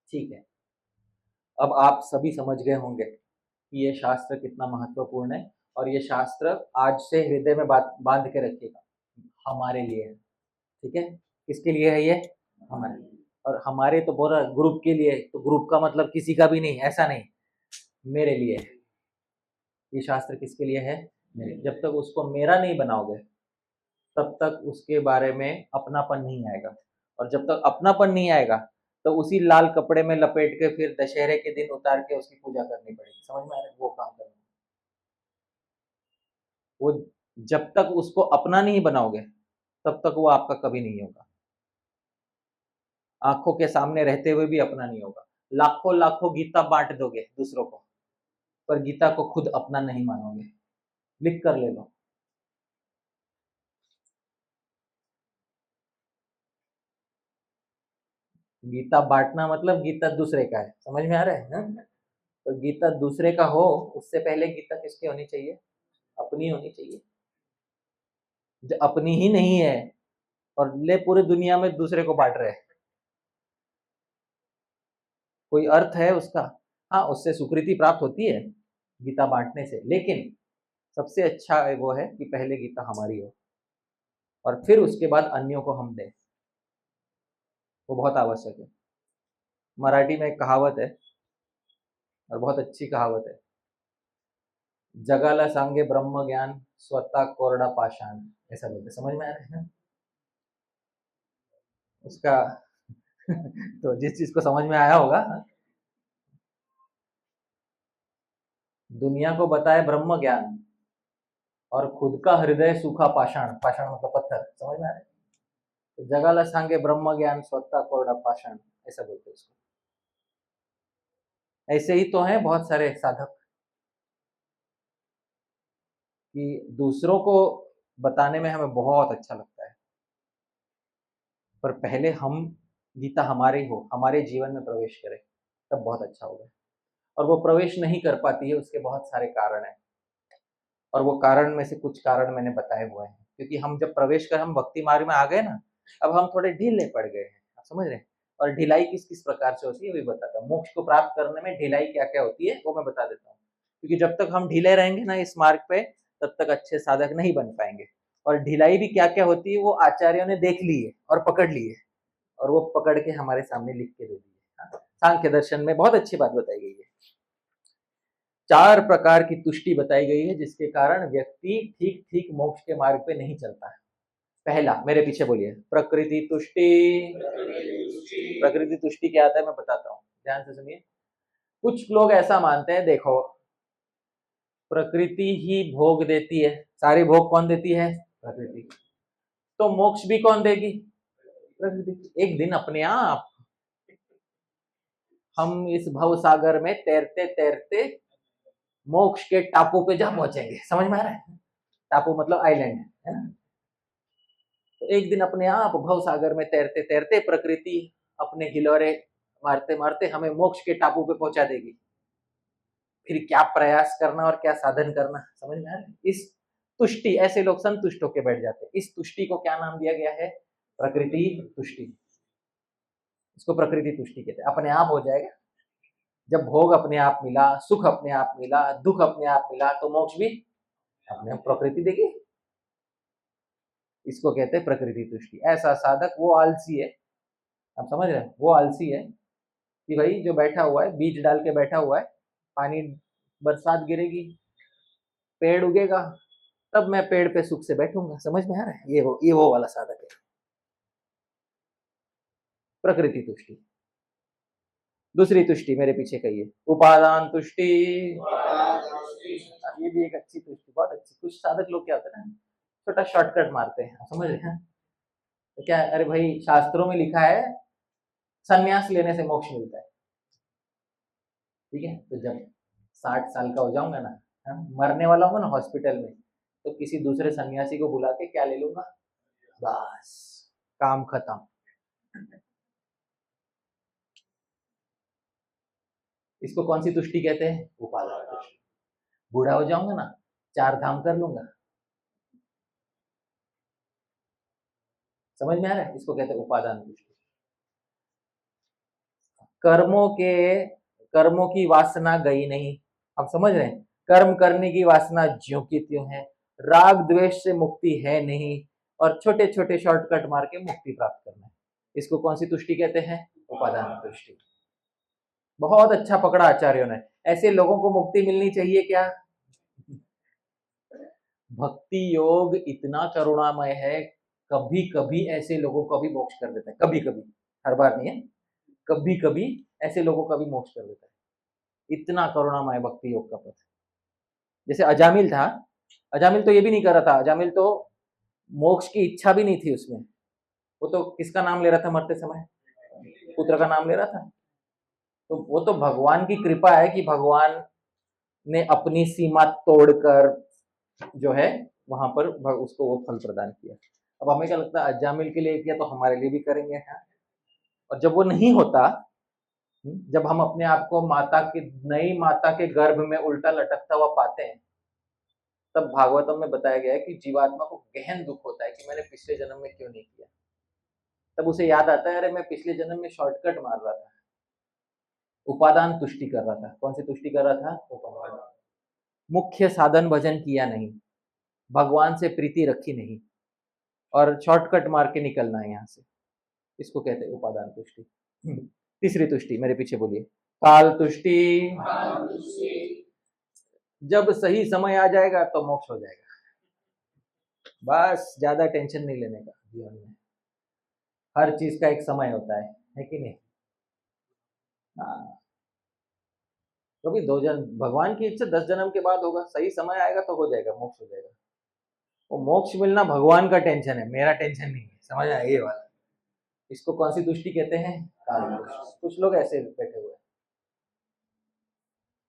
ठीक है, अब आप सभी समझ गए होंगे कि ये शास्त्र कितना महत्वपूर्ण है, और ये शास्त्र आज से हृदय में बांध के रखिएगा, हमारे लिए है। ठीक है? किसके लिए है ये? हमारे लिए। और हमारे तो पूरा ग्रुप के लिए, तो ग्रुप का मतलब किसी का भी नहीं, ऐसा नहीं, मेरे लिए है। ये शास्त्र किसके लिए है? मेरे। जब तक उसको मेरा नहीं बनाओगे तब तक उसके बारे में अपनापन नहीं आएगा, और जब तक अपनापन नहीं आएगा तो उसी लाल कपड़े में लपेट के फिर दशहरे के दिन उतार के उसकी पूजा करनी पड़ेगी। समझ में आ रहा है? वो काम करना, वो जब तक उसको अपना नहीं बनाओगे तब तक वो आपका कभी नहीं होगा। आंखों के सामने रहते हुए भी अपना नहीं होगा। लाखों लाखों गीता बांट दोगे दूसरों को, पर गीता को खुद अपना नहीं मानोगे। लिख कर ले लो। गीता बांटना मतलब गीता दूसरे का है। समझ में आ रहा है ना? तो गीता दूसरे का हो, उससे पहले गीता किसकी होनी चाहिए? अपनी होनी चाहिए। जो अपनी ही नहीं है और ले पूरे दुनिया में दूसरे को बांट रहे हैं, कोई अर्थ है उसका? हाँ, उससे सुकृति प्राप्त होती है गीता बांटने से, लेकिन सबसे अच्छा वो है कि पहले गीता हमारी हो और फिर उसके बाद अन्यों को हम दें। वो बहुत आवश्यक है। मराठी में एक कहावत है, और बहुत अच्छी कहावत है, जगाला सांगे ब्रह्म ज्ञान, स्वतः कोरडा पाषाण। ऐसा बोलते, समझ में आ रहा है ना उसका? तो जिस चीज को समझ में आया होगा, दुनिया को बताए ब्रह्म ज्ञान और खुद का हृदय सूखा पाषाण। पाषाण मतलब पत्थर। समझ में आ रहा है? तो जगाला सांगे ब्रह्म ज्ञान, स्वतः कोरडा पाषाण, ऐसा बोलते हैं उसको। ऐसे ही तो हैं बहुत सारे साधक कि दूसरों को बताने में हमें बहुत अच्छा लगता है, पर पहले हम, गीता हमारे हो, हमारे जीवन में प्रवेश करे तब बहुत अच्छा होगा। और वो प्रवेश नहीं कर पाती है, उसके बहुत सारे कारण हैं, और वो कारण में से कुछ कारण मैंने बताए हुए हैं। क्योंकि हम जब प्रवेश कर, हम भक्ति मार्ग में आ गए ना, अब हम थोड़े ढीले पड़ गए हैं। आप समझ रहे हैं? और ढिलाई किस किस प्रकार से होती है वो भी बताता हूँ। मोक्ष को प्राप्त करने में ढिलाई क्या क्या होती है वो मैं बता देता हूँ। क्योंकि जब तक हम ढीले रहेंगे ना इस मार्ग पे, तब तक अच्छे साधक नहीं बन पाएंगे। और ढिलाई भी क्या क्या होती है वो आचार्यों ने देख ली है और पकड़ ली है, और वो पकड़ के हमारे सामने लिख के दे दी है। सांख्य दर्शन में बहुत अच्छी बात बताई गई है। 4 प्रकार की तुष्टि बताई गई है जिसके कारण व्यक्ति ठीक ठीक मोक्ष के मार्ग पे नहीं चलता है। पहला, मेरे पीछे बोलिए, प्रकृति तुष्टि। प्रकृति तुष्टि क्या आता है मैं बताता हूँ, ध्यान से सुनिए। कुछ लोग ऐसा मानते हैं, देखो प्रकृति ही भोग देती है, सारे भोग कौन देती है? प्रकृति। तो मोक्ष भी कौन देगी? प्रकृति। एक दिन अपने आप हम इस भव सागर में तैरते तैरते मोक्ष के टापू पे जा पहुंचेंगे, समझ में आ रहा है? टापू मतलब आइलैंड, है ना? तो एक दिन अपने आप भव सागर में तैरते तैरते प्रकृति अपने हिलोरे मारते मारते हमें मोक्ष के टापू पे पहुंचा देगी। फिर क्या प्रयास करना और क्या साधन करना, समझ में आ रहा है? इस तुष्टि, ऐसे लोग संतुष्ट होकर बैठ जाते हैं। इस तुष्टि को क्या नाम दिया गया है? प्रकृति तुष्टि। इसको प्रकृति तुष्टि कहते हैं। अपने आप हो जाएगा, जब भोग अपने आप मिला, सुख अपने आप मिला, दुख अपने आप मिला, तो मोक्ष भी अपने आप प्रकृति देगी। इसको कहते हैं प्रकृति तुष्टि। ऐसा साधक वो आलसी है, आप समझ रहे हैं? वो आलसी है कि भाई जो बैठा हुआ है, बीज डाल के बैठा हुआ है, पानी, बरसात गिरेगी, पेड़ उगेगा, तब मैं पेड़ पे सुख से बैठूंगा, समझ में आ रहा है? ये वो वाला साधक है, प्रकृति तुष्टि। दूसरी तुष्टि मेरे पीछे कहिए, उपादान तुष्टि। ये भी एक अच्छी तुष्टि, बहुत अच्छी। कुछ साधक लोग क्या होते हैं ना, छोटा शॉर्टकट मारते हैं, समझ रहे हैं? तो क्या, अरे भाई शास्त्रों में लिखा है संन्यास लेने से मोक्ष मिलता है, ठीक है? तो जब 60 साल का हो जाऊंगा ना, मरने वाला हूँ ना हॉस्पिटल में, तो किसी दूसरे सन्यासी को बुला के क्या ले लूंगा, बस काम खत्म। इसको कौन सी तुष्टि कहते हैं? उपादान तुष्टि। बूढ़ा हो जाऊंगा ना, 4 धाम कर लूंगा, समझ में आ रहा है? इसको कहते हैं उपादान तुष्टि। कर्मों की वासना गई नहीं, आप समझ रहे हैं? कर्म करने की वासना ज्यों की त्यों है, राग द्वेष से मुक्ति है नहीं, और छोटे छोटे शॉर्टकट मार के मुक्ति प्राप्त करना है। इसको कौन सी तुष्टि कहते हैं? उपादान तुष्टि। बहुत अच्छा पकड़ा आचार्यों ने। ऐसे लोगों को मुक्ति मिलनी चाहिए क्या? भक्ति योग इतना करुणामय है, कभी कभी ऐसे लोगों को भी मोक्ष कर देता है, कभी कभी, हर बार नहीं है, कभी कभी ऐसे लोगों का भी मोक्ष कर देता है। इतना करुणामय भक्ति योग का पथ। जैसे अजामिल था, अजामिल तो ये भी नहीं कर रहा था, अजामिल तो मोक्ष की इच्छा भी नहीं थी उसमें। वो तो किसका नाम ले रहा था मरते समय? पुत्र का नाम ले रहा था। तो वो तो भगवान की कृपा है कि भगवान ने अपनी सीमा तोड़कर जो है वहां पर उसको वो फल प्रदान किया। अब हमें क्या लगता है, अजामिल के लिए किया तो हमारे लिए भी करेंगे, है? और जब वो नहीं होता, जब हम अपने आप को माता की, नई माता के गर्भ में उल्टा लटकता हुआ पाते हैं, तब भागवतम में बताया गया है कि जीवात्मा को गहन दुख होता है कि मैंने पिछले जन्म में क्यों नहीं किया। तब उसे याद आता है, अरे मैं पिछले जन्म में शॉर्टकट मार रहा था, उपादान तुष्टि कर रहा था। कौन सी तुष्टि कर रहा था? उपादान। मुख्य साधन भजन किया नहीं, भगवान से प्रीति रखी नहीं, और शॉर्टकट मार के निकलना है यहाँ से। इसको कहते हैं उपादान तुष्टि। तीसरी तुष्टि मेरे पीछे बोलिए, काल तुष्टि। जब सही समय आ जाएगा तो मोक्ष हो जाएगा, बस ज्यादा टेंशन नहीं लेने का जीवन में। हर चीज का एक समय होता है कि नहीं? हाँ, क्योंकि 2 जन्म, भगवान की इच्छा 10 जन्म के बाद होगा, सही समय आएगा तो हो जाएगा, मोक्ष हो जाएगा। वो मोक्ष मिलना भगवान का टेंशन है, मेरा टेंशन नहीं है, समझ आया ये वाला? इसको कौन सी तुष्टि कहते हैं? काल तुष्टि। कुछ लोग ऐसे बैठे हुए हैं।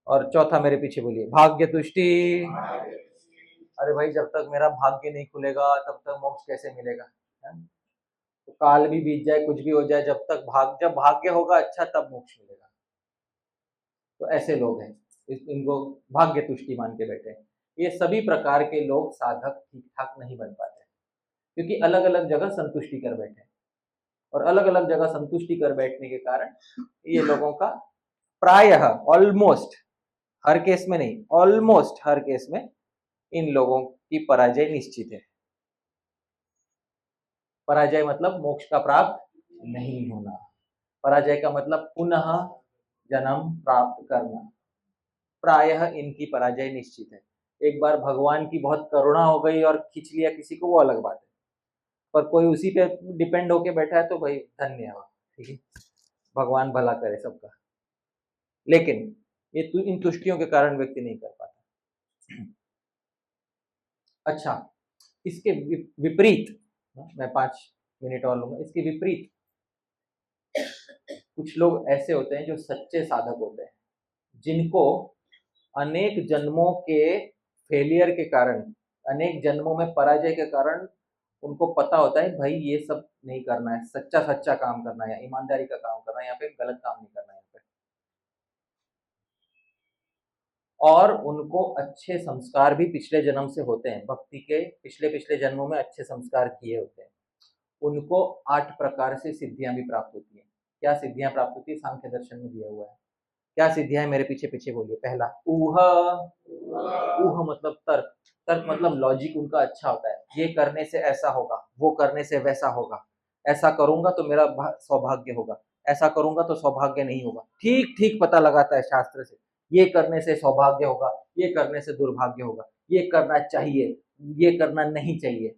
और चौथा मेरे पीछे बोलिए, भाग्य तुष्टि। अरे भाई जब तक मेरा भाग्य नहीं खुलेगा तब तक मोक्ष कैसे मिलेगा, है? तो काल भी बीत जाए, कुछ भी हो जाए, जब भाग्य होगा अच्छा तब मोक्ष मिलेगा। तो ऐसे लोग हैं, इनको भाग्य तुष्टि मान के बैठे हैं। ये सभी प्रकार के लोग साधक ठीक ठाक नहीं बन पाते, क्योंकि अलग अलग जगह संतुष्टि कर बैठे, और अलग अलग जगह संतुष्टि कर बैठने के कारण ये लोगों का प्रायः, ऑलमोस्ट हर केस में नहीं, ऑलमोस्ट हर केस में इन लोगों की पराजय निश्चित है। पराजय मतलब मोक्ष का प्राप्त नहीं होना, पराजय का मतलब पुनः जन्म प्राप्त करना। प्रायः इनकी पराजय निश्चित है। एक बार भगवान की बहुत करुणा हो गई और खींच लिया किसी को, वो अलग बात है, पर कोई उसी पे डिपेंड होके बैठा है तो भाई धन्यवाद, ठीक है, भगवान भला करे सबका। लेकिन ये इन तुष्टियों के कारण व्यक्ति नहीं कर पाता। अच्छा, इसके विपरीत, मैं 5 मिनट और लूंगा, इसके विपरीत कुछ लोग ऐसे होते हैं जो सच्चे साधक होते हैं, जिनको अनेक जन्मों के फेलियर के कारण, अनेक जन्मों में पराजय के कारण उनको पता होता है भाई ये सब नहीं करना है, सच्चा सच्चा काम करना है, ईमानदारी का काम करना है, यहाँ पे गलत काम नहीं करना है यहाँ पे। और उनको अच्छे संस्कार भी पिछले जन्म से होते हैं, भक्ति के पिछले पिछले जन्मों में अच्छे संस्कार किए होते हैं। उनको 8 प्रकार से सिद्धियां भी प्राप्त होती हैं। क्या सिद्धियां प्राप्त होती है? सांख्य दर्शन में दिया हुआ है। क्या सिद्धियां है? मेरे पीछे पीछे बोलिए। पहला ऊह, ऊह मतलब तर्क, तर्क मतलब लॉजिक उनका अच्छा होता है, ये करने से ऐसा होगा, वो करने से वैसा होगा, ऐसा करूंगा तो मेरा सौभाग्य होगा, ऐसा करूंगा तो सौभाग्य नहीं होगा, ठीक ठीक पता लगाता है शास्त्र से, ये करने से सौभाग्य होगा, ये करने से दुर्भाग्य होगा, ये करना चाहिए, ये करना नहीं चाहिए।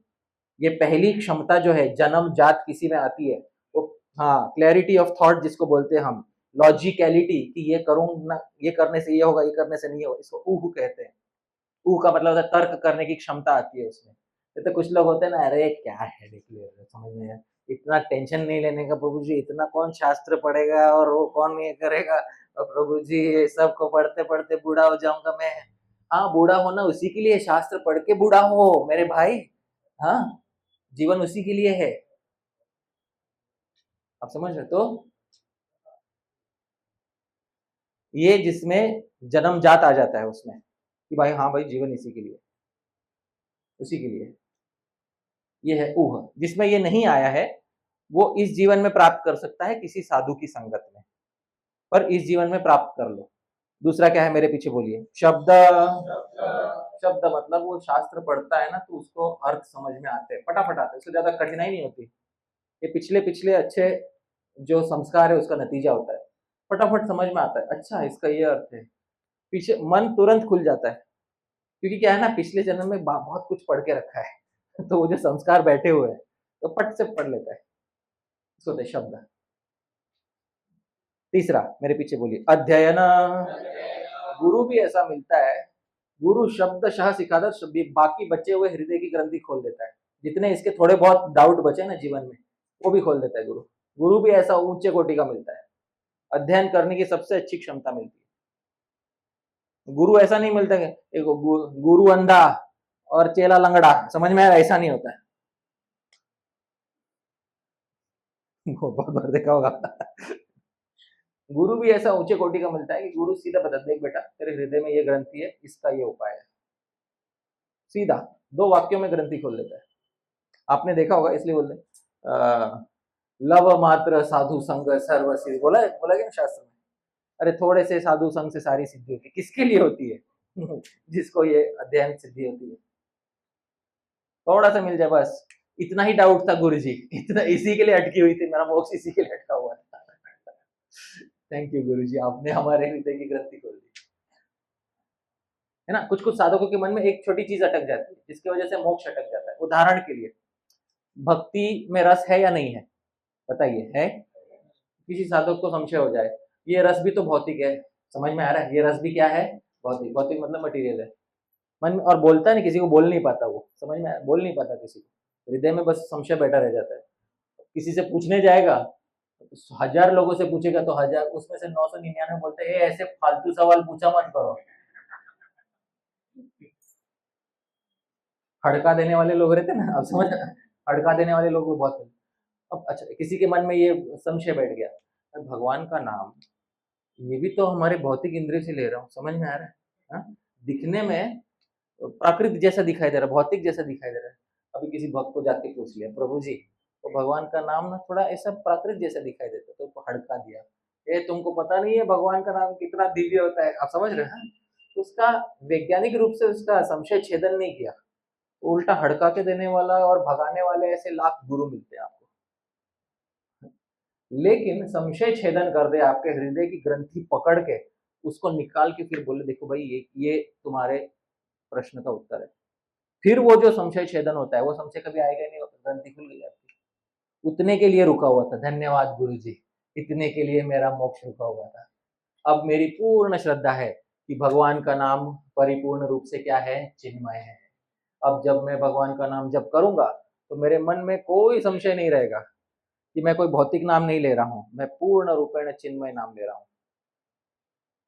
ये पहली क्षमता जो है जन्म जात किसी में आती है, वो हाँ, क्लैरिटी ऑफ थॉट जिसको बोलते हैं हम, लॉजिकलिटी, कि ये करूंगा, ये करने से ये होगा, ये करने से नहीं होगा, इसको ऊह कहते हैं। ऊह का मतलब होता है तर्क करने की क्षमता आती है उसमें। तो कुछ लोग होते हैं ना, अरे क्या है देख ले, समझ में इतना टेंशन नहीं लेने का प्रभु जी, इतना कौन शास्त्र पढ़ेगा और वो कौन ये करेगा, और प्रभु जी ये सब को पढ़ते पढ़ते बूढ़ा हो जाऊंगा मैं। हाँ, बूढ़ा होना उसी के लिए, शास्त्र पढ़ के बूढ़ा हो मेरे भाई। हाँ, जीवन उसी के लिए है, आप समझ रहे? तो ये जिसमें जन्मजात आ जाता है उसमें कि भाई हाँ भाई जीवन इसी के लिए, उसी के लिए, ये है ऊह। जिसमें ये नहीं आया है वो इस जीवन में प्राप्त कर सकता है किसी साधु की संगत में, पर इस जीवन में प्राप्त कर लो। दूसरा क्या है? मेरे पीछे बोलिए। शब्द, शब्द मतलब वो शास्त्र पढ़ता है ना तो उसको अर्थ समझ में आते हैं, फटाफट आते हैं, उससे ज्यादा कठिनाई नहीं होती। ये पिछले पिछले अच्छे जो संस्कार है उसका नतीजा होता है, फटाफट समझ में आता है, अच्छा इसका ये अर्थ है, पीछे मन तुरंत खुल जाता है, क्योंकि क्या है ना, पिछले जन्म में बहुत कुछ पढ़ के रखा है तो वो जो संस्कार बैठे हुए हैं तो पट से पढ़ लेता है, इसको होता है शब्द। तीसरा, मेरे पीछे बोलिए। अध्ययन, गुरु भी ऐसा मिलता है, गुरु शब्दशः सिखाकर बाकी बचे हुए हृदय की ग्रंथि खोल देता है, जितने इसके थोड़े बहुत डाउट बचे ना जीवन में वो भी खोल देता है गुरु। गुरु भी ऐसा ऊंचे कोटि का मिलता है, अध्ययन करने की सबसे अच्छी क्षमता मिलती है। गुरु ऐसा नहीं मिलता कि एक गुरु अंधा और चेला लंगड़ा, समझ में आया? ऐसा नहीं होता है बहुत बार देखा होगा गुरु भी ऐसा ऊंचे कोटि का मिलता है कि गुरु सीधा बता देख बेटा तेरे हृदय में ये ग्रंथि है, इसका ये उपाय है, सीधा 2 वाक्यों में ग्रंथि खोल देता है। आपने देखा होगा इसलिए बोलते लव मात्र साधु संग सर्व सिद्धि, बोला गया शास्त्र में। अरे थोड़े से साधु संग से सारी सिद्धि होती है, किसके लिए होती है जिसको ये अध्ययन सिद्धि होती है, थोड़ा सा मिल जाए बस। इतना ही डाउट था गुरु जी, इतना इसी के लिए अटकी हुई थी, मेरा मोक्ष इसी के लिए अटका हुआ था थैंक यू गुरु जी, आपने हमारे हृदय की ग्रंथि खोल दी, है ना। कुछ कुछ साधकों के मन में एक छोटी चीज अटक जाती है जिसकी वजह से मोक्ष अटक जाता है। उदाहरण के लिए, भक्ति में रस है या नहीं है? बताइए, है? किसी साधक को संशय हो जाए ये रस भी तो भौतिक है, समझ में आ रहा है? ये रस भी क्या है? भौतिक, भौतिक मतलब मटेरियल है। मन और बोलता नहीं, किसी को बोल नहीं पाता, वो समझ में आया? बोल नहीं पाता किसी को, हृदय में बस संशय बैठा रह जाता है। किसी से पूछने जाएगा, 1000 लोगों से पूछेगा तो 1000 उसमें से 999 बोलते हैं ऐसे फालतू सवाल पूछा मत करो। हड़का देने वाले लोग रहते ना, अब समझ, हड़का देने वाले लोग बहुत। अब अच्छा, किसी के मन में ये संशय बैठ गया, भगवान का नाम ये भी तो हमारे भौतिक इंद्रिय से ले रहा हूँ, समझ में आ रहा है? हाँ? दिखने में प्राकृत जैसा दिखाई दे रहा है, भौतिक जैसा दिखाई दे रहा है। अभी किसी भक्त को जाके पूछ लिया, प्रभु जी तो भगवान का नाम ना थोड़ा ऐसा प्राकृत जैसा दिखाई देता, तो उसको हड़का दिया, ये तुमको पता नहीं है भगवान का नाम कितना दिव्य होता है, आप समझ रहे हैं? तो उसका वैज्ञानिक रूप से उसका संशय छेदन नहीं किया, उल्टा हड़का के देने वाला और भगाने वाले ऐसे लाख गुरु मिलते हैं आपको। लेकिन संशय छेदन कर दे, आपके हृदय की ग्रंथि पकड़ के उसको निकाल के फिर बोले देखो भाई ये तुम्हारे प्रश्न का उत्तर है। फिर वो जो संशय छेदन होता है, वो संशय कभी आएगा ही नहीं, ग्रंथि खुल गई आपकी। उतने के लिए रुका हुआ था, धन्यवाद गुरु जी, इतने के लिए मेरा मोक्ष रुका हुआ था। अब मेरी पूर्ण श्रद्धा है कि भगवान का नाम परिपूर्ण रूप से क्या है, चिन्मय है। अब जब मैं भगवान का नाम जप करूंगा तो मेरे मन में कोई संशय नहीं रहेगा कि मैं कोई भौतिक नाम नहीं ले रहा हूं, मैं पूर्ण रूपेण चिन्मय नाम ले रहा हूं।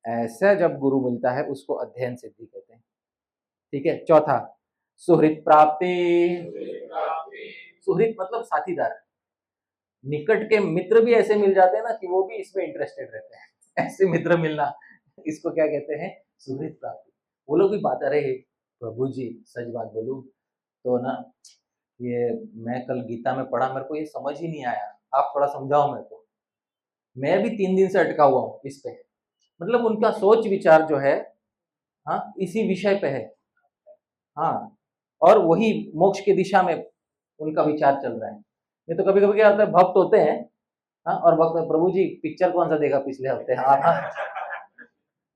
ऐसा जब गुरु मिलता है उसको अध्ययन सिद्धि कहते हैं। ठीक है। चौथा, सुहृत प्राप्ति। सुहृत मतलब साथीदार, निकट के मित्र भी ऐसे मिल जाते हैं ना कि वो भी इसमें इंटरेस्टेड रहते हैं। ऐसे मित्र मिलना, इसको क्या कहते हैं, सुहृत प्राप्ति। वो लोग भी बात, अरे प्रभु जी सच बात बोलूं तो ना, ये मैं कल गीता में पढ़ा, मेरे को ये समझ ही नहीं आया, आप थोड़ा समझाओ मेरे को। मैं भी 3 दिन से अटका हुआ हूँ इस पे। मतलब उनका सोच विचार जो है, हाँ, इसी विषय पे है। हाँ, और वही मोक्ष की दिशा में उनका विचार चल रहा है। नहीं तो कभी कभी क्या होता है, भक्त होते हैं, हाँ, और भक्त प्रभु जी पिक्चर कौन सा देखा पिछले हफ्ते, हाँ हाँ,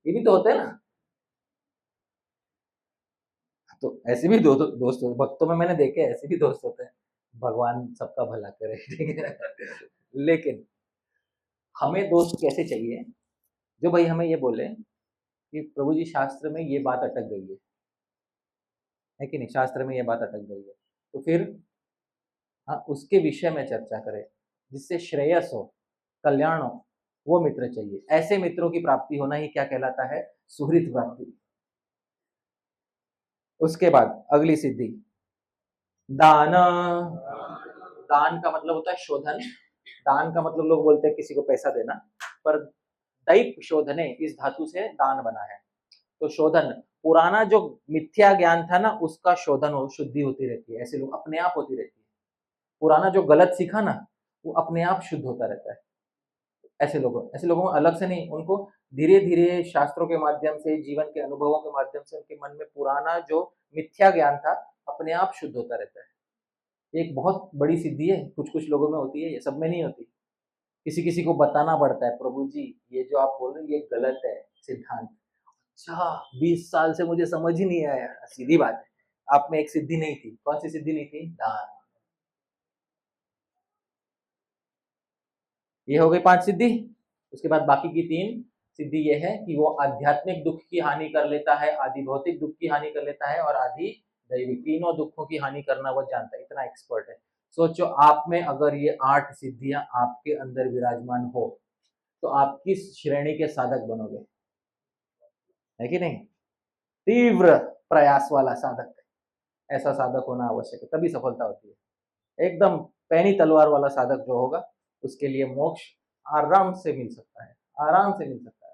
ये भी तो होते हैं ना। तो ऐसे भी दोस्त भक्तों में मैंने देखे, ऐसे भी दोस्त होते हैं। भगवान सबका भला करे। ठीक है। लेकिन हमें दोस्त कैसे चाहिए, जो भाई हमें ये बोले कि प्रभु जी शास्त्र में ये बात अटक गई है कि नहीं, शास्त्र में ये बात अटक गई है, तो फिर हाँ उसके विषय में चर्चा करें, जिससे श्रेयस हो, कल्याण हो, वो मित्र चाहिए। ऐसे मित्रों की प्राप्ति होना ही क्या कहलाता है, सुहृत प्राप्ति। उसके बाद अगली सिद्धि, दान। दान का मतलब होता है शोधन। दान का मतलब लोग बोलते हैं किसी को पैसा देना, पर दैप शोधने इस धातु से दान बना है। तो शोधन, पुराना जो मिथ्या ज्ञान था ना, उसका शोधन हो, शुद्धि होती रहती है। ऐसे लोग अपने आप होती रहती है। पुराना जो गलत सीखा ना, वो अपने आप शुद्ध होता रहता है। ऐसे लोगों को अलग से नहीं, उनको धीरे धीरे शास्त्रों के माध्यम से, जीवन के अनुभवों के माध्यम से उनके मन में पुराना जो मिथ्या ज्ञान था अपने आप शुद्ध होता रहता है। एक बहुत बड़ी सिद्धि है, कुछ कुछ लोगों में होती है, ये सब में नहीं होती। किसी किसी को बताना पड़ता है, प्रभु जी ये जो आप बोल रहे हैं ये गलत है सिद्धांत। अच्छा, 20 साल से मुझे समझ ही नहीं आया। सीधी बात है, आप में एक सिद्धि नहीं थी। कौन सी सिद्धि नहीं थी, दान। ये हो गई 5 सिद्धि। उसके बाद बाकी की 3 सिद्धि ये है कि वो आध्यात्मिक दुख की हानि कर लेता है, आदि भौतिक दुख की हानि कर लेता है, और आदि दैविक, तीनों दुखों की हानि करना वो जानता है, इतना एक्सपर्ट है। सोचो आप में अगर ये 8 सिद्धियां आपके अंदर विराजमान हो तो आप किस श्रेणी के साधक बनोगे, है कि नहीं। तीव्र प्रयास वाला साधक, ऐसा साधक होना आवश्यक है, तभी सफलता होती है। एकदम पैनी तलवार वाला साधक जो होगा उसके लिए मोक्ष आराम से मिल सकता है, आराम से मिल सकता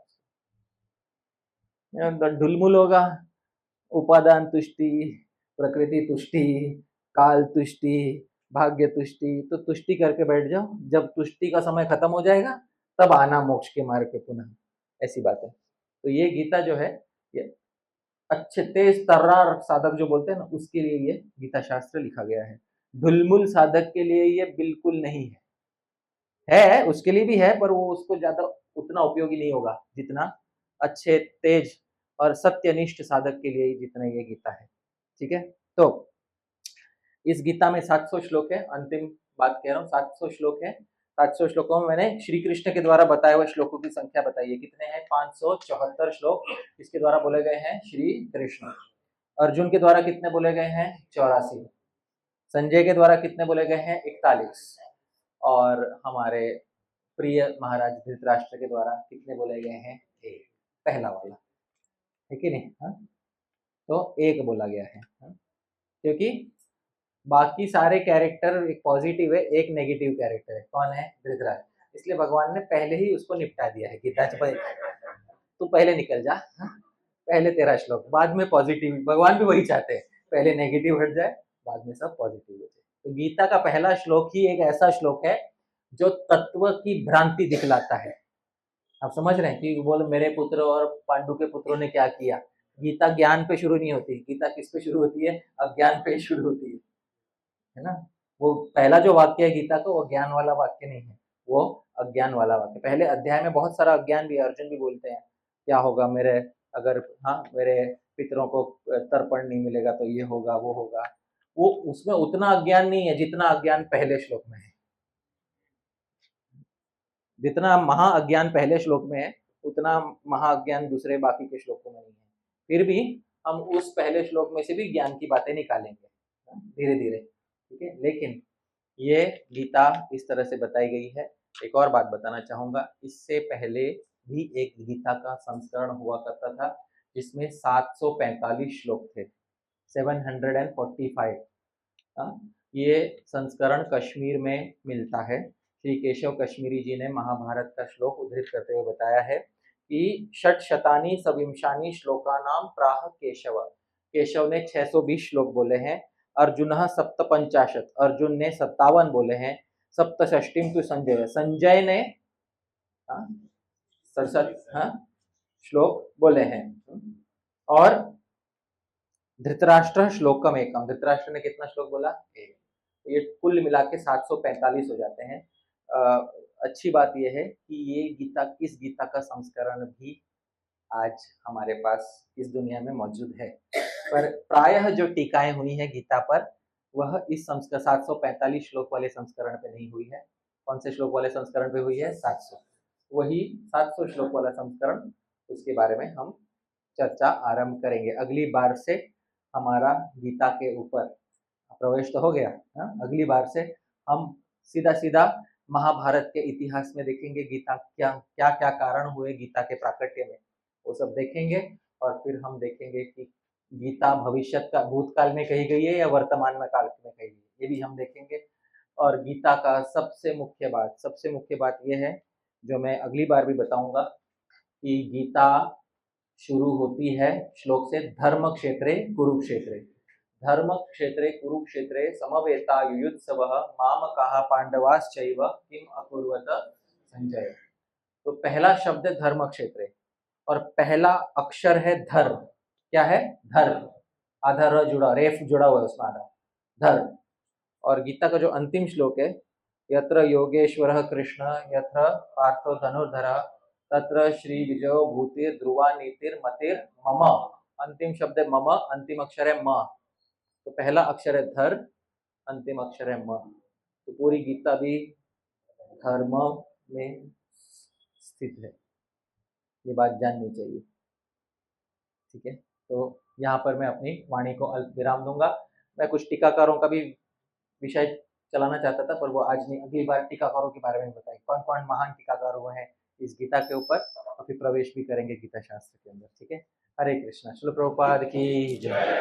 है। ढुलमुल होगा, उपादान तुष्टि, प्रकृति तुष्टि, काल तुष्टि, भाग्य तुष्टि, तो तुष्टि करके बैठ जाओ। जब तुष्टि का समय खत्म हो जाएगा तब आना मोक्ष के मार्ग पे पुनः, ऐसी बात है। तो ये गीता जो है, ये अच्छे तेज तर्रार साधक जो बोलते हैं ना, उसके लिए ये गीता शास्त्र लिखा गया है। ढुलमुल साधक के लिए ये बिल्कुल नहीं है उसके लिए भी है, पर वो उसको ज्यादा उतना उपयोगी नहीं होगा जितना अच्छे तेज और सत्यनिष्ठ साधक के लिए जितना ये गीता है। ठीक है। तो इस गीता में 700 श्लोक है, अंतिम बात कह रहा हूँ, 700 श्लोक है। 700 श्लोकों में मैंने श्री कृष्ण के द्वारा बताए हुए श्लोकों की संख्या बताई है, कितने हैं, 574 श्लोक इसके द्वारा बोले गए हैं श्री कृष्ण। अर्जुन के द्वारा कितने बोले गए हैं, 84। संजय के द्वारा कितने बोले गए हैं, 41। और हमारे प्रिय महाराज धृतराष्ट्र के द्वारा कितने बोले गए हैं, 1, पहला वाला, है कि नहीं। हाँ, तो 1 बोला गया है। हाँ? क्योंकि बाकी सारे कैरेक्टर एक पॉजिटिव है, एक नेगेटिव कैरेक्टर है, कौन है, धृतराष्ट्र। इसलिए भगवान ने पहले ही उसको निपटा दिया है गीता में, तू पहले निकल जा, हाँ? पहले तेरा श्लोक, बाद में पॉजिटिव। भगवान भी वही चाहते हैं, पहले नेगेटिव हट जाए, बाद में सब पॉजिटिव हो जाए। तो गीता का पहला श्लोक ही एक ऐसा श्लोक है जो तत्व की भ्रांति दिखलाता है। आप समझ रहे हैं कि बोल मेरे पुत्र और पांडु के पुत्रों ने क्या किया। गीता ज्ञान पे शुरू नहीं होती, गीता किस पे शुरू होती है, अज्ञान पे शुरू होती है ना। वो पहला जो वाक्य है गीता का, वो ज्ञान वाला वाक्य नहीं है, वो अज्ञान वाला वाक्य। पहले अध्याय में बहुत सारा अज्ञान भी है, अर्जुन भी बोलते हैं क्या होगा मेरे, अगर हाँ मेरे पितरों को तर्पण नहीं मिलेगा तो ये होगा वो होगा। वो उसमें उतना अज्ञान नहीं है जितना अज्ञान पहले श्लोक में है। जितना महा अज्ञान पहले श्लोक में है उतना महा अज्ञान दूसरे बाकी के श्लोकों में नहीं है। फिर भी हम उस पहले श्लोक में से भी ज्ञान की बातें निकालेंगे धीरे धीरे, ठीक है। लेकिन ये गीता इस तरह से बताई गई है। एक और बात बताना चाहूंगा, इससे पहले भी एक गीता का संस्करण हुआ करता था जिसमें 745 श्लोक थे, 745। ये संस्करण कश्मीर में मिलता है। श्री केशव कश्मीरी जी ने महाभारत का श्लोक उद्धृत करते हुए बताया है कि षट शतानी सविंशानी श्लोकानाम प्राह केशव। केशव ने 620 श्लोक बोले हैं। अर्जुन सप्तपंचाशत, अर्जुन ने 57 बोले हैं। सप्तष्टिम तो संजय, संजय ने 67 श्लोक बोले हैं। और धृतराष्ट्र श्लोकम एकम, धृतराष्ट्र ने कितना श्लोक बोला? एक। ये कुल मिला के 745 हो जाते हैं। अच्छी बात यह है कि ये गीता, इस गीता का संस्करण भी आज हमारे पास इस दुनिया में मौजूद है। पर प्रायः जो टीकाएं हुई हैं गीता पर वह इस संस्करण 745 श्लोक वाले संस्करण पे नहीं हुई है। कौन से श्लोक वाले संस्करण पे हुई है? 700। वही 700 श्लोक वाला संस्करण, उसके बारे में हम चर्चा आरंभ करेंगे। अगली बार से हमारा गीता के ऊपर प्रवेश तो हो गया, अगली बार से हम सीधा सीधा महाभारत के इतिहास में देखेंगे गीता क्या क्या क्या कारण हुए गीता के प्राकट्य में, वो सब देखेंगे। और फिर हम देखेंगे कि गीता भविष्य का भूतकाल में कही गई है या वर्तमान में काल में कही गई है, ये भी हम देखेंगे। और गीता का सबसे मुख्य बात यह है जो मैं अगली बार भी बताऊंगा कि गीता शुरू होती है श्लोक से, धर्म क्षेत्रे कुरुक्षेत्रे, धर्म क्षेत्रे कुरुक्षेत्रे समवेता युयुत्सवः मामकाः पांडवाश्चैव किम अकुर्वत संजय। तो पहला शब्द है धर्म क्षेत्रे और पहला अक्षर है धर। क्या है? धर। आधा जुड़ा, रेफ जुड़ा हुआ है उसमें, आधा धर। और गीता का जो अंतिम श्लोक है, यत्र योगेश्वरः कृष्ण यत्र पार्थो धनुर्धरः तत्र श्री विजयो भूतिर ध्रुवा नीतिर मतिर मम। अंतिम शब्द है मम, अंतिम अक्षर है म। तो पहला अक्षर है धर, अंतिम अक्षर है म। तो पूरी गीता भी धर्म में स्थित है, ये बात जाननी चाहिए, ठीक है। तो यहाँ पर मैं अपनी वाणी को अल्प विराम दूंगा। मैं कुछ टीकाकारों का भी विषय चलाना चाहता था पर वो आज नहीं, अगली बार टीकाकारों के बारे में बताएं, कौन कौन महान टीकाकार हुए हैं इस गीता के ऊपर, और फिर प्रवेश भी करेंगे गीता शास्त्र के अंदर, ठीक है। हरे कृष्णा। श्रील प्रभुपाद की जय।